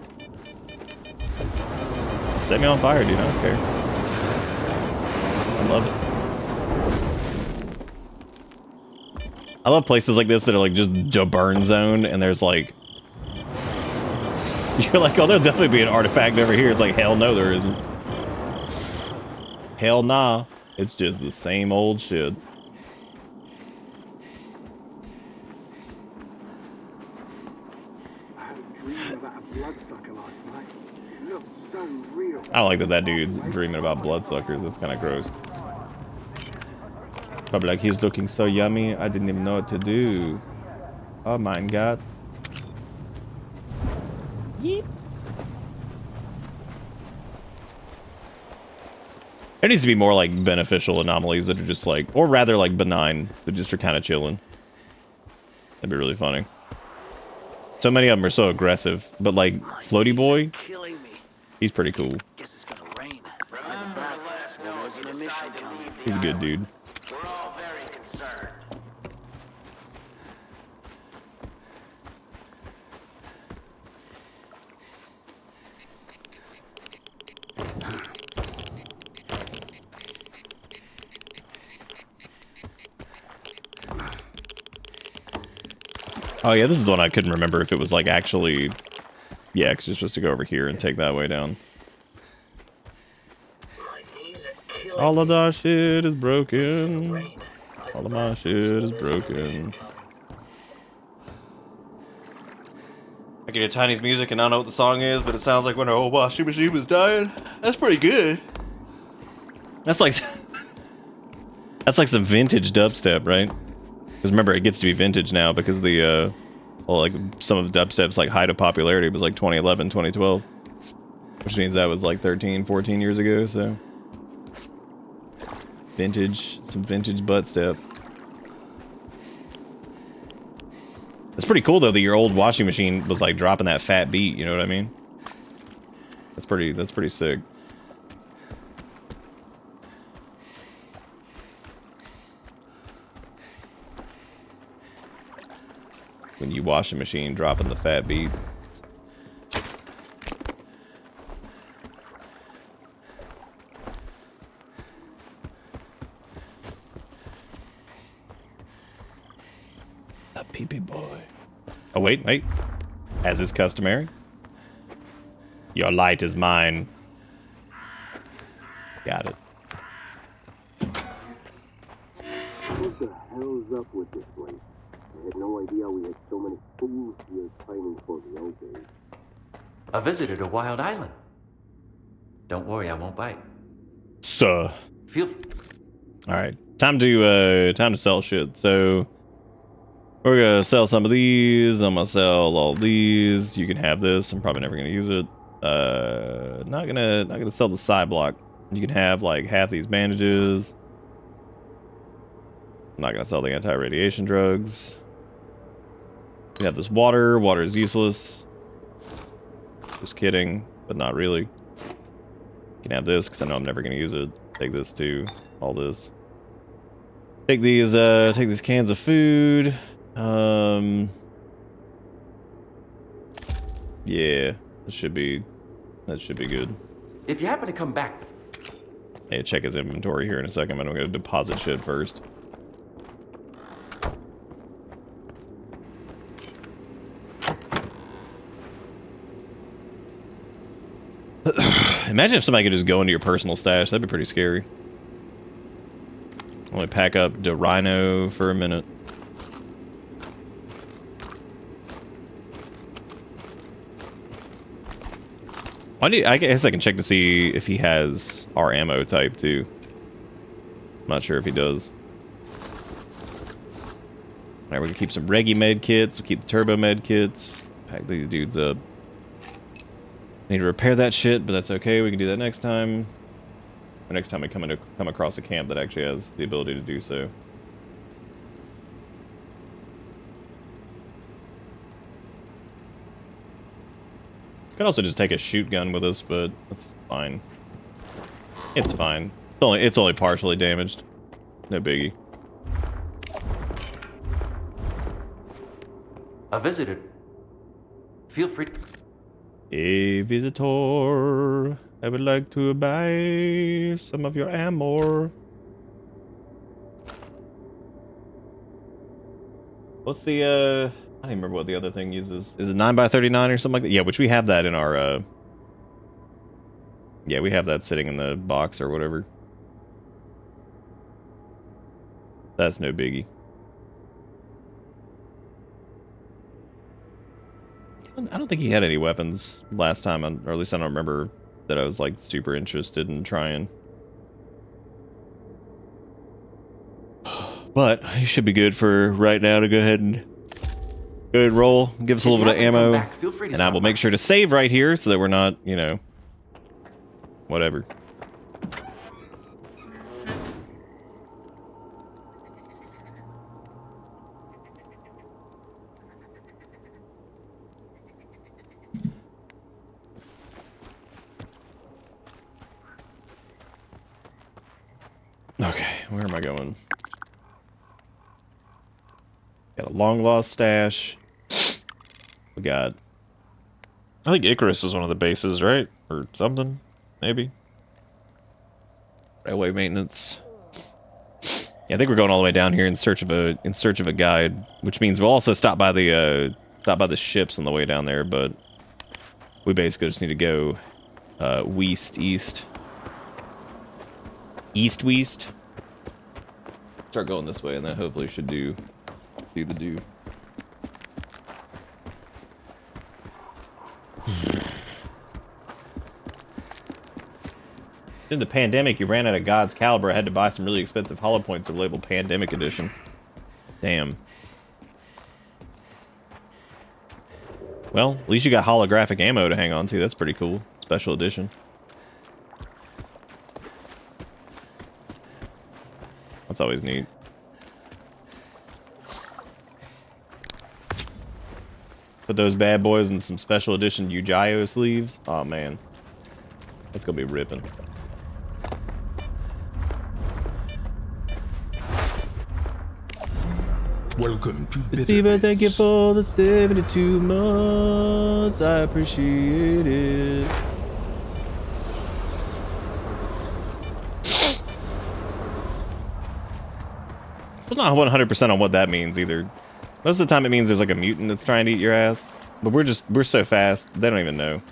[SPEAKER 2] Set me on fire, dude. I don't care. I love it. I love places like this that are like just a burn zone, and there's like... You're like, oh, there'll definitely be an artifact over here. It's like, hell no, there isn't. Hell nah. It's just the same old shit. I don't like that dude's dreaming about bloodsuckers. That's kind of gross. Probably like, he's looking so yummy, I didn't even know what to do. Oh my god. Yeep. There needs to be more like beneficial anomalies that are just like, or rather like benign, that just are kind of chilling. That'd be really funny. So many of them are so aggressive, but like Floaty Boy, he's pretty cool. He's a good dude.
[SPEAKER 6] We're all very concerned.
[SPEAKER 2] Oh yeah, this is the one I couldn't remember if it was like actually... Yeah, because you're supposed to go over here and take that way down. All of our shit is broken. All of my shit is broken. I can hear Tiny's music and I don't know what the song is, but it sounds like when our old washing machine was dying. That's pretty good. That's like... That's like some vintage dubstep, right? Because remember, it gets to be vintage now because the, well, like, some of the dubstep's, like, height of popularity was, like, 2011, 2012. Which means that was, like, 13, 14 years ago, so... Vintage, some vintage butt step. It's pretty cool, though, that your old washing machine was, like, dropping that fat beat, you know what I mean? That's pretty sick. When you wash a machine dropping the fat beat. A pee-pee boy. Oh, wait. As is customary. Your light is mine. Got it.
[SPEAKER 14] What the hell's up with this place? I had no idea we had so many fools here training for the old days.
[SPEAKER 12] A visitor to Wild Island. Don't worry, I won't bite.
[SPEAKER 2] So.
[SPEAKER 12] Feel.
[SPEAKER 2] All right, time to sell shit. So we're gonna sell some of these. I'm gonna sell all these. You can have this. I'm probably never gonna use it. Not gonna sell the side block. You can have like half these bandages. I'm not gonna sell the anti-radiation drugs. We have this water. Water is useless. Just kidding, but not really. You can have this because I know I'm never gonna use it. Take this too. All this. Take these cans of food. Yeah, that should be good.
[SPEAKER 12] If you happen to come back.
[SPEAKER 2] Hey, check his inventory here in a second. I'm gonna deposit shit first. Imagine if somebody could just go into your personal stash. That'd be pretty scary. Only pack up the rhino for a minute. I guess I can check to see if he has our ammo type too. I'm not sure if he does. Alright, we can keep some Reggie med kits. We'll keep the turbo med kits. Pack these dudes up. Need to repair that shit, but that's okay. We can do that next time. Or next time we come across a camp that actually has the ability to do so. Could also just take a shoot gun with us, but that's fine. It's fine. It's only partially damaged. No biggie.
[SPEAKER 12] A visitor. Feel free.
[SPEAKER 2] A visitor. I would like to buy some of your ammo. What's the I don't even remember what the other thing uses. Is it 9x39 or something like that? Yeah, which we have that in our yeah, we have that sitting in the box or whatever. That's no biggie. I don't think he had any weapons last time, or at least I don't remember that I was like super interested in trying. But he should be good for right now to go ahead and roll. Give us a little bit of ammo, and I will make sure to save right here so that we're not, you know, whatever. Okay, where am I going? Got a long lost stash. We got, I think Icarus is one of the bases, right? Or something, maybe. Railway maintenance. Yeah, I think we're going all the way down here in search of a guide, which means we'll also stop by the ships on the way down there. But we basically just need to go west. Start going this way, and that hopefully should do the do. In the pandemic, you ran out of God's Caliber. I had to buy some really expensive hollow points that were labeled Pandemic Edition. Damn. Well, at least you got holographic ammo to hang on to. That's pretty cool. Special edition. That's always neat. Put those bad boys in some special edition Yu-Gi-Oh sleeves. Oh man, that's gonna be ripping.
[SPEAKER 1] Welcome to
[SPEAKER 2] Steve, thank you for the 72 months. I appreciate it. Still not 100% on what that means either. Most of the time it means there's like a mutant that's trying to eat your ass. But we're so fast, they don't even know.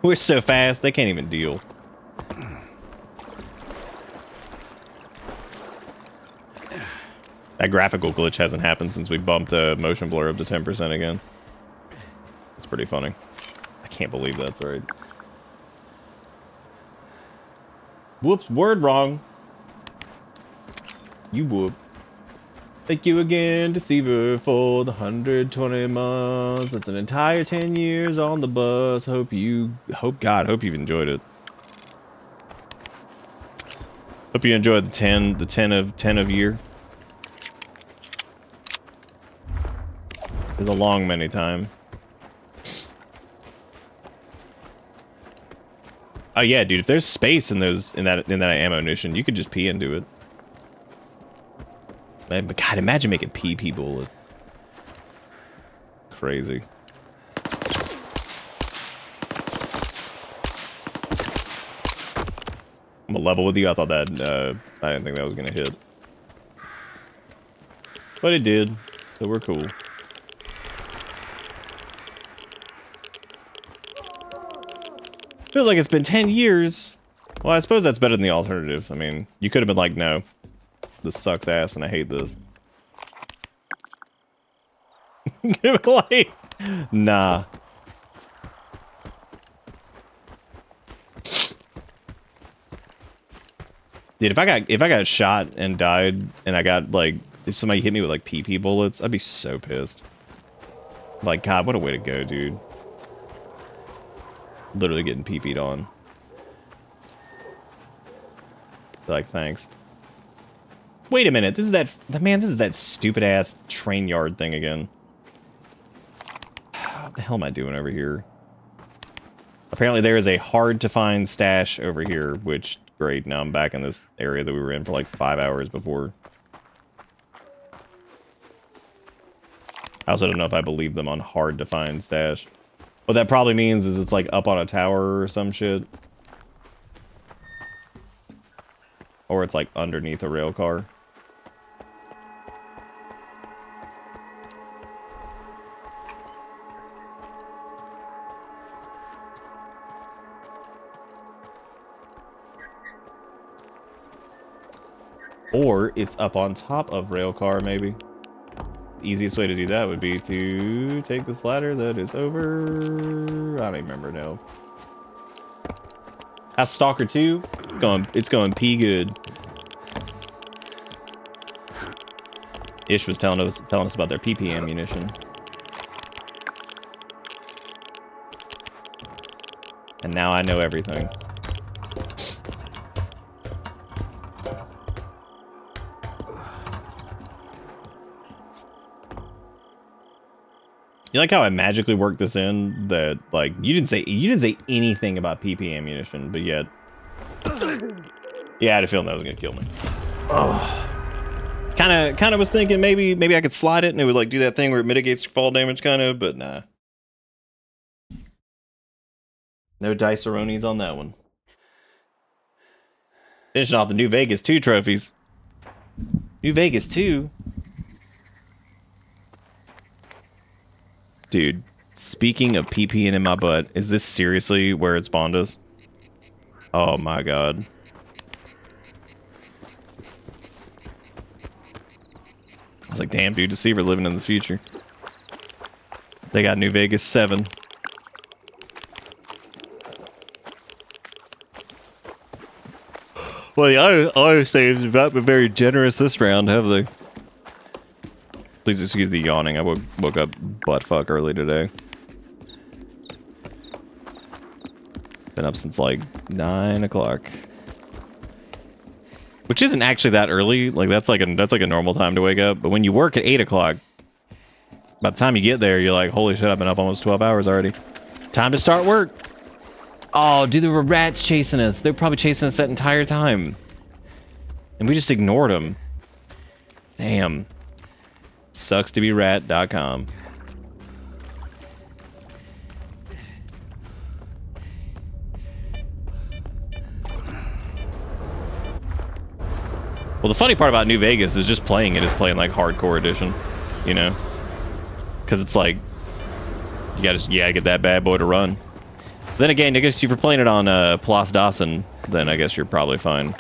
[SPEAKER 2] We're so fast, they can't even deal. That graphical glitch hasn't happened since we bumped motion blur up to 10% again. It's pretty funny. I can't believe that's right. Whoops, word wrong. You whoop. Thank you again, Deceiver, for the 120 months. That's an entire 10 years on the bus. Hope you've enjoyed it. Hope you enjoyed the 10 of year. It's a long many time. Oh yeah, dude, if there's space in that ammunition, you could just pee into it. Man, but God, imagine making PP bullets. Crazy. I'm gonna level with you. I thought that I didn't think that was gonna hit. But it did, so we're cool. Feels like it's been 10 years. Well, I suppose that's better than the alternative. I mean, you could have been like, no, this sucks ass and I hate this. Like, nah. Dude, if I got shot and died and I got like, if somebody hit me with like PP bullets, I'd be so pissed. Like, God, what a way to go, dude. Literally getting PP'd on. Like, thanks. Wait a minute, this is that stupid ass train yard thing again. What the hell am I doing over here? Apparently there is a hard to find stash over here, which, great, now I'm back in this area that we were in for like 5 hours before. I also don't know if I believe them on hard to find stash. What that probably means is it's like up on a tower or some shit. Or it's like underneath a rail car. Or it's up on top of rail car, maybe. Easiest way to do that would be to take this ladder that is over... I don't even remember now. That's Stalker 2. It's going pee good. Ish was telling us about their PP ammunition. And now I know everything. You like how I magically worked this in? That like you didn't say anything about PP ammunition, but yet, yeah, I had a feeling that was gonna kill me. Oh, kind of was thinking maybe I could slide it and it would like do that thing where it mitigates fall damage, kind of, but nah. No dice-a-ronies on that one. Finishing off the New Vegas 2 trophies. New Vegas 2. Dude, speaking of PPing in my butt, is this seriously where it spawned us? Oh my god. I was like, damn, dude, Deceiver living in the future. They got New Vegas 7. Well, the autosaves have not been very generous this round, have they? Please excuse the yawning. I woke up buttfuck early today. Been up since like 9 o'clock, which isn't actually that early. Like that's like a normal time to wake up. But when you work at 8 o'clock, by the time you get there, you're like, holy shit, I've been up almost 12 hours already. Time to start work. Oh, dude, there were rats chasing us. They were probably chasing us that entire time, and we just ignored them. Damn. Sucks to be rat.com. Well, the funny part about New Vegas is just playing it is playing like hardcore edition, you know? Because it's like, you gotta get that bad boy to run. Then again, I guess if you're playing it on Plus Dawson, then I guess you're probably fine.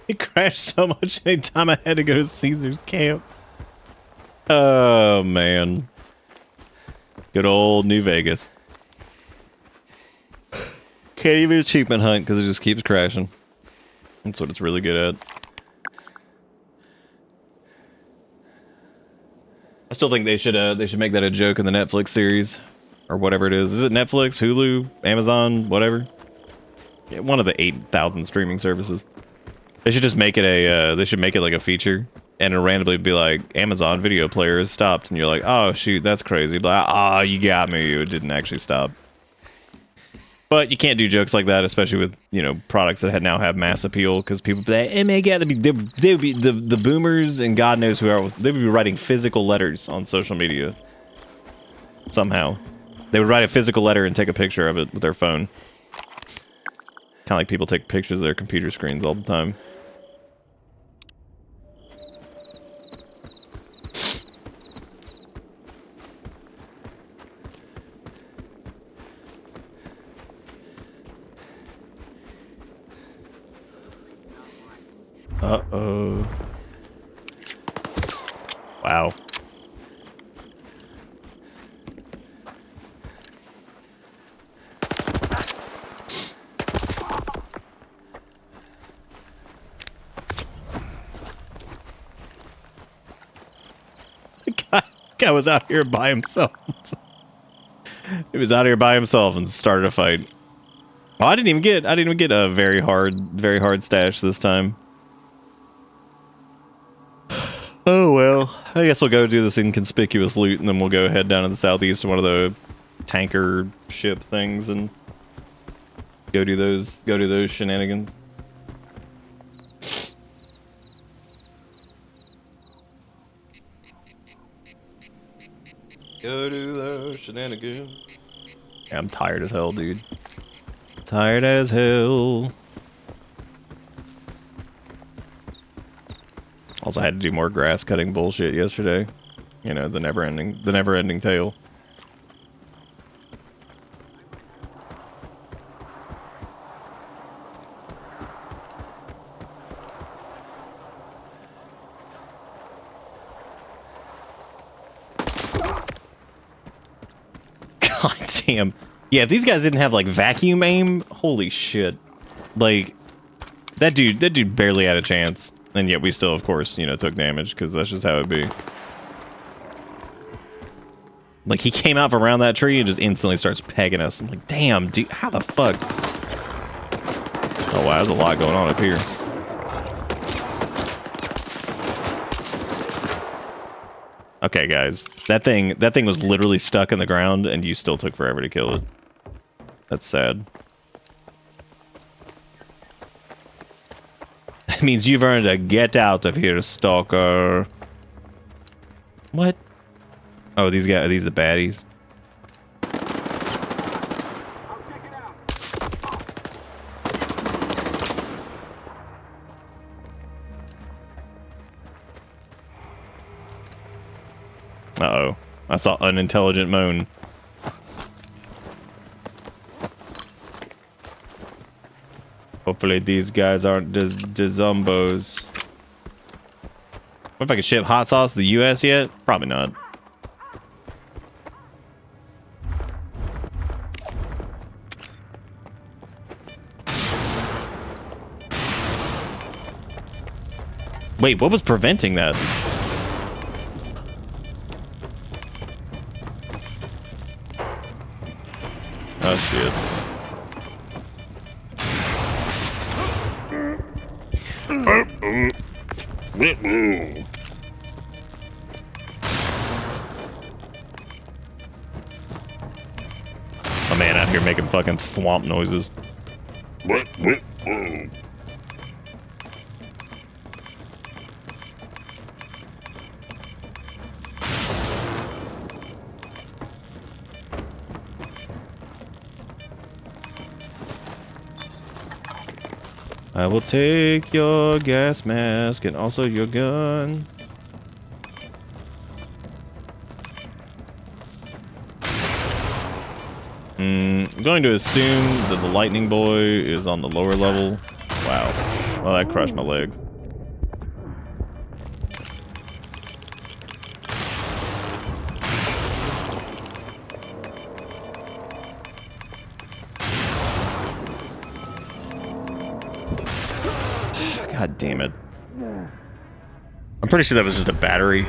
[SPEAKER 2] It crashed so much anytime I had to go to Caesar's camp. Oh, man. Good old New Vegas. Can't even achievement hunt because it just keeps crashing. That's what it's really good at. I still think they should make that a joke in the Netflix series. Or whatever it is. Is it Netflix, Hulu, Amazon, whatever? Yeah, one of the 8,000 streaming services. They should just make it a, they should make it like a feature, and it'll randomly be like, Amazon video player has stopped, and you're like, oh shoot, that's crazy. But, ah, you got me, it didn't actually stop. But you can't do jokes like that, especially with, you know, products that now have mass appeal, because people be like, oh my god, they'd be the boomers and God knows who are, they would be writing physical letters on social media. Somehow. They would write a physical letter and take a picture of it with their phone. Kind of like people take pictures of their computer screens all the time. Uh-oh. Wow. The guy was out here by himself. He was out here by himself and started a fight. Oh, I didn't even get a very hard stash this time. Oh well, I guess we'll go do this inconspicuous loot, and then we'll go head down to the southeast to one of the tanker ship things and go do those shenanigans. Go do those shenanigans. Yeah, I'm tired as hell, dude. Tired as hell. Also had to do more grass cutting bullshit yesterday. You know, the never ending tale. God damn. Yeah, if these guys didn't have like vacuum aim, holy shit. Like that dude barely had a chance. And yet we still, of course, you know, took damage, because that's just how it be. Like, he came out from around that tree and just instantly starts pegging us. I'm like, damn, dude, how the fuck? Oh, wow, there's a lot going on up here. Okay, guys, that thing was literally stuck in the ground, and you still took forever to kill it. That's sad. That means you've earned a get out of here, stalker. What? Oh, these guys, are these the baddies? Uh-oh. I saw unintelligent moan. Hopefully these guys aren't zombos. What if I could ship hot sauce to the US yet? Probably not. Wait, what was preventing that? Oh shit. A man out here making fucking thwomp noises.
[SPEAKER 13] What? Whoa.
[SPEAKER 2] I will take your gas mask and also your gun. I'm going to assume that the lightning boy is on the lower level. Wow. Well, that crushed my legs. God damn it. I'm pretty sure that was just a battery.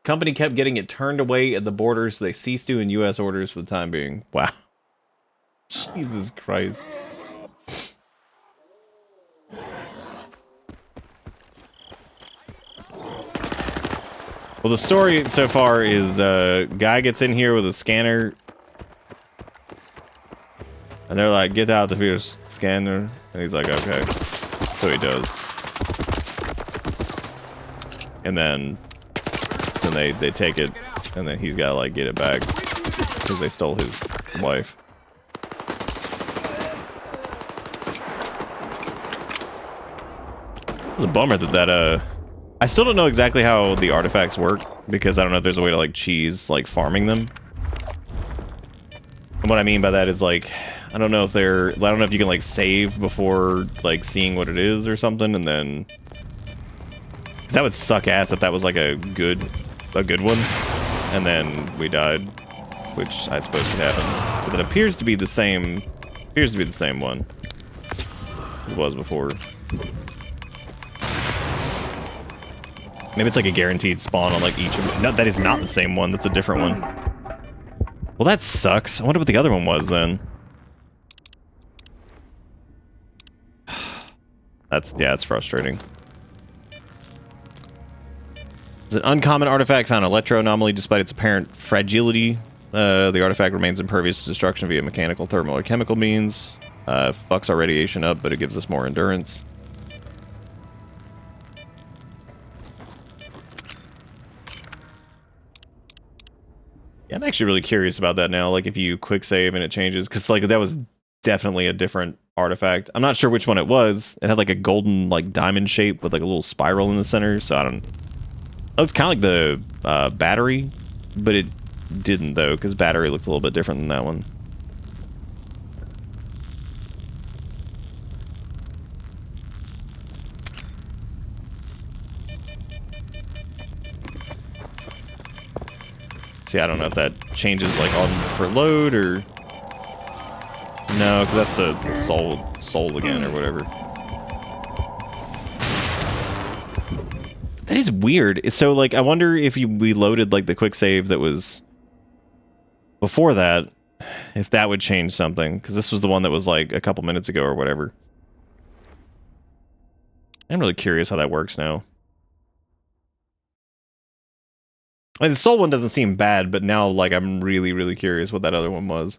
[SPEAKER 2] Company kept getting it turned away at the border, so they ceased doing U.S. orders for the time being. Wow. Jesus Christ. Well, the story so far is guy gets in here with a scanner. And they're like, get out of here, scanner. And he's like, okay. So he does. And then they take it, and then he's got to like get it back because they stole his wife. It's a bummer that I still don't know exactly how the artifacts work because I don't know if there's a way to like cheese like farming them. And what I mean by that is like I don't know if you can like save before like seeing what it is or something, and then because that would suck ass if that was like a good one, and then we died, which I suppose could happen. But it appears to be the same one as it was before. Maybe it's like a guaranteed spawn on like each of them. No, that is not the same one. That's a different one. Well, that sucks. I wonder what the other one was then. It's frustrating. It's an uncommon artifact found in electro anomaly despite its apparent fragility. The artifact remains impervious to destruction via mechanical, thermal, or chemical means. Fucks our radiation up, but it gives us more endurance. Yeah, I'm actually really curious about that now, like if you quick save and it changes, because like that was definitely a different artifact. I'm not sure which one it was. It had like a golden like diamond shape with like a little spiral in the center, so I don't... It looks kind of like the battery, but it didn't though, because battery looked a little bit different than that one. See, I don't know if that changes like on per load or no, because that's the soul again or whatever. That is weird. So like, I wonder if we loaded like the quick save that was before that, if that would change something, because this was the one that was like a couple minutes ago or whatever. I'm really curious how that works now. I mean, the soul one doesn't seem bad, but now, like, I'm really, really curious what that other one was.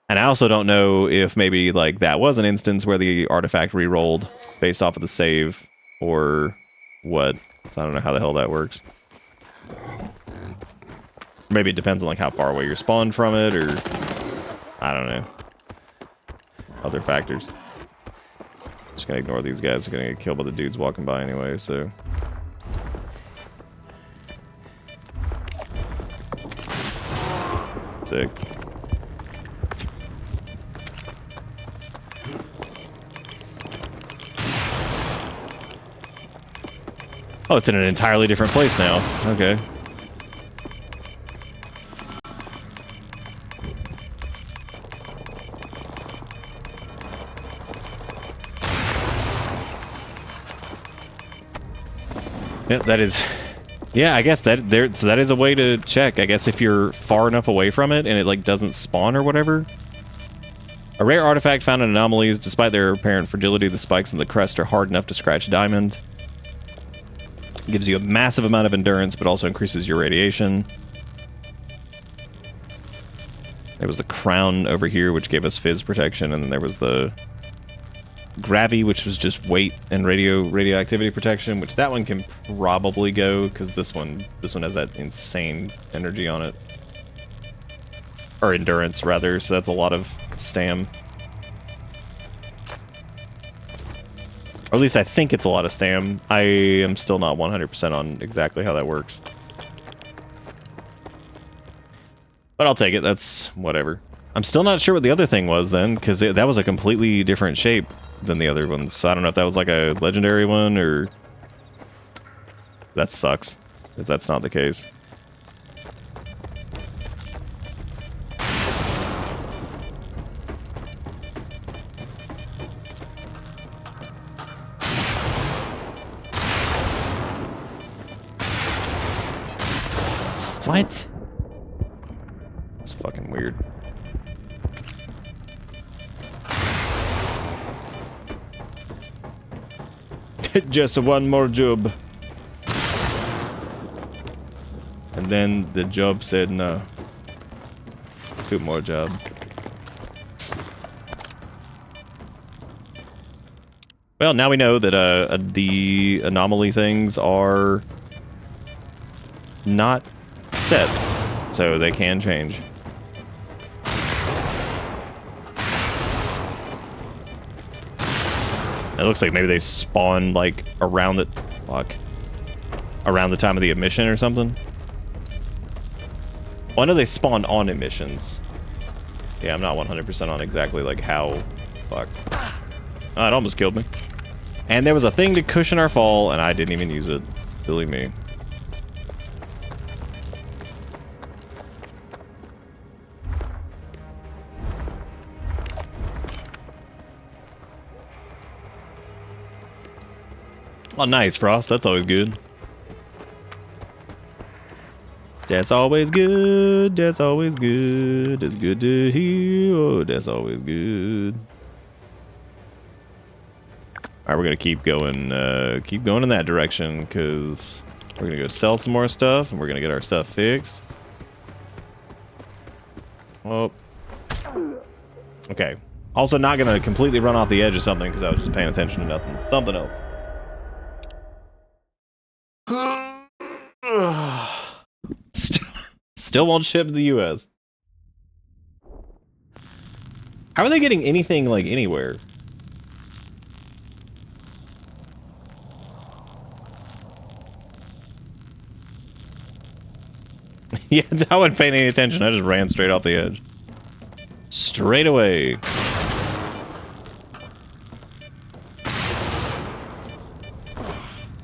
[SPEAKER 2] And I also don't know if maybe, like, that was an instance where the artifact re-rolled based off of the save, or what. So I don't know how the hell that works. Maybe it depends on, like, how far away you're spawned from it, or... I don't know. Other factors. Just gonna ignore these guys. They're gonna get killed by the dudes walking by anyway, so... Sick. Oh, it's in an entirely different place now. Okay. Yeah, that is... Yeah, I guess that is a way to check. I guess if you're far enough away from it and it like doesn't spawn or whatever. A rare artifact found in anomalies. Despite their apparent fragility, the spikes in the crest are hard enough to scratch diamond. Gives you a massive amount of endurance, but also increases your radiation. There was the crown over here, which gave us fizz protection, and then there was the Gravy, which was just weight and radioactivity protection, which that one can probably go, because this one has that insane energy on it. Or endurance, rather, so that's a lot of stam. Or at least I think it's a lot of stam. I am still not 100% on exactly how that works. But I'll take it, that's whatever. I'm still not sure what the other thing was then, because that was a completely different shape than the other ones. So I don't know if that was like a legendary one, or... That sucks, if that's not the case. What? It's fucking weird. Just one more job. And then the job said no. 2 more job. Well, now we know that the anomaly things are not set, so they can change. It looks like maybe they spawn like around the around the time of the emission or something. Well, I know they spawned on emissions. Yeah, I'm not 100% on exactly like how. Fuck. Oh, it almost killed me. And there was a thing to cushion our fall, and I didn't even use it. Silly me. Oh, nice, Frost. That's always good. That's always good. That's always good. It's good to hear. Oh, that's always good. All right, we're gonna keep going in that direction, because we're gonna go sell some more stuff, and we're gonna get our stuff fixed. Oh. Okay. Also, not gonna completely run off the edge or something, because I was just paying attention to nothing. Something else. Still won't ship to the US. How are they getting anything, like, anywhere? Yeah, I wasn't paying any attention. I just ran straight off the edge. Straight away.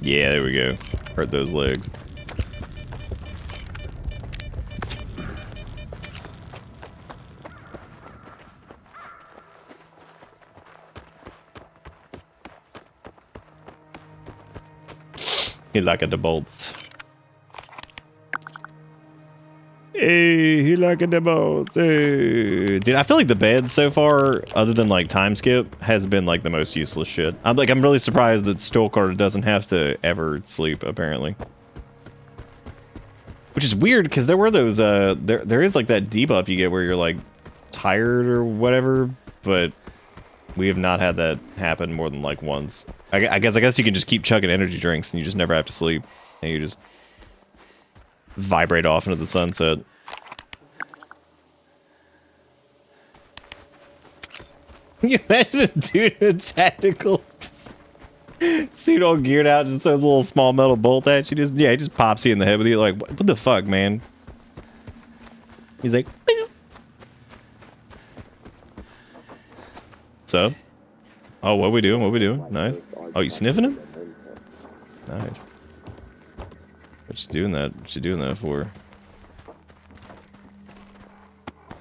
[SPEAKER 2] Yeah, there we go. Hurt those legs. He like the bolts. Hey, he like the bolts. Hey. Dude, I feel like the bed so far, other than like time skip, has been like the most useless shit. I'm really surprised that S.T.A.L.K.E.R doesn't have to ever sleep, apparently. Which is weird, because there were those, there is like that debuff you get where you're like tired or whatever, but we have not had that happen more than like once. I guess you can just keep chugging energy drinks and you just never have to sleep, and you just vibrate off into the sunset. Can you imagine doing a tactical suit all geared out, just a little small metal bolt at you? He just pops you in the head with you, like, what the fuck, man? He's like, Pew. So? Oh, what we doing? What we doing? Nice. Oh, you sniffing him? Nice. What you doing that? What you doing that for?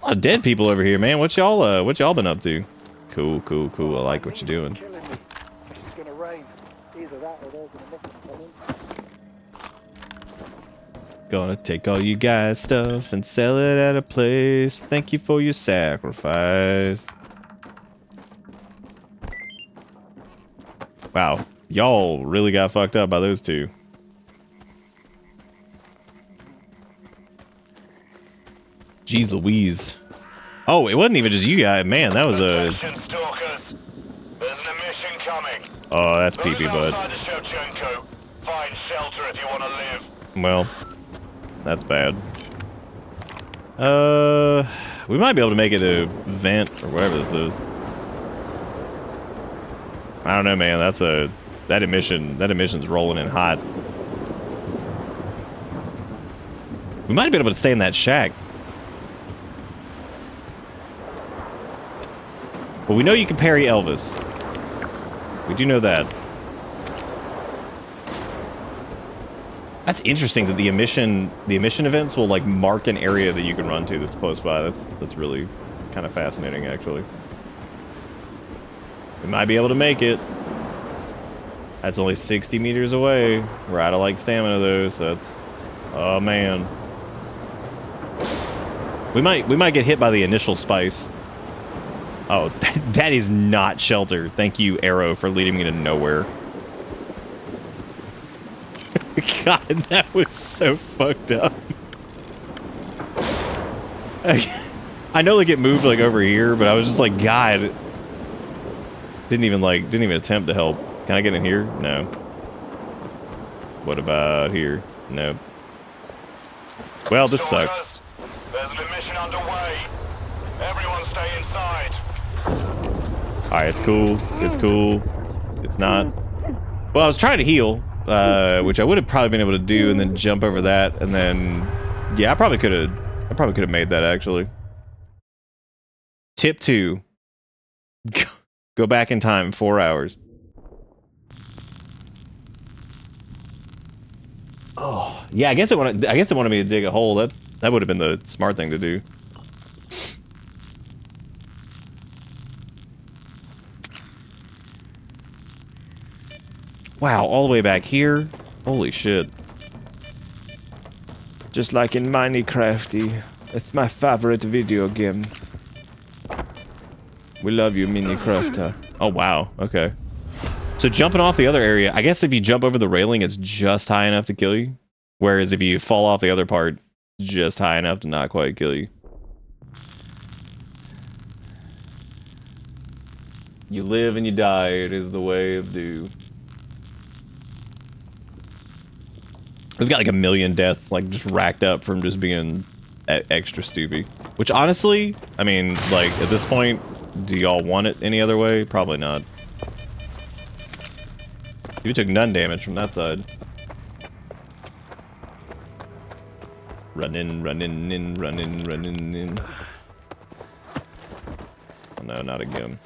[SPEAKER 2] A lot of dead people over here, man. What y'all been up to? Cool, cool, cool. I like what you're doing.
[SPEAKER 7] It's gonna rain. Either that or there's an emission coming.
[SPEAKER 2] Gonna take all you guys' stuff and sell it at a place. Thank you for your sacrifice. Wow, y'all really got fucked up by those two. Jeez Louise. Oh, it wasn't even just you guys. Man, that was a...
[SPEAKER 3] Attention, stalkers. There's an emission coming.
[SPEAKER 2] Oh, that's pee-pee, bud.
[SPEAKER 3] Outside the Shevchenko. Find shelter if you want to live.
[SPEAKER 2] Well, that's bad. We might be able to make it a vent or whatever this is. I don't know, man. That emission's rolling in hot. We might be able to stay in that shack. Well, we know you can parry Elvis. We do know that. That's interesting that the emission events will like mark an area that you can run to that's close by. That's really kind of fascinating, actually. We might be able to make it. That's only 60 meters away. We're out of like stamina though, so that's... Oh man. We might get hit by the initial spice. Oh, that is not shelter. Thank you, Arrow, for leading me to nowhere. God, that was so fucked up. I know like it moved like over here, but I was just like, God. Didn't even attempt to help. Can I get in here? No. What about here? No. Well, this sucks.
[SPEAKER 3] There's an emission underway. Everyone stay inside.
[SPEAKER 2] Alright, it's cool. It's cool. It's not. Well, I was trying to heal, which I would have probably been able to do, and then jump over that, and then yeah, I probably could have made that actually. Tip 2. Go back in time 4 hours. Oh, yeah, I guess it wanted me to dig a hole. That would have been the smart thing to do. Wow, all the way back here? Holy shit. Just like in Minecrafty. It's my favorite video game. We love you, Minecrafter. Oh, wow. Okay. So jumping off the other area, I guess if you jump over the railing, it's just high enough to kill you. Whereas if you fall off the other part, just high enough to not quite kill you. You live and you die. It is the way of do. We've got like 1 million deaths, like just racked up from just being extra stupid. Which honestly, I mean, like at this point, do y'all want it any other way? Probably not. You took none damage from that side. Run in, run in, run in, run in. Oh no, not again.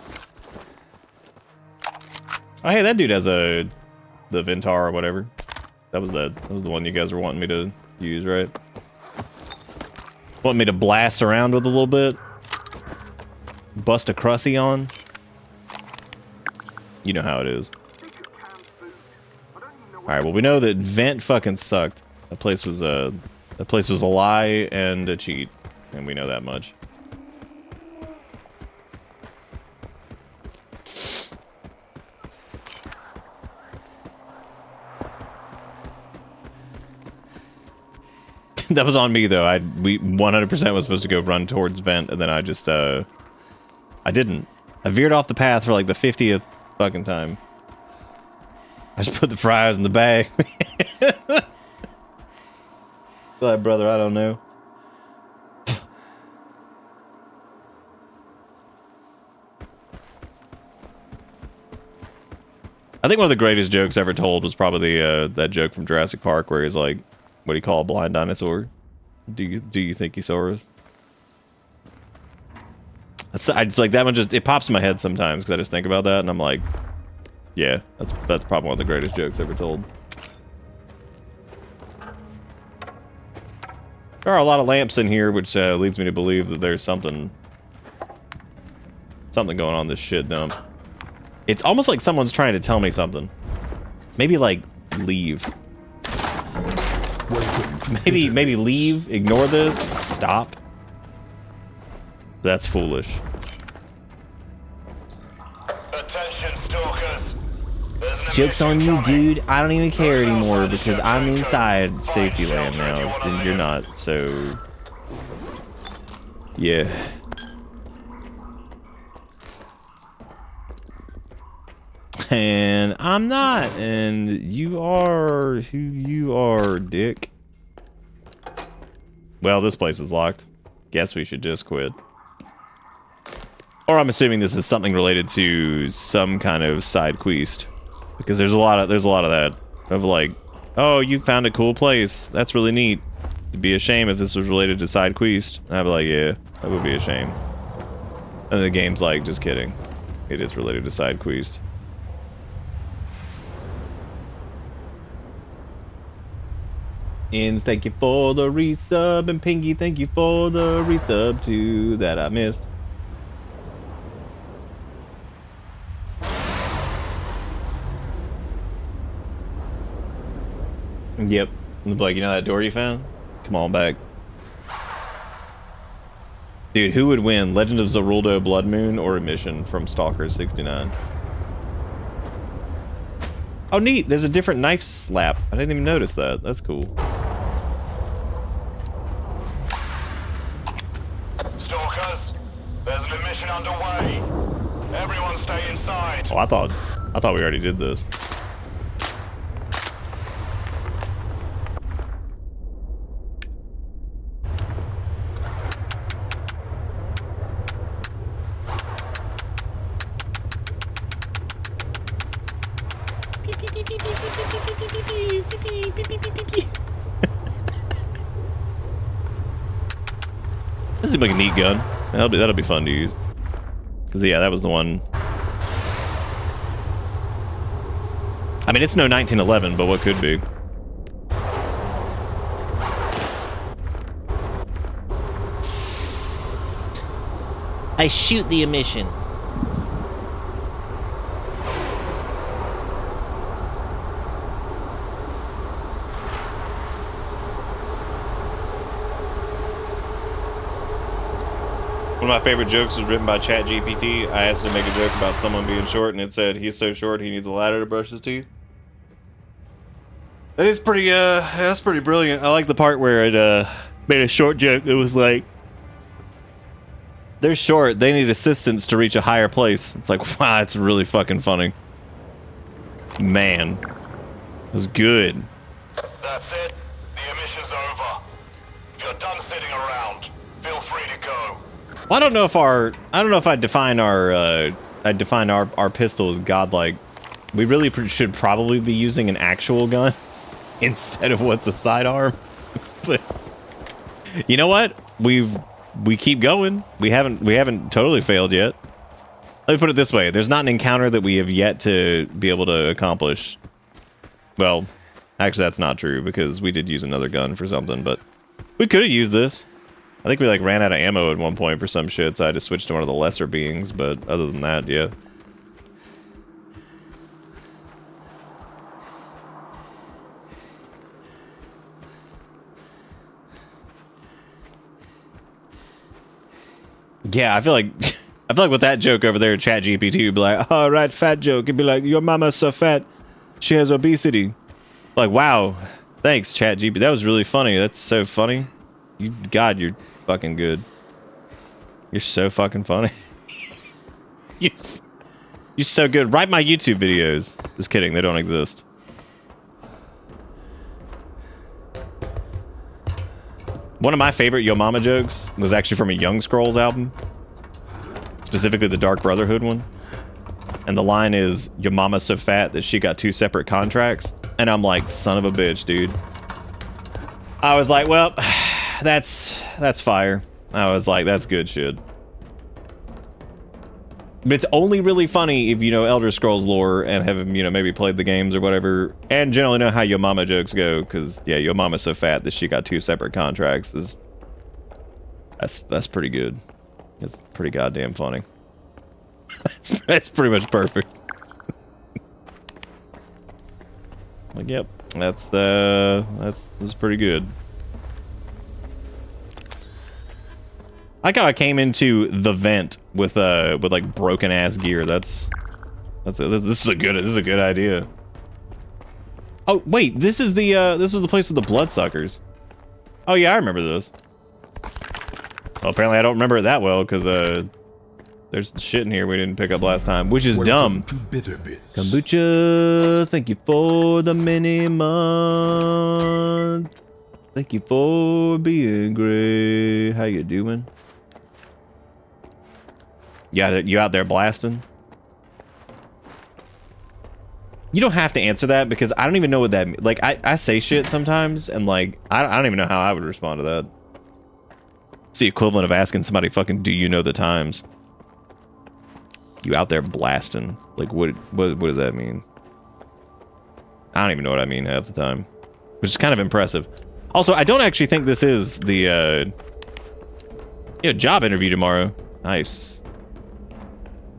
[SPEAKER 2] Oh hey, that dude has the Ventar or whatever. That was the one you guys were wanting me to use, right? Want me to blast around with a little bit? Bust a Crussy on? You know how it is. Alright, well we know that Vent fucking sucked. That place was a lie and a cheat. And we know that much. That was on me though. We 100% was supposed to go run towards Vent, and then I just I didn't. I veered off the path for like the 50th fucking time. I just put the fries in the bag. Glad, brother, I don't know. I think one of the greatest jokes ever told was probably that joke from Jurassic Park where he's like, what do you call a blind dinosaur? Do you think he saw us? It's like that one just, it pops in my head sometimes because I just think about that and I'm like, yeah, that's probably one of the greatest jokes ever told. There are a lot of lamps in here, which leads me to believe that there's something going on in this shit dump. It's almost like someone's trying to tell me something. Maybe like leave. Maybe leave, ignore this, stop. That's foolish.
[SPEAKER 3] Attention, stalkers.
[SPEAKER 2] Joke's on you, dude. I don't even care anymore because I'm inside safety land now. And you're not, so... Yeah. And I'm not, and you are who you are, dick. Well, this place is locked. Guess we should just quit. Or I'm assuming this is something related to some kind of side quest, because there's a lot of that of like, oh, you found a cool place. That's really neat. It'd be a shame if this was related to side quest. And I'd be like, yeah, that would be a shame. And the game's like, just kidding. It is related to side quest. Ins, thank you for the resub, and Pinky, thank you for the resub too that I missed. Yep. Like, you know that door you found? Come on back. Dude, who would win? Legend of Zoruldo Blood Moon or Emission from Stalker 69? Oh, neat. There's a different knife slap. I didn't even notice that. That's cool.
[SPEAKER 3] Stalkers, there's an emission underway. Everyone stay inside.
[SPEAKER 2] Oh, I thought we already did this. This seems like a neat gun. That'll be fun to use. Cause yeah, that was the one. I mean, it's no 1911, but what could be? I shoot the emission. One of my favorite jokes was written by ChatGPT. I asked it to make a joke about someone being short, and it said, he's so short he needs a ladder to brush his teeth. That is pretty, that's pretty brilliant. I like the part where it, made a short joke that was like, they're short, they need assistance to reach a higher place. It's like, wow, it's really fucking funny. Man. It was good.
[SPEAKER 3] That's it. The emission's over. If you're done sitting around, feel free to go.
[SPEAKER 2] Well, I don't know if I define our pistol as godlike. We really should probably be using an actual gun instead of what's a sidearm. But you know what? We keep going. We haven't totally failed yet. Let me put it this way: there's not an encounter that we have yet to be able to accomplish. Well, actually, that's not true because we did use another gun for something, but we could have used this. I think we like ran out of ammo at one point for some shit, so I had to switch to one of the lesser beings, but other than that, yeah. Yeah, I feel like with that joke over there, ChatGPT would be like, "All right, fat joke." It'd be like, "Your mama's so fat, she has obesity." Like, wow, thanks, ChatGPT. That was really funny. That's so funny. God, you're fucking good. You're so fucking funny. You're so good. Write my YouTube videos. Just kidding, they don't exist. One of my favorite Yo Mama jokes was actually from a Young Scrolls album. Specifically the Dark Brotherhood one. And the line is, "Your mama's so fat that she got 2 separate contracts." And I'm like, son of a bitch, dude. I was like, well, that's fire. I was like, that's good shit. But it's only really funny if you know Elder Scrolls lore and have, you know, maybe played the games or whatever, and generally know how Yo Mama jokes go, because, yeah, Yo Mama's so fat that she got 2 separate contracts. That's pretty good. It's pretty goddamn funny. That's pretty much perfect. Like, yep, that's pretty good. I like how I came into the vent with like broken ass gear. This is a good idea. Oh wait, this was the place with the bloodsuckers. Oh yeah, I remember this. Well, apparently I don't remember it that well, because there's shit in here we didn't pick up last time, which is dumb.
[SPEAKER 1] To Bitter Bits.
[SPEAKER 2] Kombucha, thank you for the mini month. Thank you for being great. How you doing? Yeah, you out there blasting? You don't have to answer that because I don't even know what that means. Like, I say shit sometimes, and like, I don't even know how I would respond to that. It's the equivalent of asking somebody fucking, do you know the times? You out there blasting. Like, what does that mean? I don't even know what I mean half the time. Which is kind of impressive. Also, I don't actually think this is the, job interview tomorrow. Nice.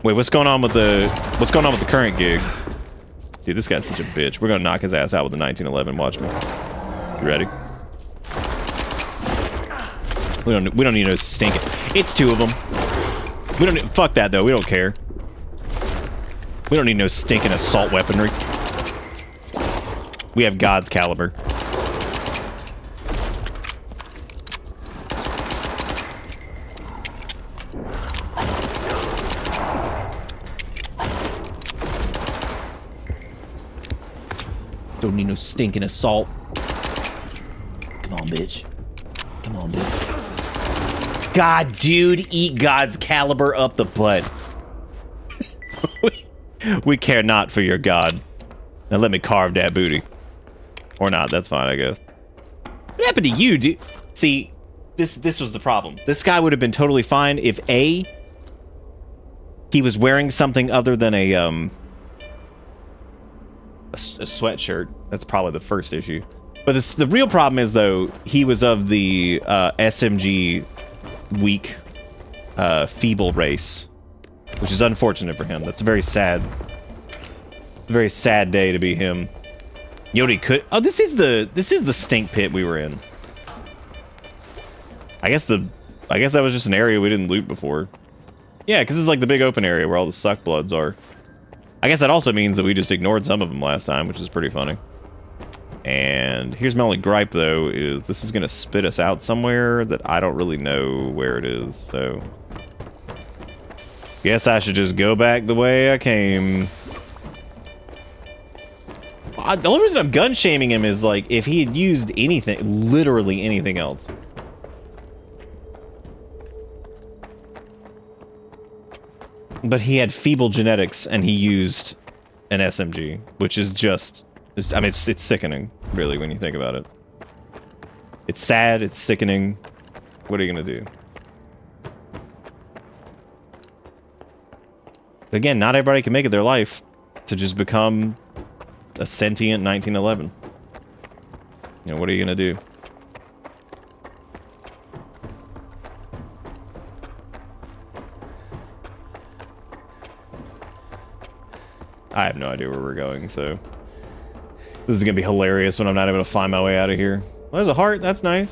[SPEAKER 2] Wait, what's going on with the current gig? Dude, this guy's such a bitch. We're gonna knock his ass out with the 1911. Watch me. You ready? We don't need no stinking. It's two of them. We don't need, fuck that though. We don't care. We don't need no stinking assault weaponry. We have God's caliber. Don't need no stinking assault. Come on, bitch. Come on, bitch. God, dude, eat God's caliber up the butt. We care not for your God. Now let me carve that booty. Or not, that's fine, I guess. What happened to you, dude? See, this was the problem. This guy would have been totally fine if A, he was wearing something other than a sweatshirt. That's probably the first issue. But the real problem is, though, he was of the SMG weak, feeble race, which is unfortunate for him. That's a very sad day to be him. Yodi could. Oh, this is the stink pit we were in. I guess that was just an area we didn't loot before. Yeah, because it's like the big open area where all the suck bloods are. I guess that also means that we just ignored some of them last time, which is pretty funny. And here's my only gripe, though, is this is going to spit us out somewhere that I don't really know where it is, so... Guess I should just go back the way I came. The only reason I'm gun-shaming him is, like, if he had used anything, literally anything else. But he had feeble genetics, and he used an SMG, which is just... I mean, it's sickening, really, when you think about it. It's sad, it's sickening. What are you gonna do? Again, not everybody can make it their life to just become a sentient 1911. You know, what are you gonna do? I have no idea where we're going, so... This is gonna be hilarious when I'm not able to find my way out of here. Well, there's a heart, that's nice.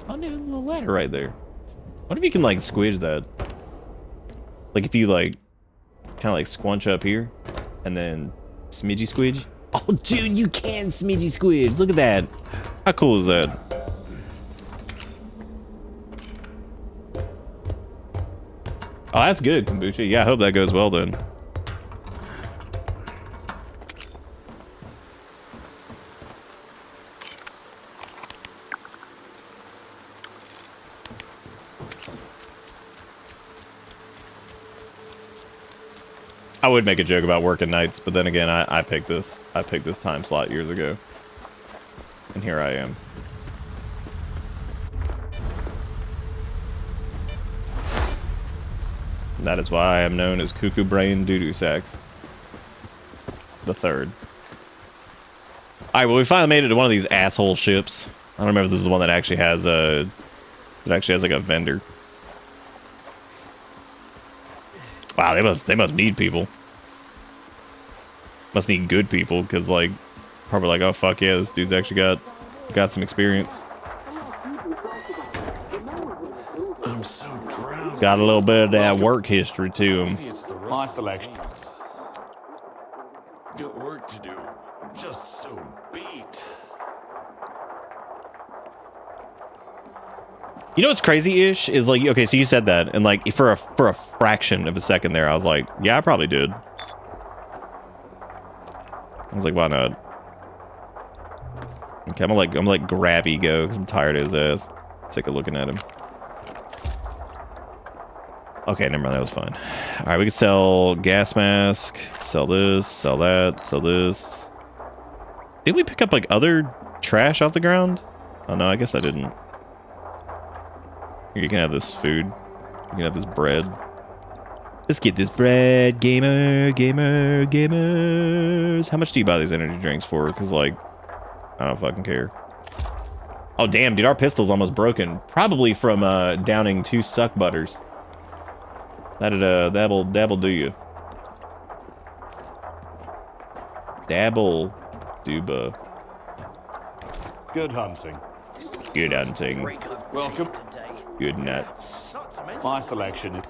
[SPEAKER 2] Oh, there's a little ladder right there. What if you can, like, squidge that? Like, if you, like, kind of, like, squunch up here, and then smidgy squidge? Oh, dude, you can smidgy squidge! Look at that! How cool is that? Oh, that's good, Kombucha. Yeah, I hope that goes well, then. I would make a joke about working nights, but then again, I picked this. I picked this time slot years ago. And here I am. That is why I am known as Cuckoo Brain Doo-Doo Sacks. The third. Alright, well, we finally made it to one of these asshole ships. I don't remember if this is the one that actually has a... That actually has, like, a vendor. Wow, they must need people. Must need good people, because, like, probably like, oh, fuck yeah, this dude's actually got some experience.
[SPEAKER 15] I'm so drowsy.
[SPEAKER 2] Got a little bit of that work history to him.
[SPEAKER 15] My selection. Got work to do. I'm just so beat.
[SPEAKER 2] You know what's crazy-ish is like, okay, so you said that, and like for a fraction of a second there, I was like, yeah, I probably did. I was like, why not? Okay, I'm gonna let Gravy go because I'm tired of his ass. Take a looking at him. Okay, never mind, that was fine. All right, we can sell gas mask, sell this, sell that, sell this. Did we pick up like other trash off the ground? Oh no, I guess I didn't. Here, you can have this food. You can have this bread. Let's get this bread, gamers. How much do you buy these energy drinks for? Because, like, I don't fucking care. Oh, damn, dude, our pistol's almost broken. Probably from downing 2 suck butters. That'll do you. Dabble, duba.
[SPEAKER 15] Good hunting.
[SPEAKER 2] Good hunting.
[SPEAKER 15] Welcome.
[SPEAKER 2] Good nuts.
[SPEAKER 15] My selection is...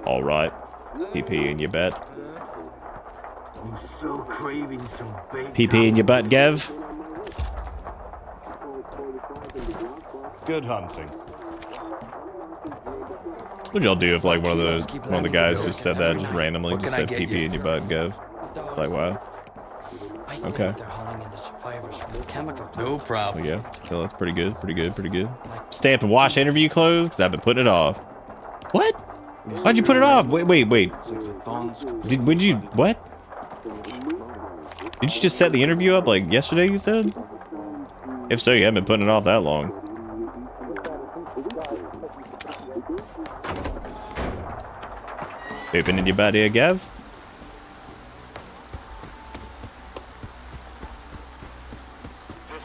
[SPEAKER 2] All right. PP in your butt.
[SPEAKER 9] I'm so craving some bacon.
[SPEAKER 2] PP in your butt, Gev.
[SPEAKER 15] Good hunting.
[SPEAKER 2] What'd y'all do if like one of the guys just said that just randomly, just said PP in your butt, Gev? Like, wow. Okay.
[SPEAKER 8] No problem.
[SPEAKER 2] Yeah, so that's pretty good, pretty good, pretty good. Stamp and wash interview clothes, because I've been putting it off. What? Why'd you put it off? Wait. Would you, what? Did you just set the interview up like yesterday, you said? If so, you haven't been putting it off that long. Pooping in your butt here, Gav?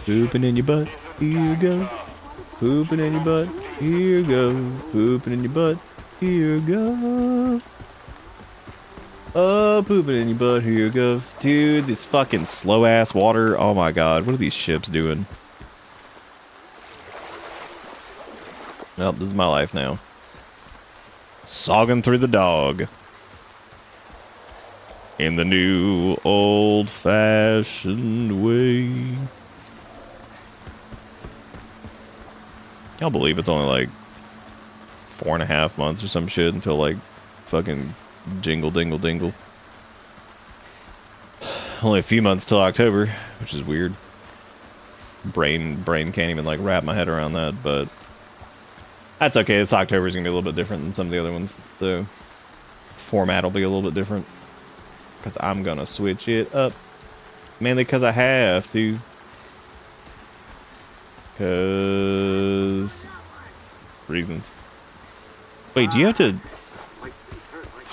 [SPEAKER 2] Pooping in your butt, here you go. Pooping in your butt, here you go. Pooping in your butt, here you go. Oh, pooping in your butt, here you go. Dude, this fucking slow-ass water. Oh my god, what are these ships doing? Well, this is my life now. Sogging through the dog. In the new old-fashioned way. Y'all believe it's only like 4.5 months or some shit until like fucking jingle dingle dingle. Only a few months till October, which is weird. Brain can't even like wrap my head around that, but that's okay. This October is gonna be a little bit different than some of the other ones. The format will be a little bit different because I'm gonna switch it up, mainly because I have to. Cause reasons. Wait, do you have to?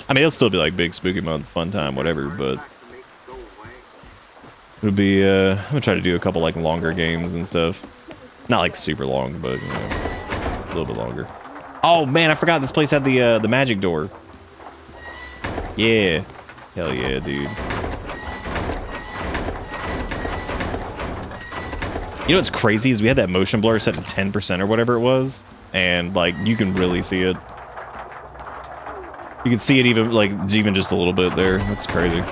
[SPEAKER 2] I mean, it'll still be like big spooky month, fun time, whatever. But it'll be. I'm gonna try to do a couple like longer games and stuff. Not like super long, but you know, a little bit longer. Oh man, I forgot this place had the magic door. Yeah, hell yeah, dude. You know what's crazy is we had that motion blur set to 10% or whatever it was, and like you can really see it. You can see it even just a little bit there. That's crazy.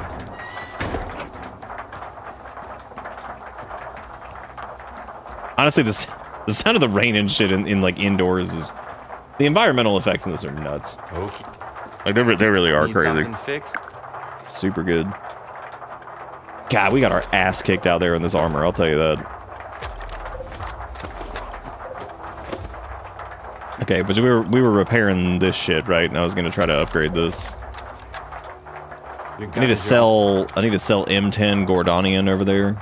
[SPEAKER 2] Honestly, the sound of the rain and shit in like indoors is the environmental effects in this are nuts.
[SPEAKER 8] Okay.
[SPEAKER 2] Like they really are crazy.
[SPEAKER 8] Fixed?
[SPEAKER 2] Super good. God, we got our ass kicked out there in this armor. I'll tell you that. Okay, but we were repairing this shit, right? And I was gonna try to upgrade this. I need to sell M10 Gordonian over there.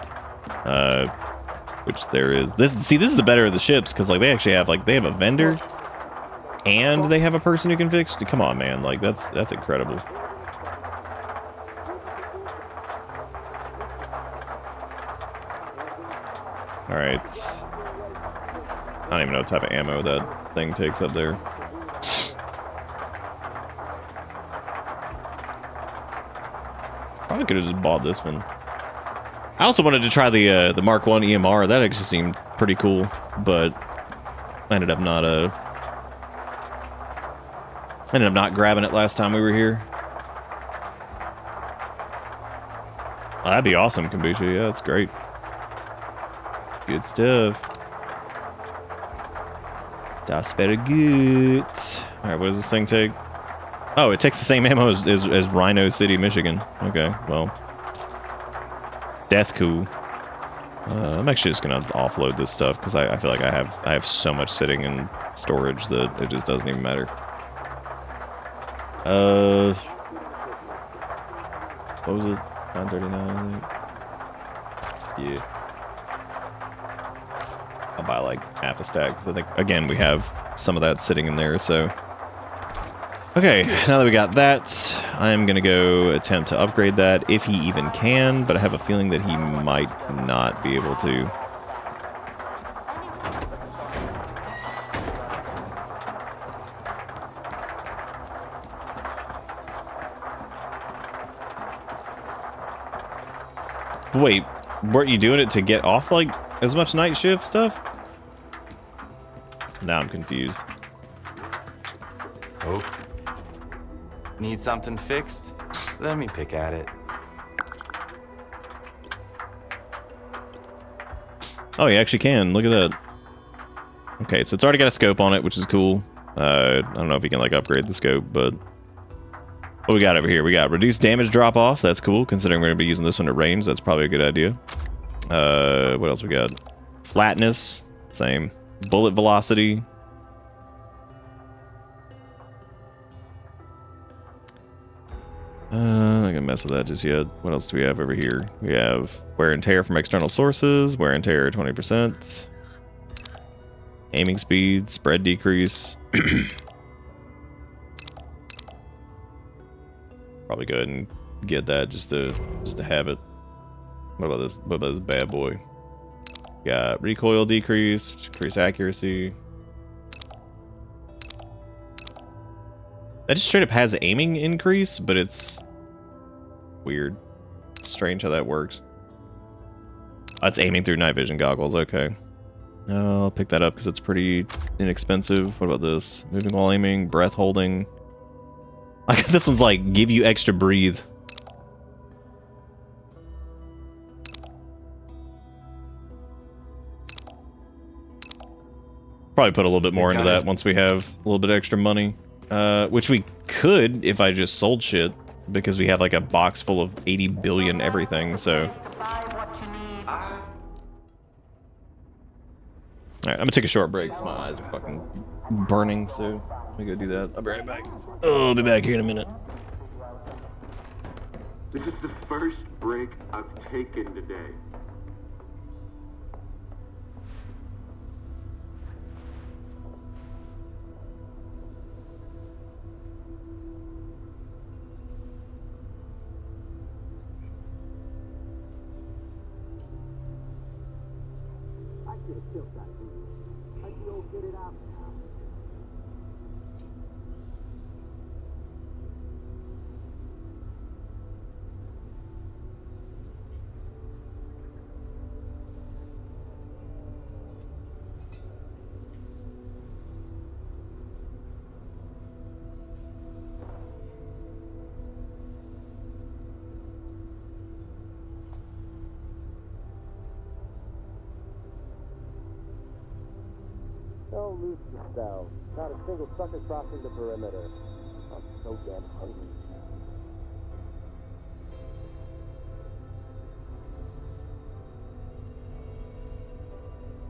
[SPEAKER 2] Which there is. This is the better of the ships, because like they actually have they have a vendor and they have a person who can fix. Come on, man, like that's incredible. All right. I don't even know what type of ammo that thing takes up there. Probably could have just bought this one. I also wanted to try the Mark 1 EMR. That actually seemed pretty cool, but I ended up not grabbing it last time we were here. Oh, that'd be awesome, Kombucha. Yeah, that's great. Good stuff. That's very good. Alright, what does this thing take? Oh, it takes the same ammo as Rhino City, Michigan. Okay, well. That's cool. I'm actually just gonna offload this stuff because I feel like I have so much sitting in storage that it just doesn't even matter. What was it? 939, I think. Yeah. I'll buy like half a stack because I think, again, we have some of that sitting in there, so. Okay, now that we got that, I'm gonna go attempt to upgrade that if he even can, but I have a feeling that he might not be able to. Wait, weren't you doing it to get off, like, as much night shift stuff? Now I'm confused.
[SPEAKER 16] Oh. Need something fixed? Let me pick at it.
[SPEAKER 2] Oh, you actually can. Look at that. Okay, so it's already got a scope on it, which is cool. I don't know if you can, like, upgrade the scope, but... What we got over here? We got reduced damage drop-off. That's cool, considering we're going to be using this one at range. That's probably a good idea. What else we got? Flatness. Same. Bullet velocity. I'm not gonna mess with that just yet. What else do we have over here? We have wear and tear from external sources, wear and tear 20%, aiming speed, spread decrease. Probably go ahead and get that just to have it. What about this? What about this bad boy? Got recoil decrease, decrease accuracy. That just straight up has aiming increase, but it's weird. It's strange how that works. That's aiming through night vision goggles. Okay. I'll pick that up because it's pretty inexpensive. What about this? Moving while aiming, breath holding. This one's like, give you extra breathe. Probably put a little bit more into that once we have a little bit extra money. Which we could if I just sold shit, because we have like a box full of 80 billion everything, so. Alright, I'm gonna take a short break because my eyes are fucking burning, so let me go do that. I'll be right back. Oh, I'll be back here in a minute.
[SPEAKER 14] This is the first break I've taken today.
[SPEAKER 7] Don't lose the spell. Not a single sucker crossing the perimeter. I'm so damn hungry.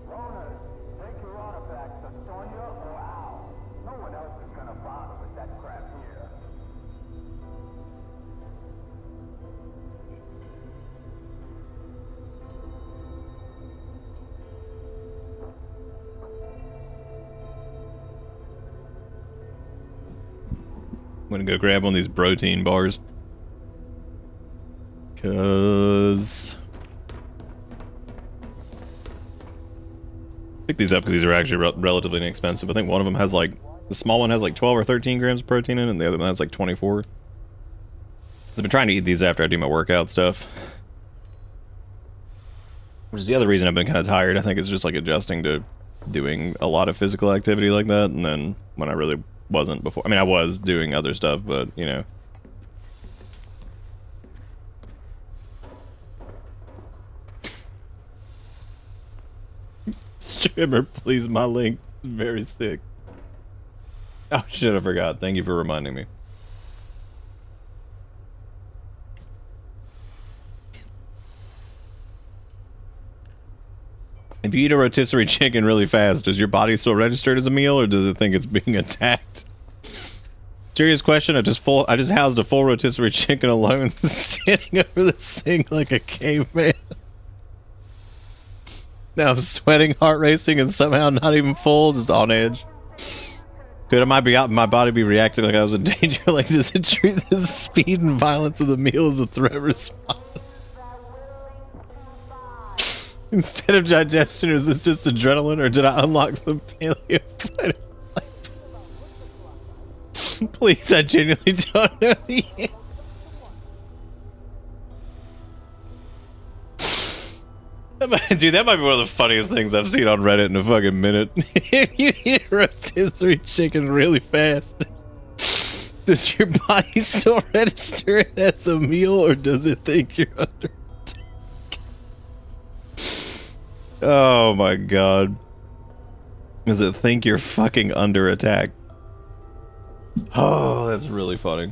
[SPEAKER 6] Roners, take your artifacts to Sonya or Al. No one else is gonna bother with that crap here.
[SPEAKER 2] I'm gonna go grab one of these protein bars. Cause pick these up because these are actually relatively inexpensive. I think one of them has like, the small one has like 12 or 13 grams of protein in it, and the other one has like 24. I've been trying to eat these after I do my workout stuff. Which is the other reason I've been kind of tired. I think it's just like adjusting to doing a lot of physical activity like that, and then when I really wasn't before. I mean, I was doing other stuff, but, you know. Streamer, please, my link is very sick. Oh shit, I forgot. Thank you for reminding me. If you eat a rotisserie chicken really fast, does your body still register it as a meal, or does it think it's being attacked? Serious question. I just housed a full rotisserie chicken alone, standing over the sink like a caveman. Now I'm sweating, heart racing, and somehow not even full, just on edge. Could my body be reacting like I was in danger? Like, does it treat the speed and violence of the meal as a threat response? Instead of digestion, is this just adrenaline, or did I unlock some paleo fight? Please, I genuinely don't know the answer. Dude, that might be one of the funniest things I've seen on Reddit in a fucking minute. If you eat a rotisserie chicken really fast, does your body still register it as a meal, or does it think you're under attack? Oh my god. Does it think you're fucking under attack? Oh, that's really funny.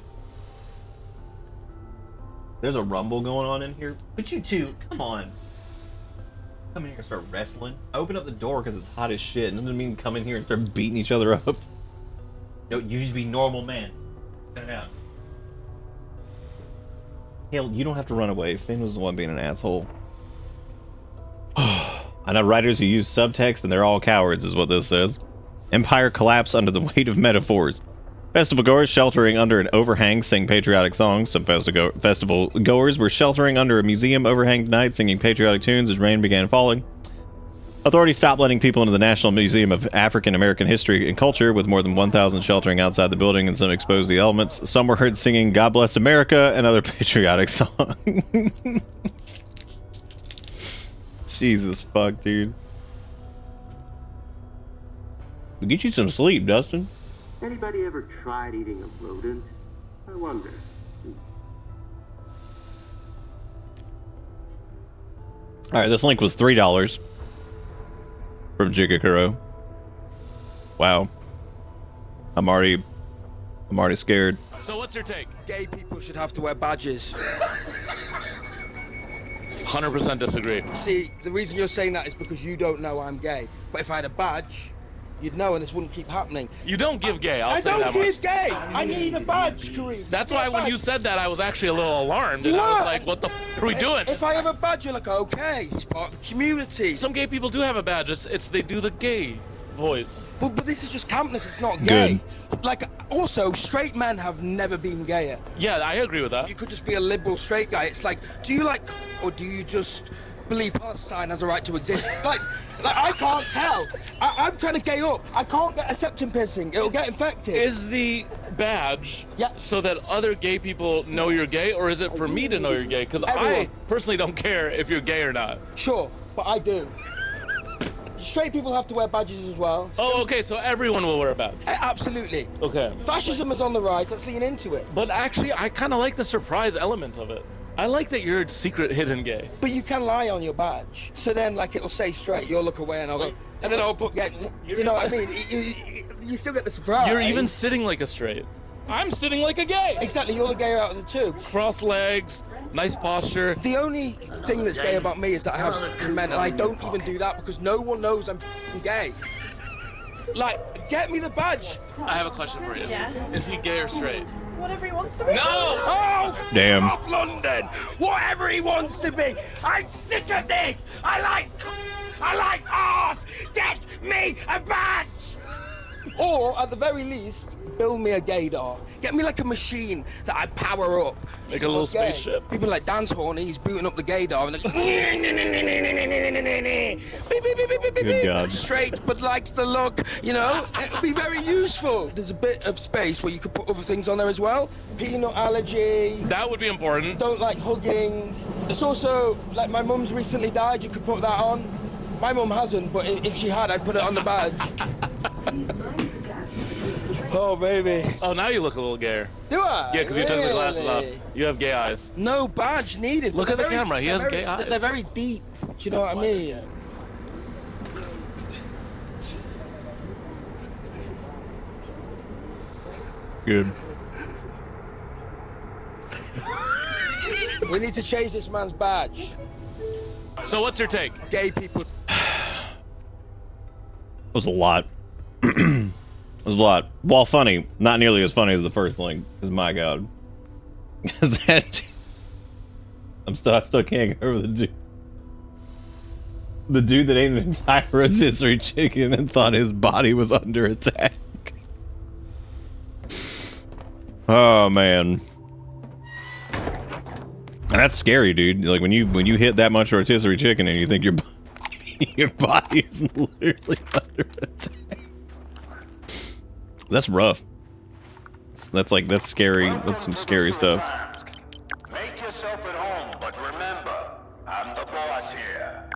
[SPEAKER 2] There's a rumble going on in here. But you two, come on. Come in here and start wrestling. Open up the door because it's hot as shit. It doesn't mean come in here and start beating each other up. No, you just be normal man. Cut it out. Hell, you don't have to run away. Finn was the one being an asshole. I know writers who use subtext and they're all cowards, is what this says. Empire collapse under the weight of metaphors. Festival goers sheltering under an overhang sing patriotic songs. Some festival goers were sheltering under a museum overhang tonight singing patriotic tunes as rain began falling. Authorities stopped letting people into the National Museum of African American History and Culture, with more than 1,000 sheltering outside the building, and some exposed the elements. Some were heard singing God Bless America and other patriotic songs. Jesus fuck, dude. We'll get you some sleep, Dustin.
[SPEAKER 14] Anybody ever tried eating a rodent? I wonder.
[SPEAKER 2] Alright, this link was $3 from Jigakuro. Wow. I'm already scared.
[SPEAKER 11] So what's your take?
[SPEAKER 17] Gay people should have to wear badges.
[SPEAKER 11] 100% disagree.
[SPEAKER 17] See, the reason you're saying that is because you don't know I'm gay. But if I had a badge, you'd know and this wouldn't keep happening.
[SPEAKER 11] You don't give gay, I'll
[SPEAKER 17] I
[SPEAKER 11] say
[SPEAKER 17] don't
[SPEAKER 11] that
[SPEAKER 17] give
[SPEAKER 11] much.
[SPEAKER 17] gay! I need a badge, Kareem.
[SPEAKER 11] That's why when you said that, I was actually a little alarmed.
[SPEAKER 17] You
[SPEAKER 11] And I was
[SPEAKER 17] are.
[SPEAKER 11] like, what the f are we doing?
[SPEAKER 17] If I have a badge, you're like, okay, he's part of the community.
[SPEAKER 11] Some gay people do have a badge. It's they do the gay voice.
[SPEAKER 17] But this is just campness, it's not gay. Like, also, straight men have never been gayer.
[SPEAKER 11] Yeah, I agree with that.
[SPEAKER 17] You could just be a liberal straight guy. It's like, do you like, or do you just believe Palestine has a right to exist? like I can't tell. I'm trying to gay up. I can't get a septum piercing. It'll get infected.
[SPEAKER 11] Is the badge so that other gay people know you're gay, or is it for me to know you're gay? Because I personally don't care if you're gay or not.
[SPEAKER 17] Sure, but I do. Straight people have to wear badges as well.
[SPEAKER 11] Oh, okay, so everyone will wear a badge.
[SPEAKER 17] Absolutely.
[SPEAKER 11] Okay.
[SPEAKER 17] Fascism is on the rise. Let's lean into it.
[SPEAKER 11] But actually, I kind of like the surprise element of it. I like that you're secret hidden gay.
[SPEAKER 17] But you can lie on your badge. So then, like, it'll say straight, you'll look away and I'll go, and then I'll put gay. You know what I mean? You still get the surprise.
[SPEAKER 11] You're even sitting like a straight. I'm sitting like a gay.
[SPEAKER 17] Exactly, you're the gayer out of the two.
[SPEAKER 11] Cross legs, nice posture.
[SPEAKER 17] The only thing that's gay about me is that I have men, and I don't even do that because no one knows I'm gay. Like, get me the badge.
[SPEAKER 11] I have a question for you.
[SPEAKER 18] Yeah.
[SPEAKER 11] Is he gay or straight?
[SPEAKER 18] Whatever he wants to be.
[SPEAKER 11] No!
[SPEAKER 17] Oh,
[SPEAKER 2] damn.
[SPEAKER 17] Off London! Whatever he wants to be! I'm sick of this! I like arse! Get me a badge! Or, at the very least, build me a gaydar. Get me like a machine that I power up.
[SPEAKER 11] Like a little spaceship.
[SPEAKER 17] People like Dan's horny, he's booting up the gaydar and
[SPEAKER 2] Good God.
[SPEAKER 17] straight but likes the look, you know? It'll be very useful. There's a bit of space where you could put other things on there as well. Peanut allergy.
[SPEAKER 11] That would be important.
[SPEAKER 17] Don't like hugging. It's also, like, my mum's recently died, you could put that on. My mum hasn't, but if she had, I'd put it on the badge. Oh, baby.
[SPEAKER 11] Oh, now you look a little gayer.
[SPEAKER 17] Do I?
[SPEAKER 11] Yeah, because you took the glasses off.
[SPEAKER 17] Really?
[SPEAKER 11] You have gay eyes.
[SPEAKER 17] No badge needed.
[SPEAKER 11] Look at the
[SPEAKER 17] They're very-
[SPEAKER 11] camera. He has gay eyes.
[SPEAKER 17] They're very deep. Do you know what I mean?
[SPEAKER 2] good.
[SPEAKER 17] We need to change this man's badge.
[SPEAKER 11] So what's your take?
[SPEAKER 17] Gay people.
[SPEAKER 2] It was a lot. It was a lot. While funny, not nearly as funny as the first link. Because my God, that I still can't get over the dude. The dude that ate an entire rotisserie chicken and thought his body was under attack. Oh man, and that's scary, dude. Like when you hit that much rotisserie chicken and you think your body is literally under attack. That's rough. That's scary. That's some scary stuff.
[SPEAKER 3] Make yourself at home, but remember, I'm the boss here.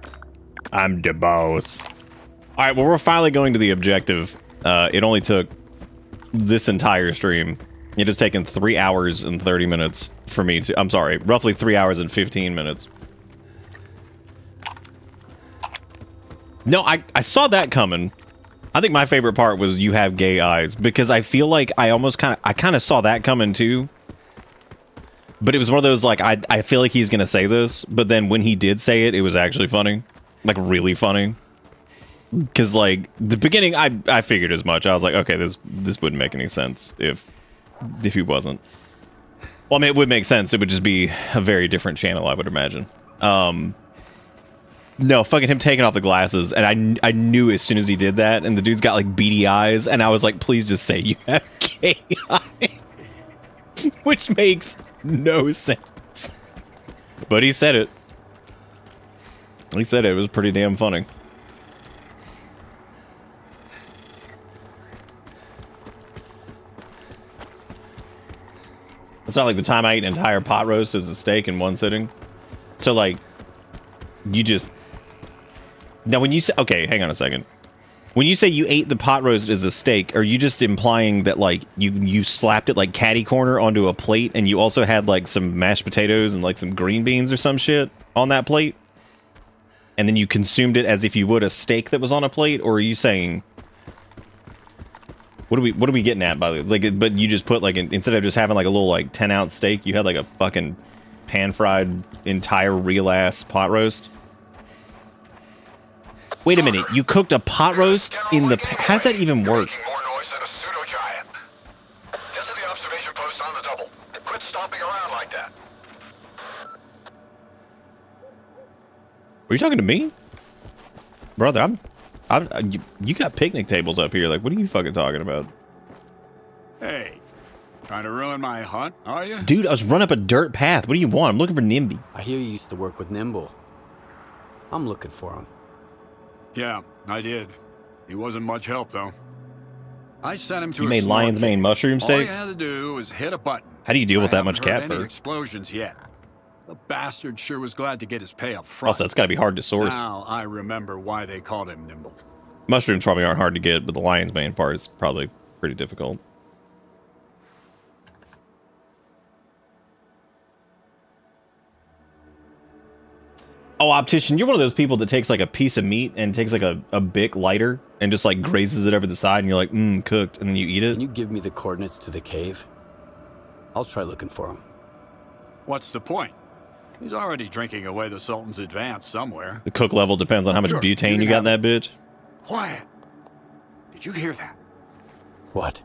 [SPEAKER 2] I'm the boss. All right, well, we're finally going to the objective. It only took this entire stream. It has taken 3 hours and 30 minutes for me to... I'm sorry, roughly 3 hours and 15 minutes. No, I saw that coming. I think my favorite part was you have gay eyes, because I feel like I kind of saw that coming too. But it was one of those, like, I feel like he's gonna say this, but then when he did say it, it was actually funny. Like, really funny. Because, like, the beginning, I figured as much. I was like, okay, this wouldn't make any sense if he wasn't. Well, I mean, it would make sense. It would just be a very different channel, I would imagine. No, fucking him taking off the glasses, and I knew as soon as he did that, and the dude's got, like, beady eyes, and I was like, please just say you have gay eyes. Which makes no sense. But he said it. He said it. It was pretty damn funny. It's not like the time I ate an entire pot roast as a steak in one sitting. So, like, you just... Now, when you say... Okay, hang on a second. When you say you ate the pot roast as a steak, are you just implying that, like, you slapped it, like, catty corner onto a plate, and you also had, like, some mashed potatoes and, like, some green beans or some shit on that plate? And then you consumed it as if you would a steak that was on a plate? Or are you saying... What are we getting at, by the way? Like, but you just put, like, instead of just having, like, a little, like, 10-ounce steak, you had, like, a fucking pan-fried, entire real-ass pot roast? Wait a minute, you cooked a pot roast in the... How does that even work?
[SPEAKER 3] More noise than a pseudo-giant. Get to the observation post on the double, and quit stomping around like that.
[SPEAKER 2] Were you talking to me? Brother, you got picnic tables up here. Like, what are you fucking talking about?
[SPEAKER 18] Hey, trying to ruin my hunt, are you?
[SPEAKER 2] Dude, I was running up a dirt path. What do you want? I'm looking for Nimby.
[SPEAKER 8] I hear you used to work with Nimble. I'm looking for him.
[SPEAKER 18] Yeah, I did. He wasn't much help, though. I sent him to
[SPEAKER 2] You made lion's mane mushroom steaks?
[SPEAKER 18] All you had to do was hit a button.
[SPEAKER 2] How do you deal with that much
[SPEAKER 18] I haven't
[SPEAKER 2] cat
[SPEAKER 18] heard any
[SPEAKER 2] fur?
[SPEAKER 18] explosions yet. The bastard sure was glad to get his pay up front.
[SPEAKER 2] Also, that's gotta be hard to source.
[SPEAKER 18] Now I remember why they called him Nimble.
[SPEAKER 2] Mushrooms probably aren't hard to get, but the lion's mane part is probably pretty difficult. Oh, Optician, you're one of those people that takes, like, a piece of meat and takes, like, a Bic lighter and just, like, grazes it over the side, and you're like, cooked, and then you eat it?
[SPEAKER 8] Can you give me the coordinates to the cave? I'll try looking for him.
[SPEAKER 18] What's the point? He's already drinking away the Sultan's advance somewhere.
[SPEAKER 2] The cook level depends on how much
[SPEAKER 18] Sure,
[SPEAKER 2] butane
[SPEAKER 18] you
[SPEAKER 2] you got in that bitch.
[SPEAKER 18] Quiet. Did you hear that?
[SPEAKER 8] What?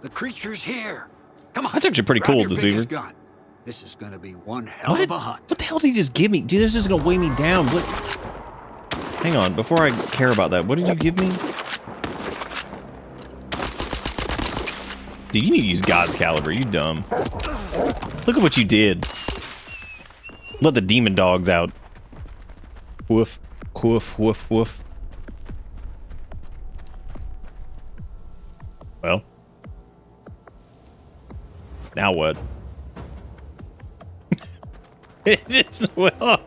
[SPEAKER 18] The creature's here. Come on.
[SPEAKER 2] That's actually pretty
[SPEAKER 18] grab
[SPEAKER 2] cool,
[SPEAKER 18] your
[SPEAKER 2] Deceiver.
[SPEAKER 18] biggest gun. This is gonna be one hell of a hunt.
[SPEAKER 2] What the hell did he just give me? Dude, this is gonna weigh me down. What? Hang on, before I care about that, what did you give me? Dude, you need to use God's caliber, you dumb. Look at what you did. Let the demon dogs out. Woof, woof, woof, woof. Well. Now what? Well,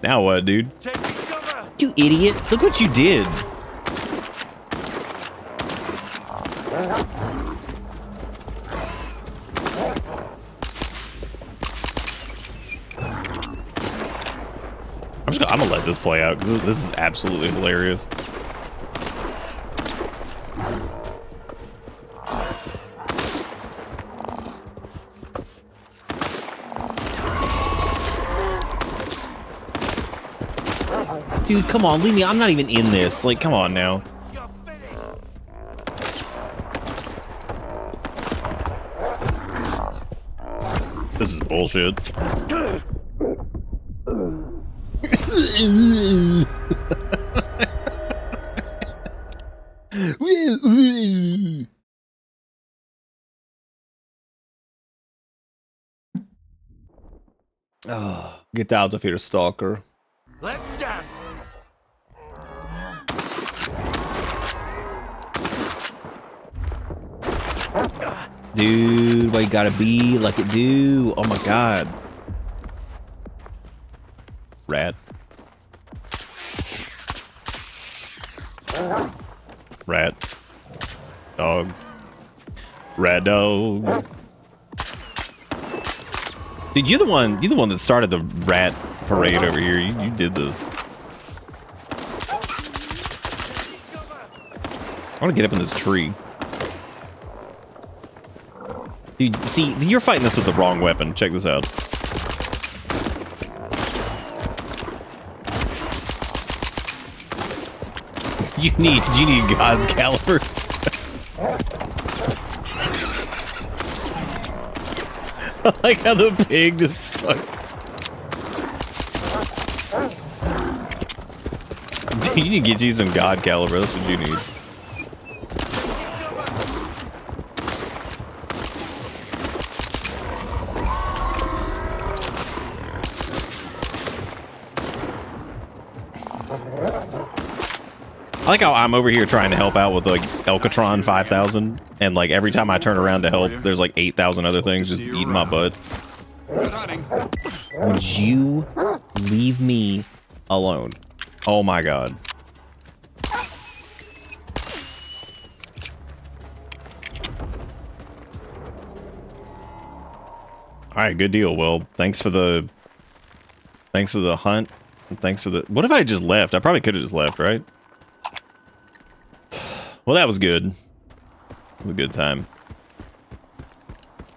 [SPEAKER 2] now what, dude? You idiot. Look what you did. I'm gonna let this play out because this is absolutely hilarious. Dude, come on, leave me. I'm not even in this. Like, come on now. This is bullshit. Oh, get out of here, stalker.
[SPEAKER 3] Let's dance.
[SPEAKER 2] Dude, why you gotta be like it do? Oh my god. Rat. Rat. Dog. Rat dog. Dude, you're the one that started the rat parade over here. You did this. I want to get up in this tree. Dude, see, you're fighting this with the wrong weapon. Check this out. You need God's caliber. I like how the pig just fucked. You need to get you some God caliber. That's what you need. I like how I'm over here trying to help out with like S.T.A.L.K.E.R 5000, and like every time I turn around to help, there's like 8,000 other things just eating my butt. Would you leave me alone? Oh my god. Alright, good deal. Well, thanks for the hunt. And thanks for the... What if I just left? I probably could have just left, right? Well, that was good. It was a good time.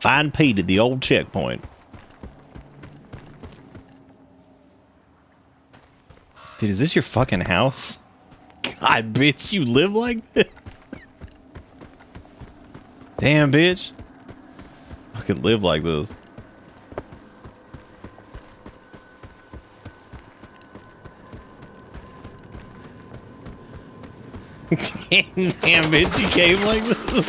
[SPEAKER 2] Find Pete at the old checkpoint. Dude, is this your fucking house? God, bitch, you live like this? Damn, bitch. I could live like this. Damn, bitch, you came like this.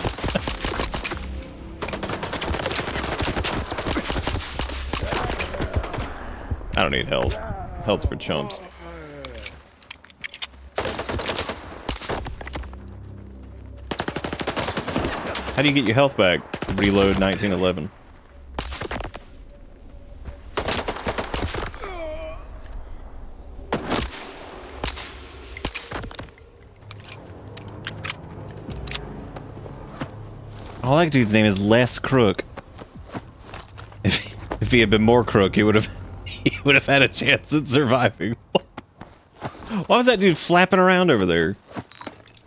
[SPEAKER 2] I don't need health. Health's for chumps. How do you get your health back? Reload 1911. Oh, that dude's name is Les Crook. If he had been more crook, he would have had a chance at surviving. Why was that dude flapping around over there?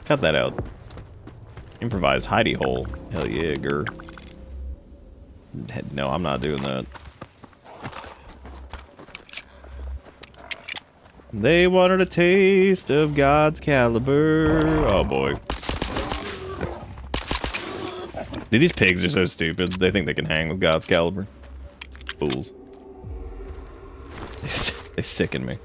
[SPEAKER 2] Cut that out. Improvised hidey hole. Hell yeah, grr. No, I'm not doing that. They wanted a taste of God's caliber. Oh boy. Dude, these pigs are so stupid. They think they can hang with God's caliber. Fools. They sicken me.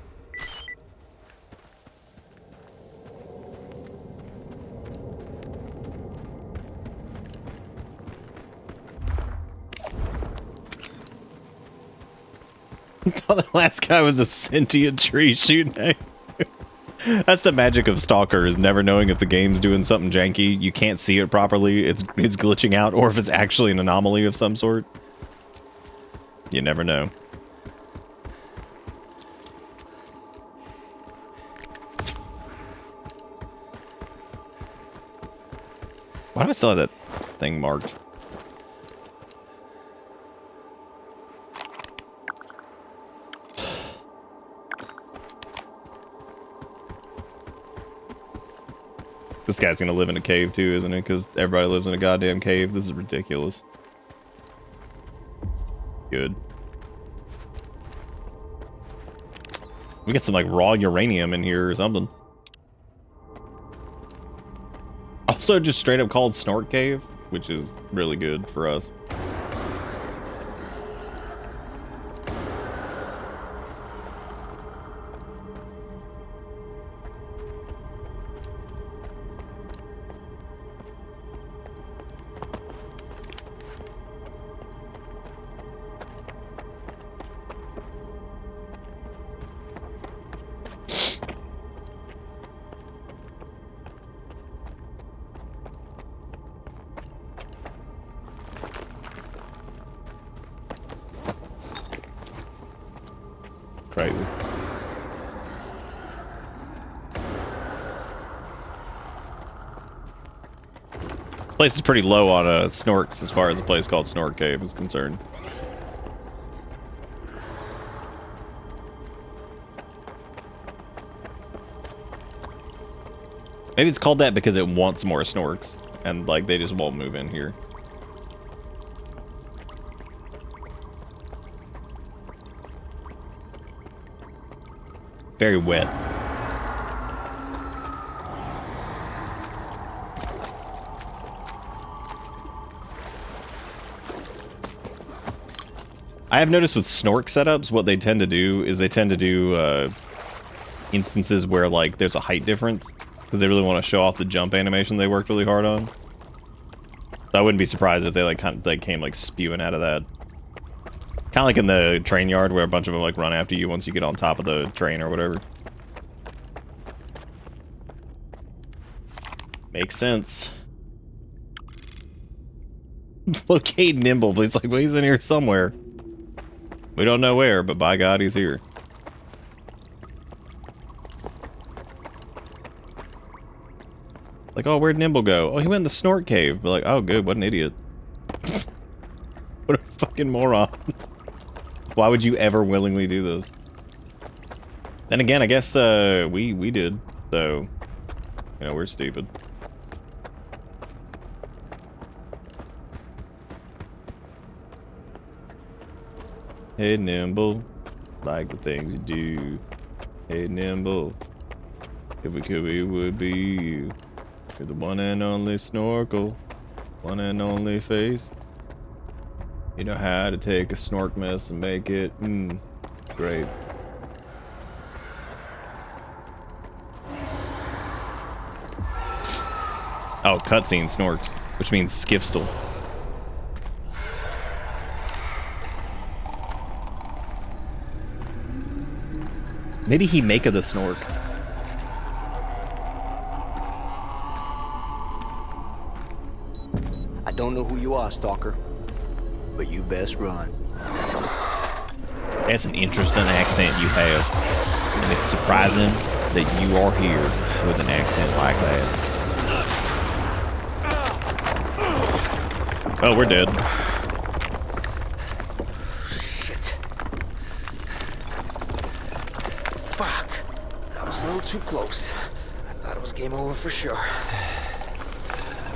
[SPEAKER 2] I thought the last guy was a sentient tree shooting at you. That's the magic of S.T.A.L.K.E.R, is never knowing if the game's doing something janky. You can't see it properly. It's glitching out, or if it's actually an anomaly of some sort. You never know. Why do I still have that thing marked? This guy's gonna live in a cave too, isn't it? Because everybody lives in a goddamn cave. This is ridiculous. Good. We get some like raw uranium in here or something. Also just straight up called Snork Cave, which is really good for us. Crazy. This place is pretty low on snorks as far as a place called Snork Cave is concerned. Maybe it's called that because it wants more snorks, and like they just won't move in here. Very wet. I have noticed with snork setups, what they tend to do is they tend to do instances where like there's a height difference because they really want to show off the jump animation they worked really hard on. So I wouldn't be surprised if they like came like spewing out of that. Kind of like in the train yard where a bunch of them like run after you once you get on top of the train or whatever. Makes sense. Locate Nimble, but it's like, well, he's in here somewhere. We don't know where, but by God, he's here. Like, oh, where'd Nimble go? Oh, he went in the Snork Cave. But like, oh, good, what an idiot. What a fucking moron. Why would you ever willingly do this? Then again, I guess we did, so you know, we're stupid. Hey Nimble, like the things you do. Hey Nimble, if we could, we would be you. You're the one and only snorkel, one and only face. You know how to take a snork mess and make it, great. Oh, cutscene snork, which means skipstal. Maybe he maketh the snork.
[SPEAKER 19] I don't know who you are, Stalker, but you best run.
[SPEAKER 2] That's an interesting accent you have. And it's surprising that you are here with an accent like that. Oh, we're dead.
[SPEAKER 19] Shit. Fuck. That was a little too close. I thought it was game over for sure.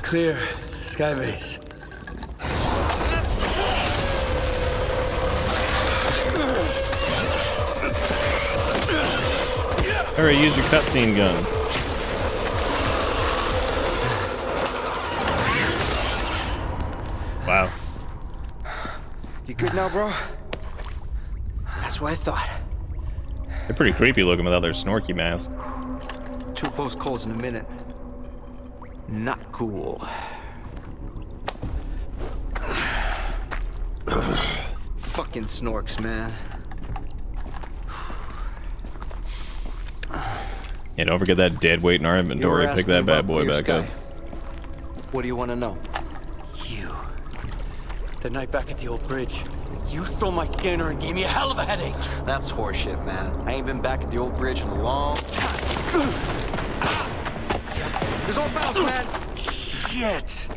[SPEAKER 9] Clear. Skybase.
[SPEAKER 2] Alright, use your cutscene gun. Wow.
[SPEAKER 19] You good now, bro? That's what I thought.
[SPEAKER 2] They're pretty creepy looking without their snorky mask.
[SPEAKER 19] 2 close calls in a minute. Not cool. Fucking snorks, man.
[SPEAKER 2] Yeah, don't forget that dead weight in our inventory. Pick that bad boy back up.
[SPEAKER 19] What do you want to know?
[SPEAKER 9] You. The night back at the old bridge. You stole my scanner and gave me a hell of a headache.
[SPEAKER 19] That's horseshit, man. I ain't been back at the old bridge in a long time. There's all bells, man. Shit.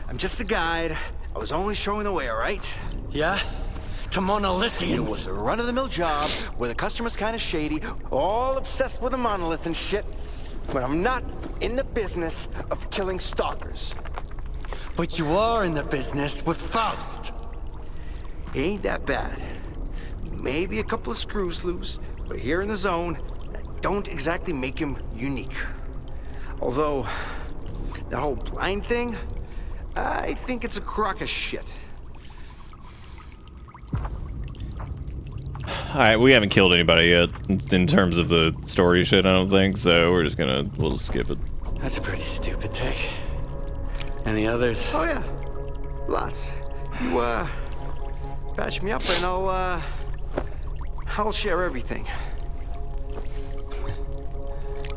[SPEAKER 19] I'm just a guide. I was only showing the way, all right?
[SPEAKER 9] Yeah? To Monolithians.
[SPEAKER 19] It was a run-of-the-mill job where the customer's kind of shady, all obsessed with the monolith and shit. But I'm not in the business of killing stalkers.
[SPEAKER 9] But you are in the business with Faust.
[SPEAKER 19] Ain't that bad. Maybe a couple of screws loose, But here in the zone, don't exactly make him unique. Although, that whole blind thing, I think it's a crock of shit.
[SPEAKER 2] Alright, we haven't killed anybody yet in terms of the story shit, I don't think, so we'll just skip it.
[SPEAKER 9] That's a pretty stupid take. Any others?
[SPEAKER 19] Oh yeah, lots. You, patch me up and I'll share everything.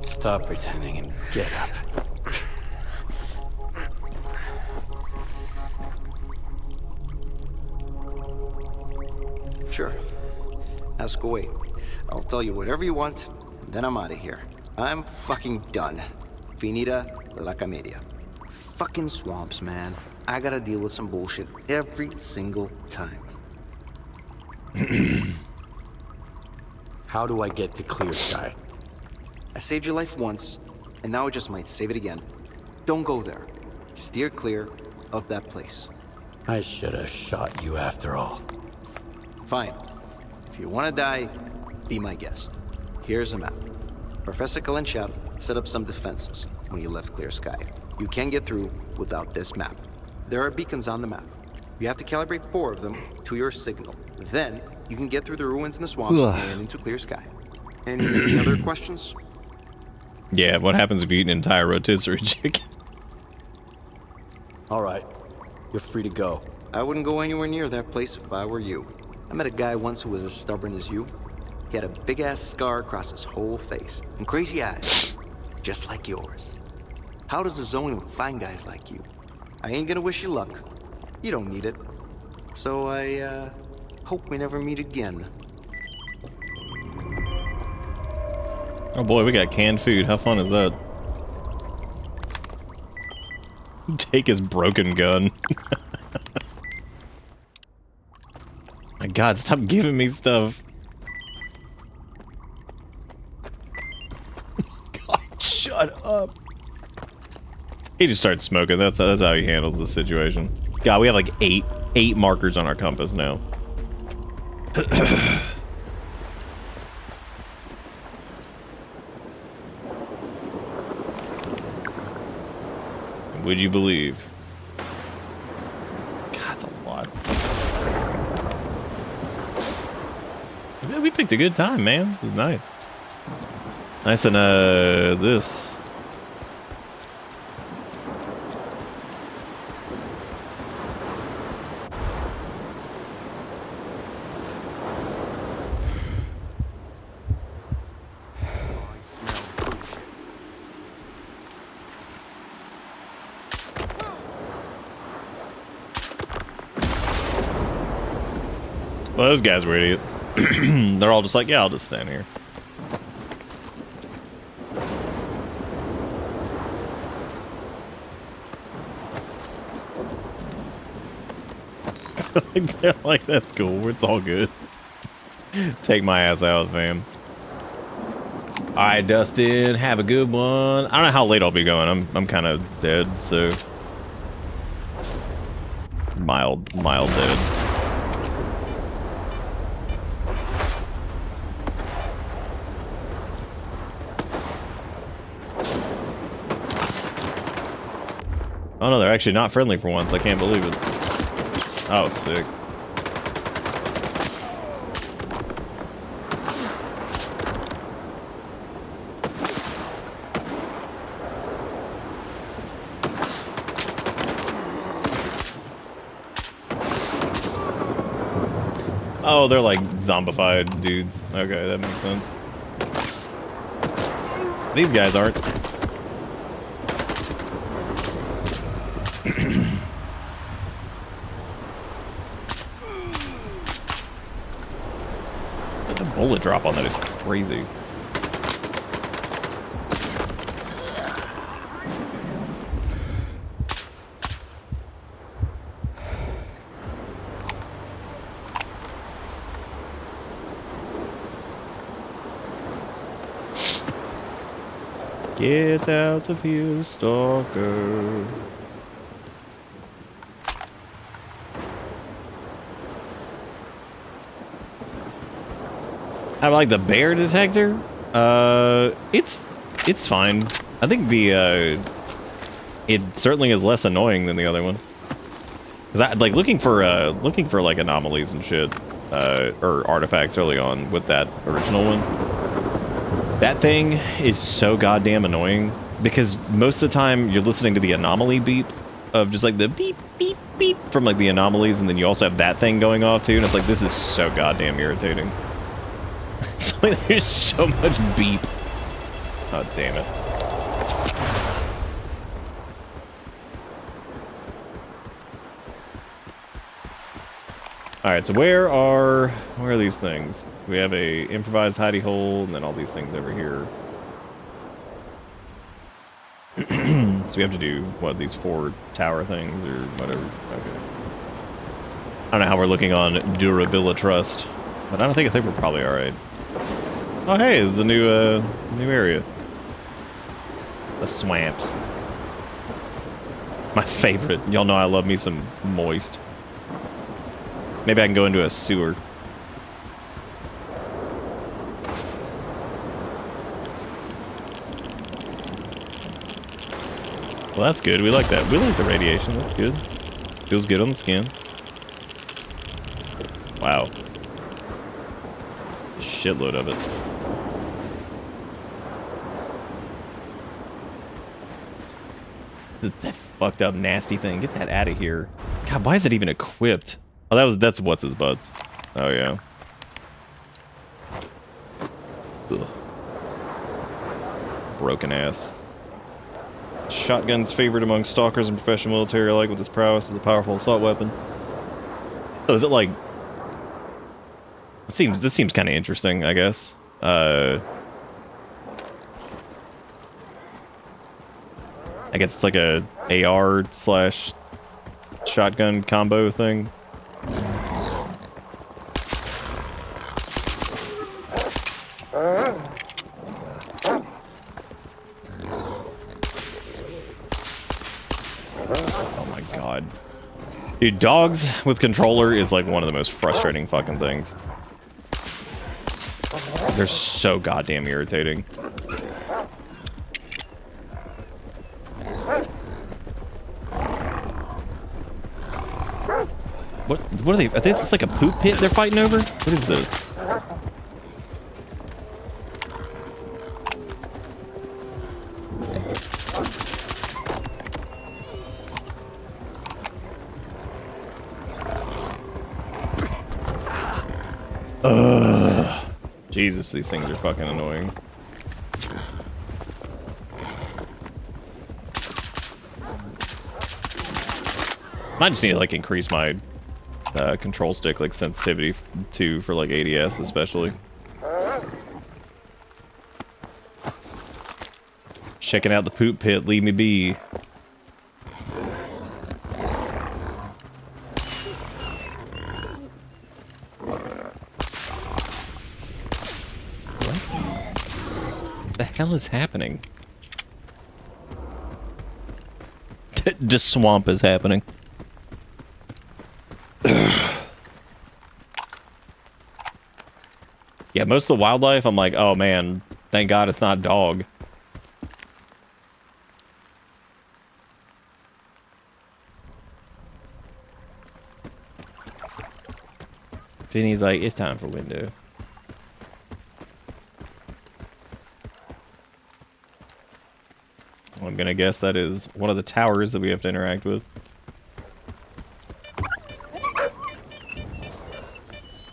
[SPEAKER 9] Stop pretending and get up.
[SPEAKER 19] Sure. Ask away. I'll tell you whatever you want, then I'm out of here. I'm fucking done. Finita la comedia. Fucking swamps, man. I gotta deal with some bullshit every single time.
[SPEAKER 9] How do I get to Clear Sky?
[SPEAKER 19] I saved your life once, and now I just might save it again. Don't go there. Steer clear of that place.
[SPEAKER 9] I should have shot you after all.
[SPEAKER 19] Fine. If you want to die, be my guest. Here's a map. Professor Kalinchap set up some defenses when you left Clear Sky. You can get through without this map. There are beacons on the map. You have to calibrate 4 of them to your signal. Then, you can get through the ruins in the swamps and into Clear Sky. Any other questions?
[SPEAKER 2] Yeah, what happens if you eat an entire rotisserie chicken?
[SPEAKER 9] Alright, you're free to go.
[SPEAKER 19] I wouldn't go anywhere near that place if I were you. I met a guy once who was as stubborn as you. He had a big-ass scar across his whole face, and crazy eyes, just like yours. How does the zone find guys like you? I ain't gonna wish you luck. You don't need it. So I, hope we never meet again.
[SPEAKER 2] Oh boy, we got canned food. How fun is that? Take his broken gun. My God, stop giving me stuff. God, shut up. He just started smoking. That's how he handles the situation. God, we have like eight markers on our compass now. Would you believe? God, that's a lot. We picked a good time, man. This is nice. Nice and this. Well, those guys were idiots. They're all just like, yeah, I'll just stand here. They're like, that's cool. It's all good. Take my ass out, fam. All right, Dustin, have a good one. I don't know how late I'll be going. I'm kind of dead, so mild dead. Oh no, they're actually not friendly for once. I can't believe it. Oh, sick. Oh, they're like zombified dudes. Okay, that makes sense. These guys aren't. The bullet drop on that is crazy. Get out of here, stalker. I like the bear detector. It's fine. I think the it certainly is less annoying than the other one. Cause I like looking for like anomalies and shit, or artifacts early on with that original one. That thing is so goddamn annoying because most of the time you're listening to the anomaly beep of just like the beep beep beep from like the anomalies, and then you also have that thing going off too, and it's like this is so goddamn irritating. It's like there's so much beep. Oh damn it. Alright, so where are these things? We have a improvised hidey hole, and then all these things over here. So we have to do, what, these 4 tower things, or whatever? Okay. I don't know how we're looking on Durability Trust, but I think we're probably alright. Oh hey, this is a new area. The swamps. My favorite. Y'all know I love me some moist. Maybe I can go into a sewer. Well, that's good. We like that. We like the radiation. That's good. Feels good on the skin. Wow. A shitload of it. That fucked up nasty thing. Get that out of here. God, why is it even equipped? Oh, that's what's his butts. Oh yeah. Ugh. Broken ass. Shotgun's favored among stalkers and professional military alike, with its prowess as a powerful assault weapon. So is it like? This seems kind of interesting, I guess. I guess it's like a AR/shotgun combo thing. Oh my god. Dude, dogs with controller is like one of the most frustrating fucking things. They're so goddamn irritating. What are they? I think it's like a poop pit they're fighting over? What is this? Ugh. Jesus, these things are fucking annoying. Might just need to like increase my control stick like sensitivity too for like ADS especially. Checking out the poop pit, leave me be. What the hell is happening? The swamp is happening. Yeah, most of the wildlife, I'm like, oh man, thank God it's not dog. Vinny's like, it's time for window. Well, I'm gonna guess that is one of the towers that we have to interact with.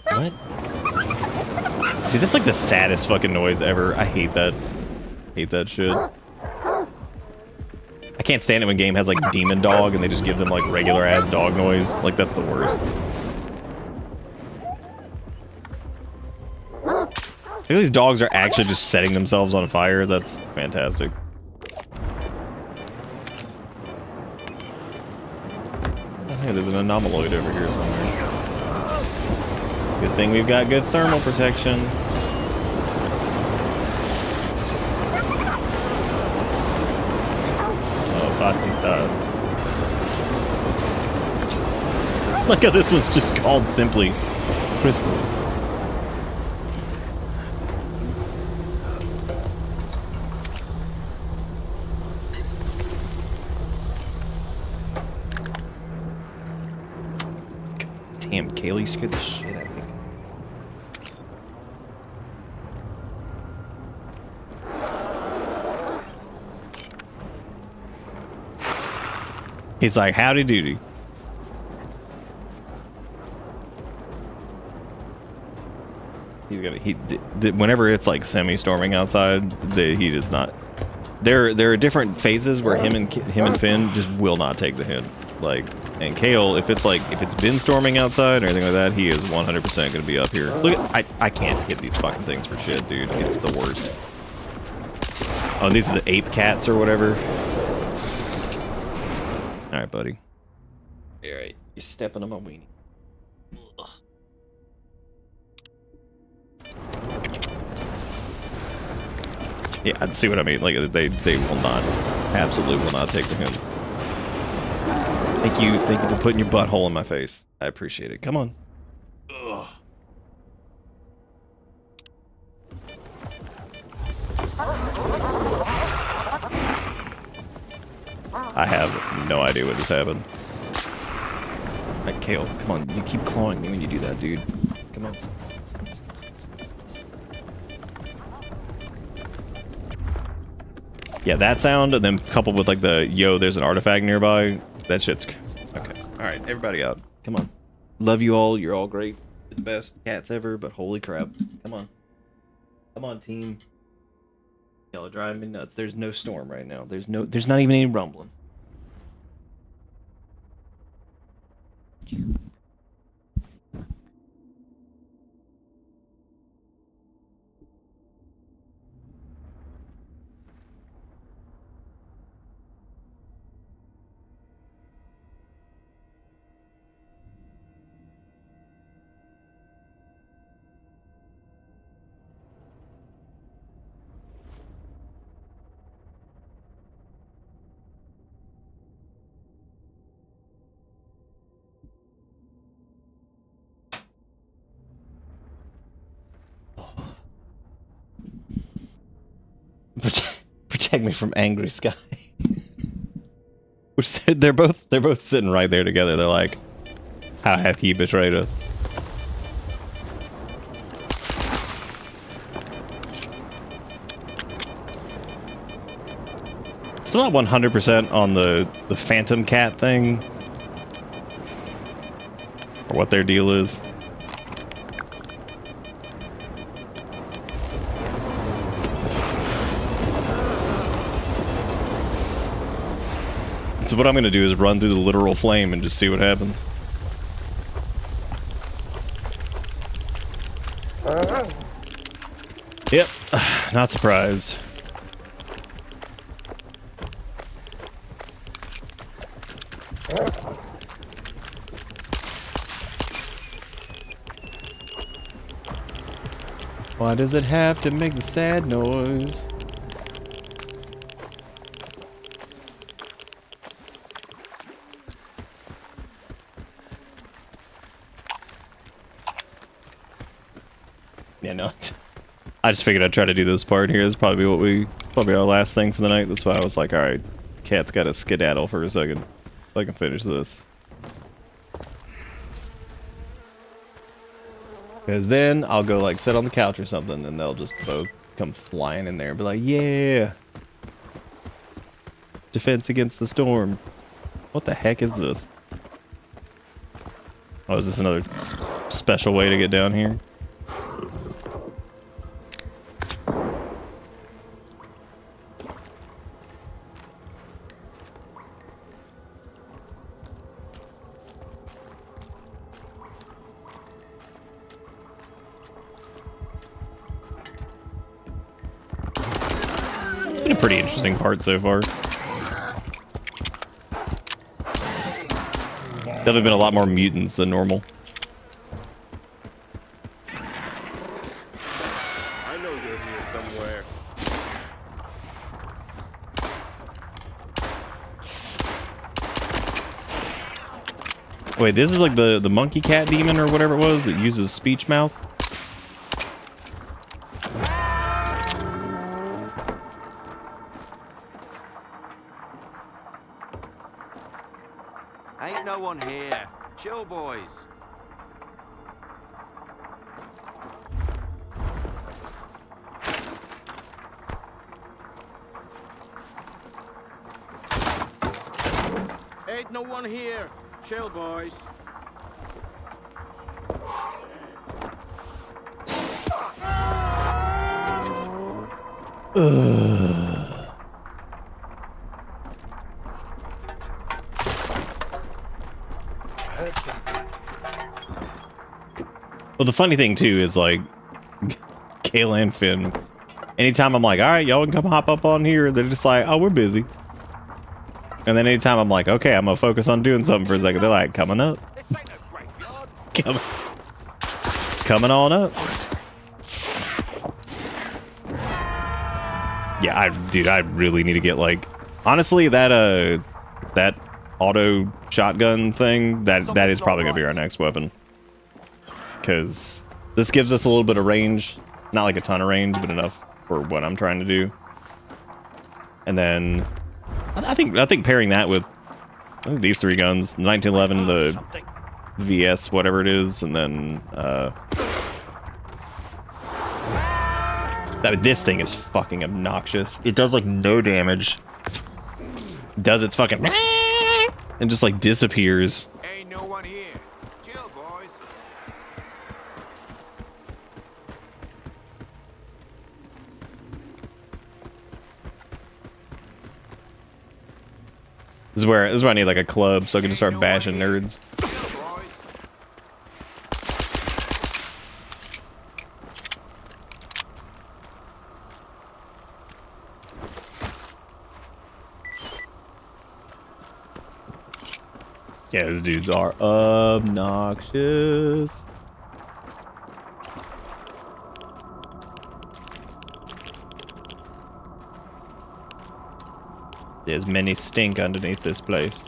[SPEAKER 2] What? Dude, that's like the saddest fucking noise ever. I hate that. Hate that shit. I can't stand it when game has like demon dog and they just give them like regular ass dog noise. Like that's the worst. Look, these dogs are actually just setting themselves on fire. That's fantastic. Oh, hey, there's an anomaloid over here somewhere. Good thing we've got good thermal protection. Oh, Basti stars. Look how this one's just called simply Crystal. Damn, Kaylee scared the shit out of me. He's like, howdy doody. He's gonna, whenever it's like semi-storming outside, he does not. There are different phases where him and Finn just will not take the hint. Like, and Kale, if it's been storming outside or anything like that, he is 100% gonna be up here. Look, I can't hit these fucking things for shit, dude. It's the worst. Oh, these are the ape cats or whatever. All right, buddy. All right, you're stepping on my weenie. Ugh. Yeah, I'd see what I mean. Like they will not, absolutely will not take the hint. Thank you for putting your butthole in my face. I appreciate it. Come on. Ugh. I have no idea what just happened. Like, Kale, come on, you keep clawing me when you do that, dude. Come on. Yeah, that sound, and then coupled with like the, yo, there's an artifact nearby, that shit's... Okay, alright, everybody out. Come on. Love you all, you're all great. You're the best cats ever, but holy crap. Come on. Come on, team. Y'all are driving me nuts. There's no storm right now. There's not even any rumbling. Protect me from angry Sky. Which they're both sitting right there together. They're like, how hath he betrayed us? Still not 100% on the Phantom Cat thing, or what their deal is. So what I'm going to do is run through the literal flame and just see what happens. Yep, not surprised. Why does it have to make the sad noise? Yeah, no. I just figured I'd try to do this part here. It's probably our last thing for the night. That's why I was like, alright, Cat's gotta skedaddle for a second so I can finish this. Because then I'll go like sit on the couch or something and they'll just both come flying in there and be like, yeah! Defense against the storm. What the heck is this? Oh, is this another special way to get down here? It's been a pretty interesting part so far. Definitely been a lot more mutants than normal.
[SPEAKER 10] I know you're here somewhere.
[SPEAKER 2] Wait, this is like the monkey cat demon or whatever it was that uses speech mouth?
[SPEAKER 19] Ain't no one here. Chill, boys.
[SPEAKER 14] no one here. Chill, boys.
[SPEAKER 2] Well, the funny thing too is like, Kayla and Finn. Anytime I'm like, all right, y'all can come hop up on here, they're just like, oh, we're busy. And then anytime I'm like, okay, I'm gonna focus on doing something for a second, they're like, coming up. Coming on up. Yeah, dude, I really need to get like, honestly, that auto shotgun thing, that is probably gonna be our next weapon. Because this gives us a little bit of range, not like a ton of range, but enough for what I'm trying to do. And then I think pairing that with these three guns, 1911, the VS, whatever it is, and then this thing is fucking obnoxious. It does like no damage. Does its fucking and just like disappears.
[SPEAKER 14] Ain't no one here. Chill, boys.
[SPEAKER 2] This is where I need like a club so I can just start bashing nerds. Yeah, those dudes are obnoxious. There's many stink underneath this place.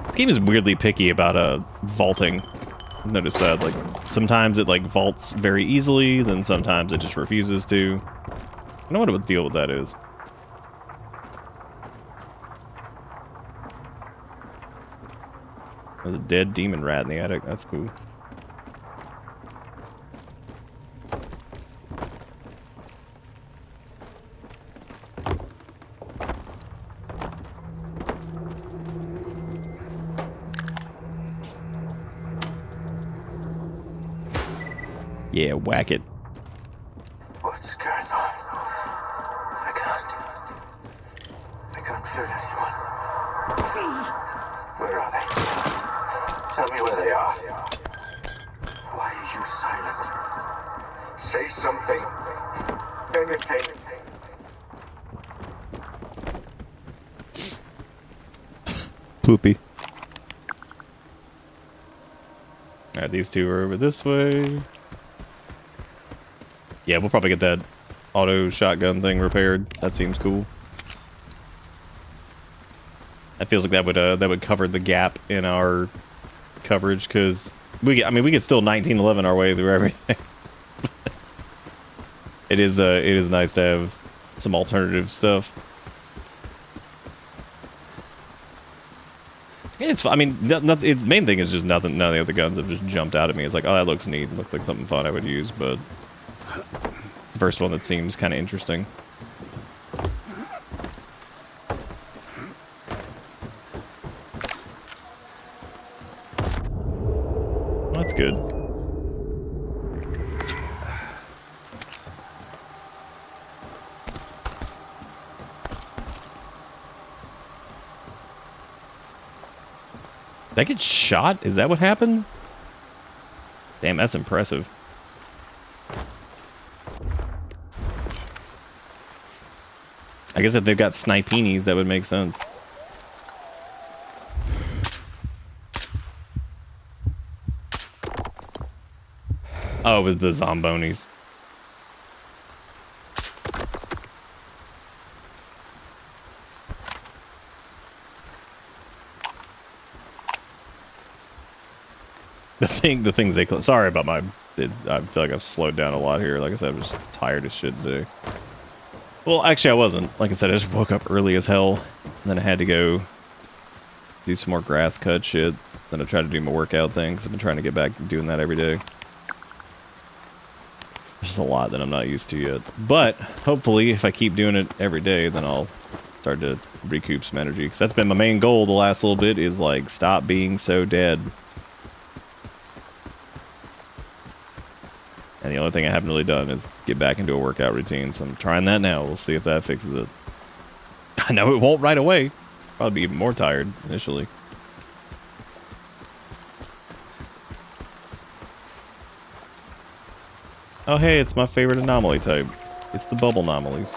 [SPEAKER 2] This game is weirdly picky about vaulting. Notice that, like, sometimes it like vaults very easily, then sometimes it just refuses to. I don't know what the deal with that is. There's a dead demon rat in the attic. That's cool. Yeah, whack it.
[SPEAKER 14] What's going on? I can't feel anyone. Where are they? Tell me where they are. Why are you silent? Say something. Anything.
[SPEAKER 2] Poopy. Alright, these two are over this way. Yeah, we'll probably get that auto shotgun thing repaired. That seems cool. That feels like that would cover the gap in our coverage, because we could still 1911 our way through everything. It is nice to have some alternative stuff. It's, I mean, its main thing is just nothing. None of the other guns have just jumped out at me. It's like, oh, that looks neat. It looks like something fun I would use, but the first one that seems kind of interesting. Well, that's good. Did I get shot? Is that what happened? Damn, that's impressive. I guess if they've got snipinis, that would make sense. Oh, it was the Zombonis. The things they... Sorry about my... I feel like I've slowed down a lot here. Like I said, I'm just tired as shit today. Well, actually, I wasn't. Like I said, I just woke up early as hell. And then I had to go do some more grass cut shit. Then I'll try to do my workout thing, 'cause I've been trying to get back to doing that every day. There's a lot that I'm not used to yet. But hopefully, if I keep doing it every day, then I'll start to recoup some energy. Because that's been my main goal the last little bit, is like, stop being so dead. And the only thing I haven't really done is get back into a workout routine. So I'm trying that now. We'll see if that fixes it. I know it won't right away. Probably be even more tired initially. Oh hey, it's my favorite anomaly type. It's the bubble anomalies.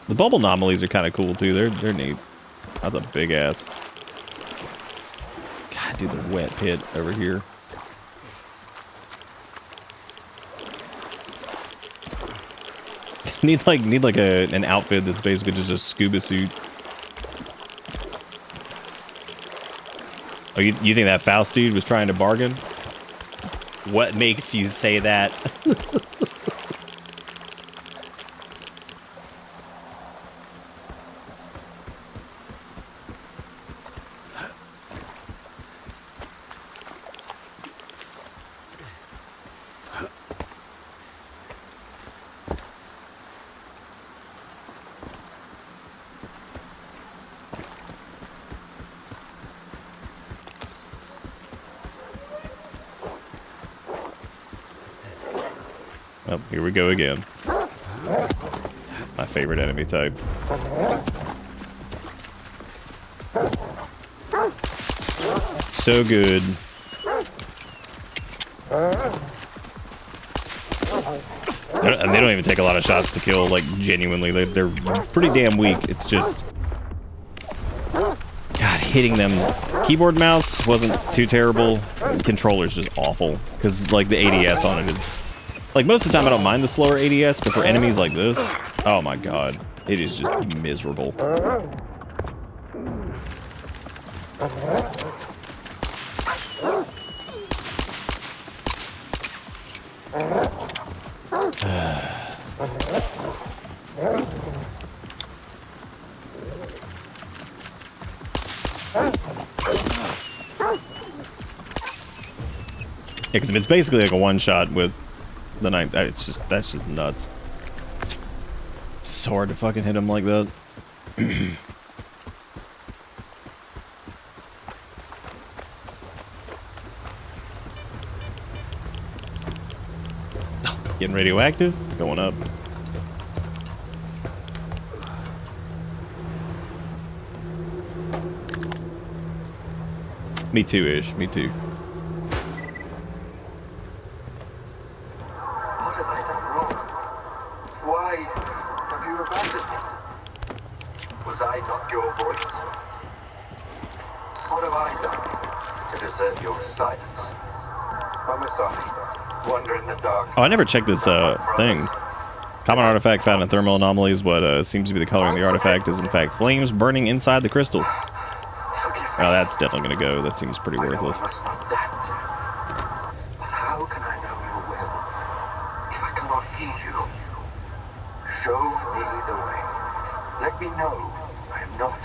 [SPEAKER 2] The bubble anomalies are kind of cool too. They're neat. That's a big ass. God, dude, the wet pit over here. need like an outfit that's basically just a scuba suit. Oh, you think that Faust dude was trying to bargain? What makes you say that? Oh, here we go again. My favorite enemy type. So good. And they don't even take a lot of shots to kill, like, genuinely. They're pretty damn weak. It's just... God, hitting them. Keyboard mouse wasn't too terrible. Controller's just awful. Because, like, the ADS on it is... Like, most of the time I don't mind the slower ADS, but for enemies like this, oh my god, it is just miserable. Yeah, because if it's basically like a one-shot with the knife, that's just nuts. It's so hard to fucking hit him like that. Getting radioactive? Going up. Me too-ish, me too.
[SPEAKER 14] What have I done wrong? Why have you abandoned me? Was I not your voice? What have I done to deserve your silence? I'm sorry. Wander in the dark.
[SPEAKER 2] Oh, I never checked this thing. Common artifact found in thermal anomalies. What seems to be the coloring of the artifact is in fact flames burning inside the crystal. Oh, that's definitely gonna go. That seems pretty worthless.
[SPEAKER 14] But how can I know your will if I cannot hear you? Show me the way. Let me know I am not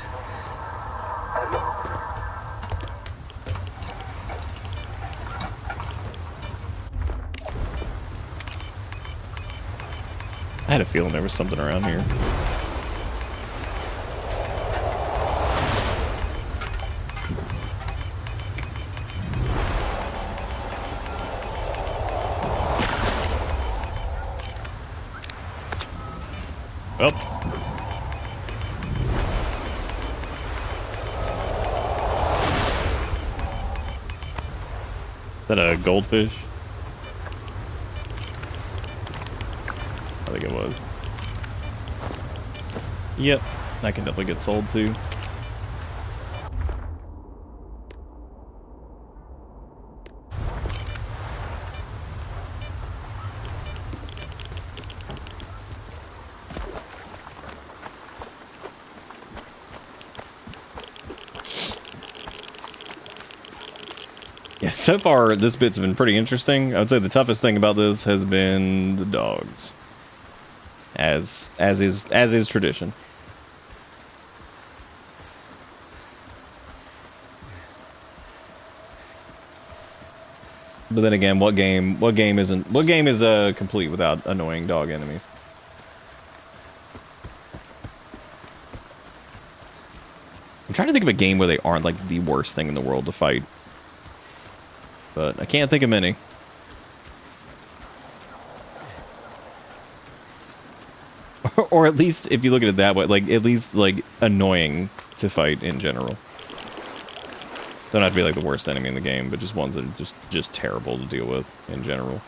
[SPEAKER 14] alone.
[SPEAKER 2] I had a feeling there was something around here. Oh. Is that a goldfish? I think it was. Yep, that can definitely get sold too. Yes, So far, this bit's been pretty interesting. I would say the toughest thing about this has been the dogs, as is tradition. But then again, what game is complete without annoying dog enemies? I'm trying to think of a game where they aren't like the worst thing in the world to fight, but I can't think of many. Or at least, if you look at it that way, like at least like annoying to fight in general. Don't have to be like the worst enemy in the game, but just ones that are just terrible to deal with in general.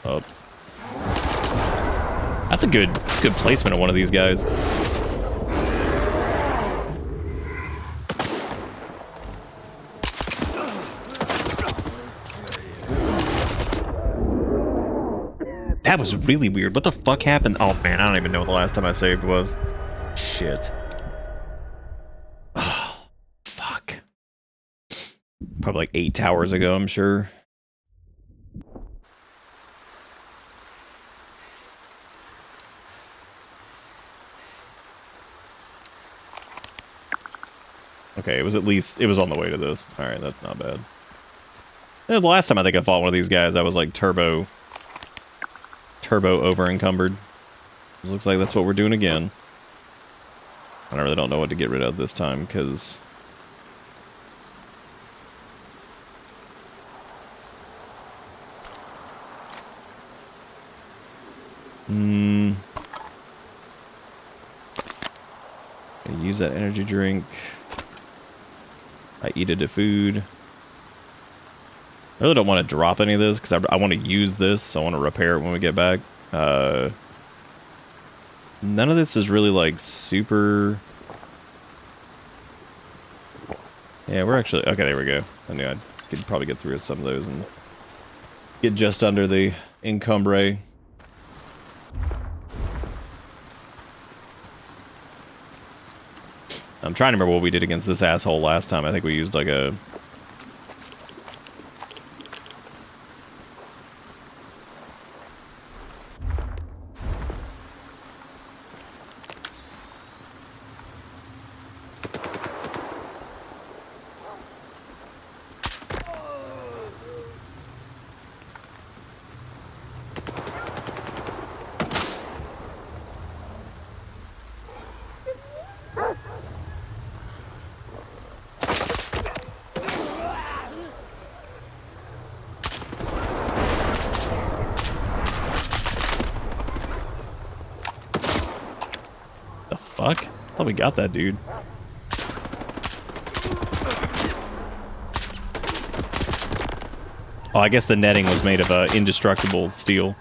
[SPEAKER 2] Up. That's a good placement of one of these guys. That was really weird. What the fuck happened? Oh man, I don't even know what the last time I saved was. Shit. Oh, fuck. Probably like 8 towers ago, I'm sure. Okay, it was on the way to this. Alright, that's not bad. Yeah, the last time I think I fought one of these guys, I was like turbo over encumbered. It looks like that's what we're doing again. I really don't know what to get rid of this time, because... I use that energy drink. I eat it to food. I really don't want to drop any of this, because I want to use this, so I want to repair it when we get back. None of this is really, like, super... Yeah, we're actually... Okay, there we go. I knew I could probably get through some of those and get just under the encumbre. I'm trying to remember what we did against this asshole last time. I think we used, like, a... Fuck? I thought we got that dude. Oh, I guess the netting was made of indestructible steel.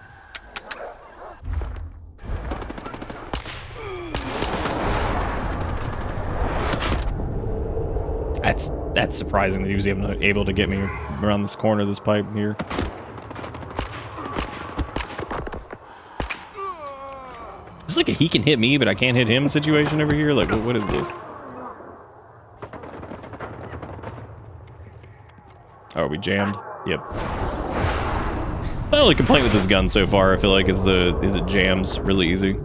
[SPEAKER 2] That's surprising that he was able to get me around this corner of this pipe here. It's like a he can hit me, but I can't hit him situation over here. Like, what is this? Oh, are we jammed? Yep. My only complaint with this gun so far, I feel like, is it jams really easy.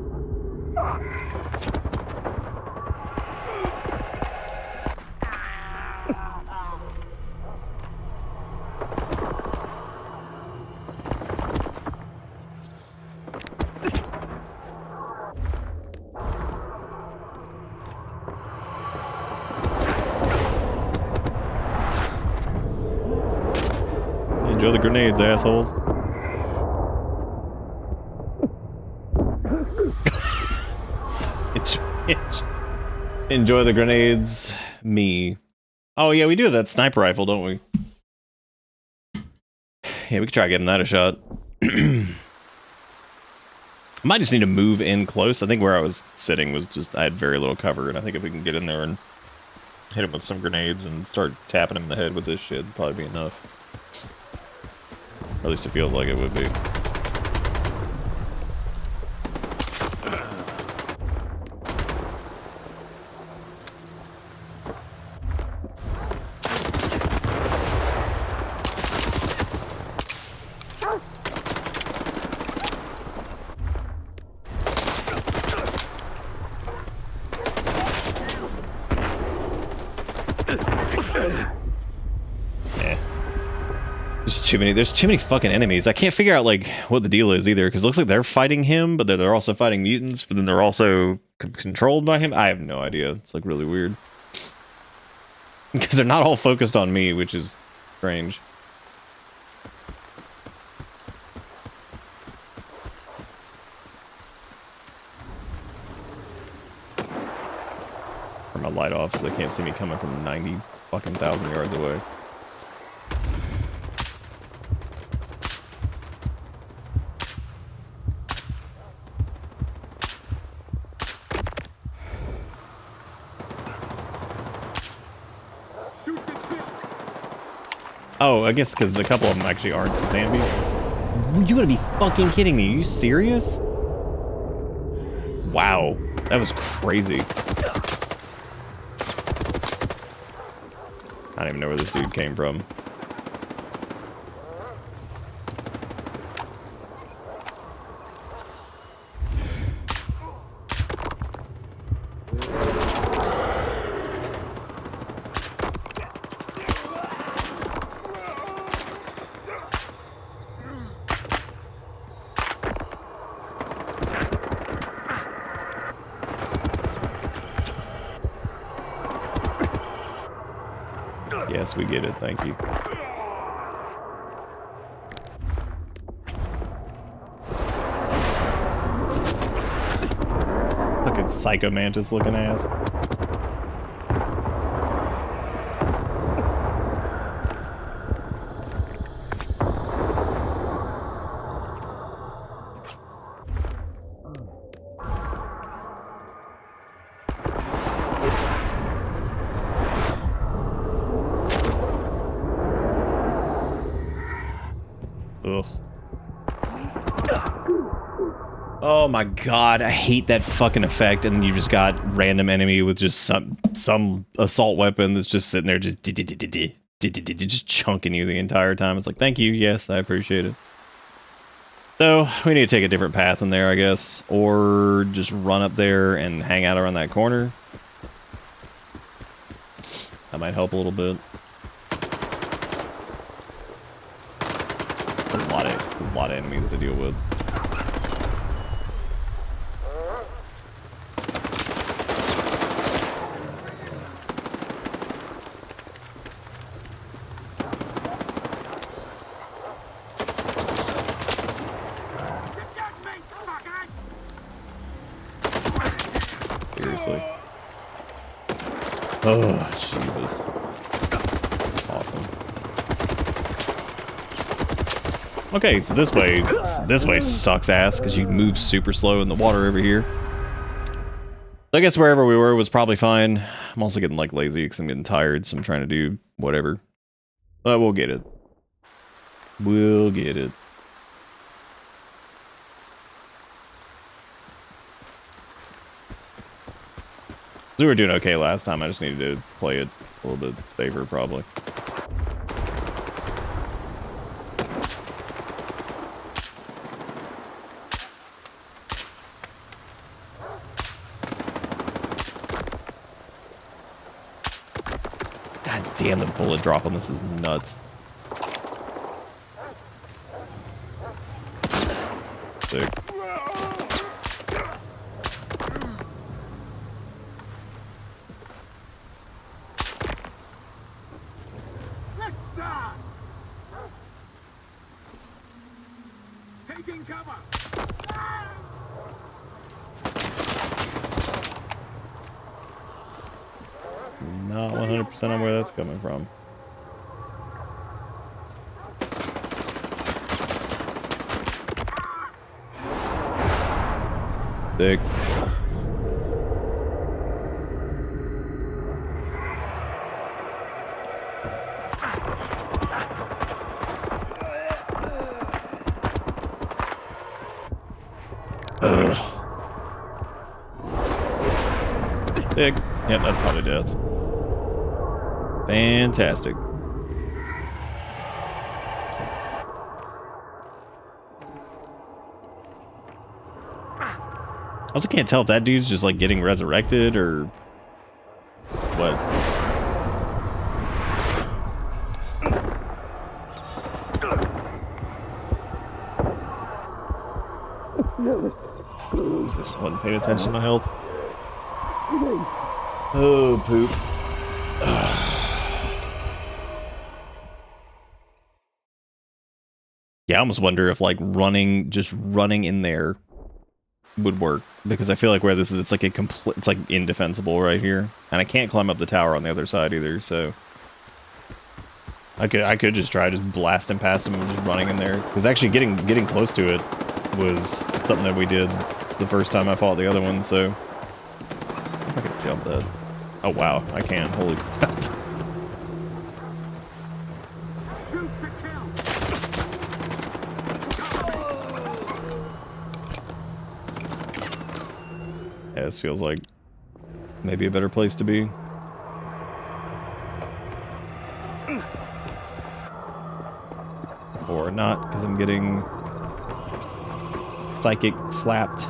[SPEAKER 2] Enjoy the grenades, assholes. Enjoy the grenades, me. Oh yeah, we do have that sniper rifle, don't we? Yeah, we could try getting that a shot. Might just need to move in close. I think where I was sitting was just, I had very little cover, and I think if we can get in there and hit him with some grenades and start tapping him in the head with this shit, it'd probably be enough. Or at least it feels like it would be. too many. There's too many fucking enemies. I can't figure out like what the deal is either, because it looks like they're fighting him, but they're also fighting mutants, but then they're also controlled by him. I have no idea. It's like really weird because they're not all focused on me, which is strange. Turn my light off so they can't see me coming from 90 fucking thousand yards away. Oh, I guess because a couple of them actually aren't zombies. You gotta be fucking kidding me. Are you serious? Wow. That was crazy. I don't even know where this dude came from. Yes, we get it. Thank you. Fucking Psycho Mantis looking ass. Ugh. Oh my god, I hate that fucking effect, and then you just got random enemy with just some assault weapon that's just sitting there just chunking you the entire time. It's like, thank you, yes, I appreciate it. So, we need to take a different path in there, I guess, or just run up there and hang out around that corner. That might help a little bit. A lot of enemies to deal with. Seriously. Oh, Jesus. Awesome. Okay, so this way sucks ass because you move super slow in the water over here. So I guess wherever we were was probably fine. I'm also getting like lazy because I'm getting tired, so I'm trying to do whatever. But we'll get it. We'll get it. We were doing okay last time. I just needed to play it a little bit safer, probably. God damn, the bullet drop on this is nuts. Sick.
[SPEAKER 6] Taking cover.
[SPEAKER 2] Not 100% on where that's coming from. Sick. Sick. Yep, that's probably death. Fantastic. I also can't tell if that dude's just like getting resurrected or what. Jesus, wasn't paying attention to my health. Oh, poop. Yeah, I almost wonder if like just running in there would work, because I feel like where this is, it's like it's like indefensible right here, and I can't climb up the tower on the other side either. So I could just try blasting past him and just running in there, because actually getting close to it was something that we did the first time I fought the other one. So if I could jump that. Oh wow, I can. Holy crap. Yeah, this feels like maybe a better place to be. Or not, because I'm getting psychic slapped.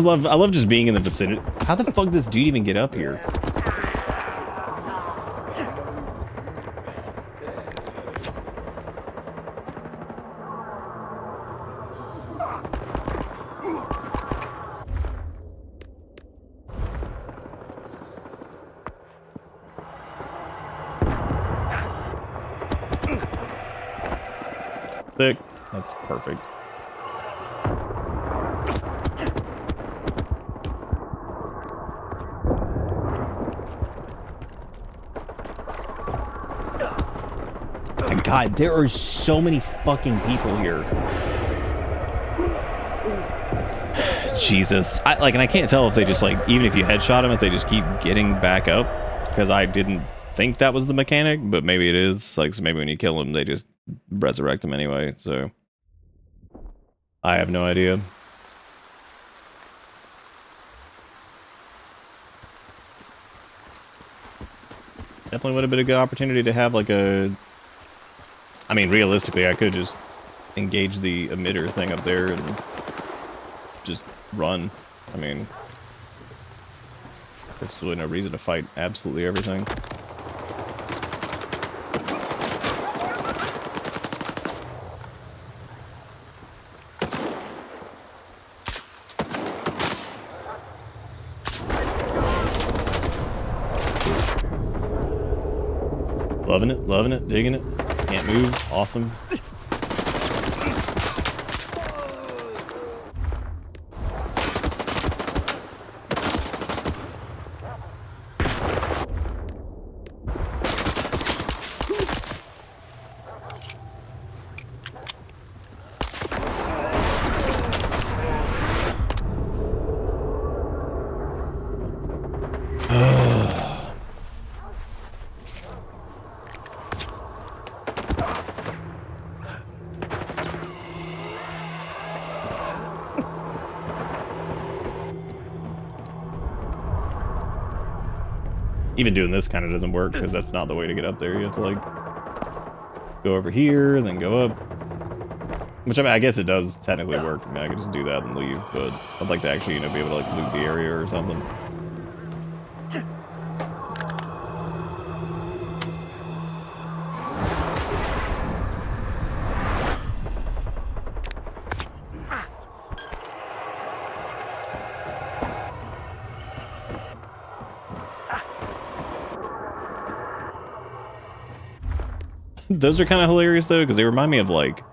[SPEAKER 2] I love just being in the vicinity. How the fuck does this dude even get up here? Sick. That's perfect. God, there are so many fucking people here. Jesus. And I can't tell if they just, like, even if you headshot them, if they just keep getting back up. Because I didn't think that was the mechanic, but maybe it is. Like, so maybe when you kill them, they just resurrect them anyway, so. I have no idea. Definitely would have been a good opportunity to have, like, a... I mean, realistically, I could just engage the emitter thing up there and just run. I mean, there's really no reason to fight absolutely everything. Loving it, digging it. Can't move, awesome. Even doing this kind of doesn't work, because that's not the way to get up there. You have to, like, go over here, and then go up. Which, I mean, I guess it does technically work. I mean, I could just do that and leave, but I'd like to actually, you know, be able to, like, loot the area or something. Those are kind of hilarious, though, because they remind me of, like...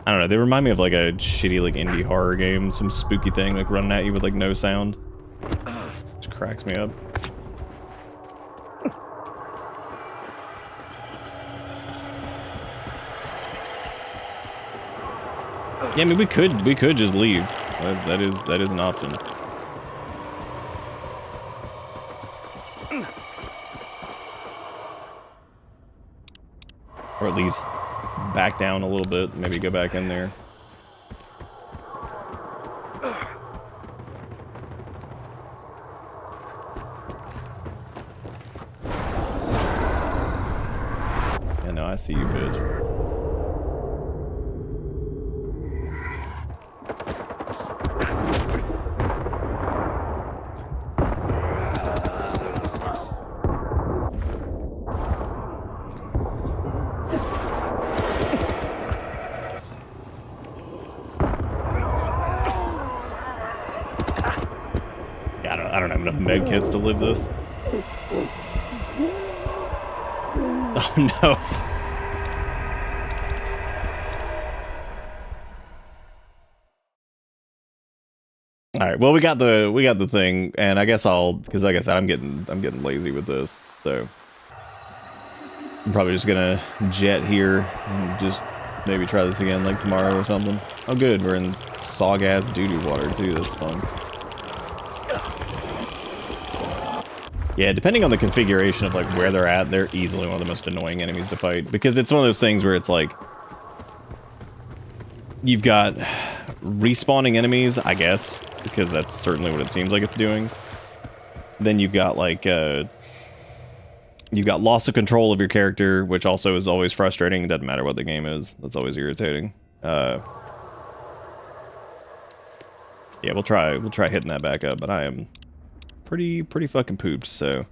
[SPEAKER 2] I don't know, they remind me of, like, a shitty, like, indie horror game. Some spooky thing, like, running at you with, like, no sound. Which cracks me up. Yeah, I mean, we could just leave. That is an option. Or at least back down a little bit, maybe go back in there. I see you, bitch. I don't have enough med kits to live this. Oh no. All right. Well, we got the thing, and I guess because like I said, I'm getting lazy with this, so I'm probably just gonna jet here and just maybe try this again like tomorrow or something. Oh, good. We're in sog-ass doo-doo water too. That's fun. Yeah, depending on the configuration of like where they're at, they're easily one of the most annoying enemies to fight, because it's one of those things where it's like you've got respawning enemies, I guess, because that's certainly what it seems like it's doing. Then you've got like you've got loss of control of your character, which also is always frustrating. It doesn't matter what the game is. That's always irritating. Yeah, we'll try hitting that back up, but I am pretty fucking pooped, so I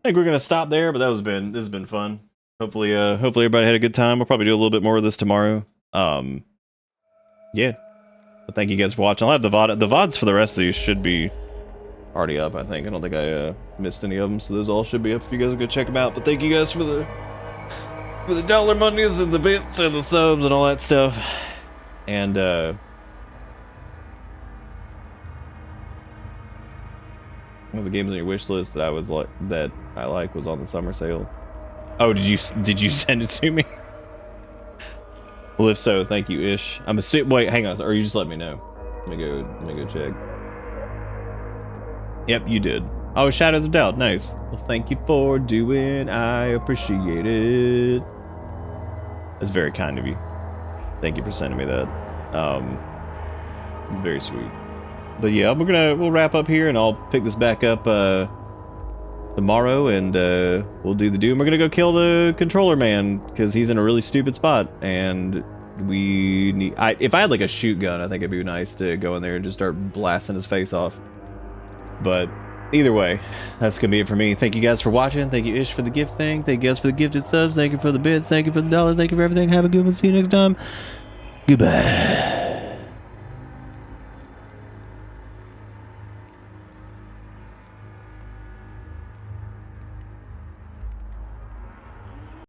[SPEAKER 2] think we're gonna stop there. But this has been fun. Hopefully everybody had a good time. We'll probably do a little bit more of this tomorrow. Yeah, but thank you guys for watching. I'll have the VODs for the rest of these should be already up, I think. I don't think I missed any of them, so those all should be up if you guys will go check them out. But thank you guys for the dollar monies and the bits and the subs and all that stuff. And one of the games on your wish list that I like was on the summer sale. Oh, did you send it to me? Well, if so, thank you, Ish. Wait, hang on, or you just let me know. Let me go check. Yep, you did. Oh, Shadows of Doubt, nice. Well, thank you for doing. I appreciate it. That's very kind of you. Thank you for sending me that. It's very sweet. But yeah, we'll wrap up here, and I'll pick this back up tomorrow, and we'll do the doom. We're gonna go kill the controller man because he's in a really stupid spot, and we need. If I had like a shoot gun, I think it'd be nice to go in there and just start blasting his face off. But either way, that's gonna be it for me. Thank you guys for watching. Thank you, Ish, for the gift thing. Thank you guys for the gifted subs. Thank you for the bits. Thank you for the dollars. Thank you for everything. Have a good one. See you next time. Goodbye.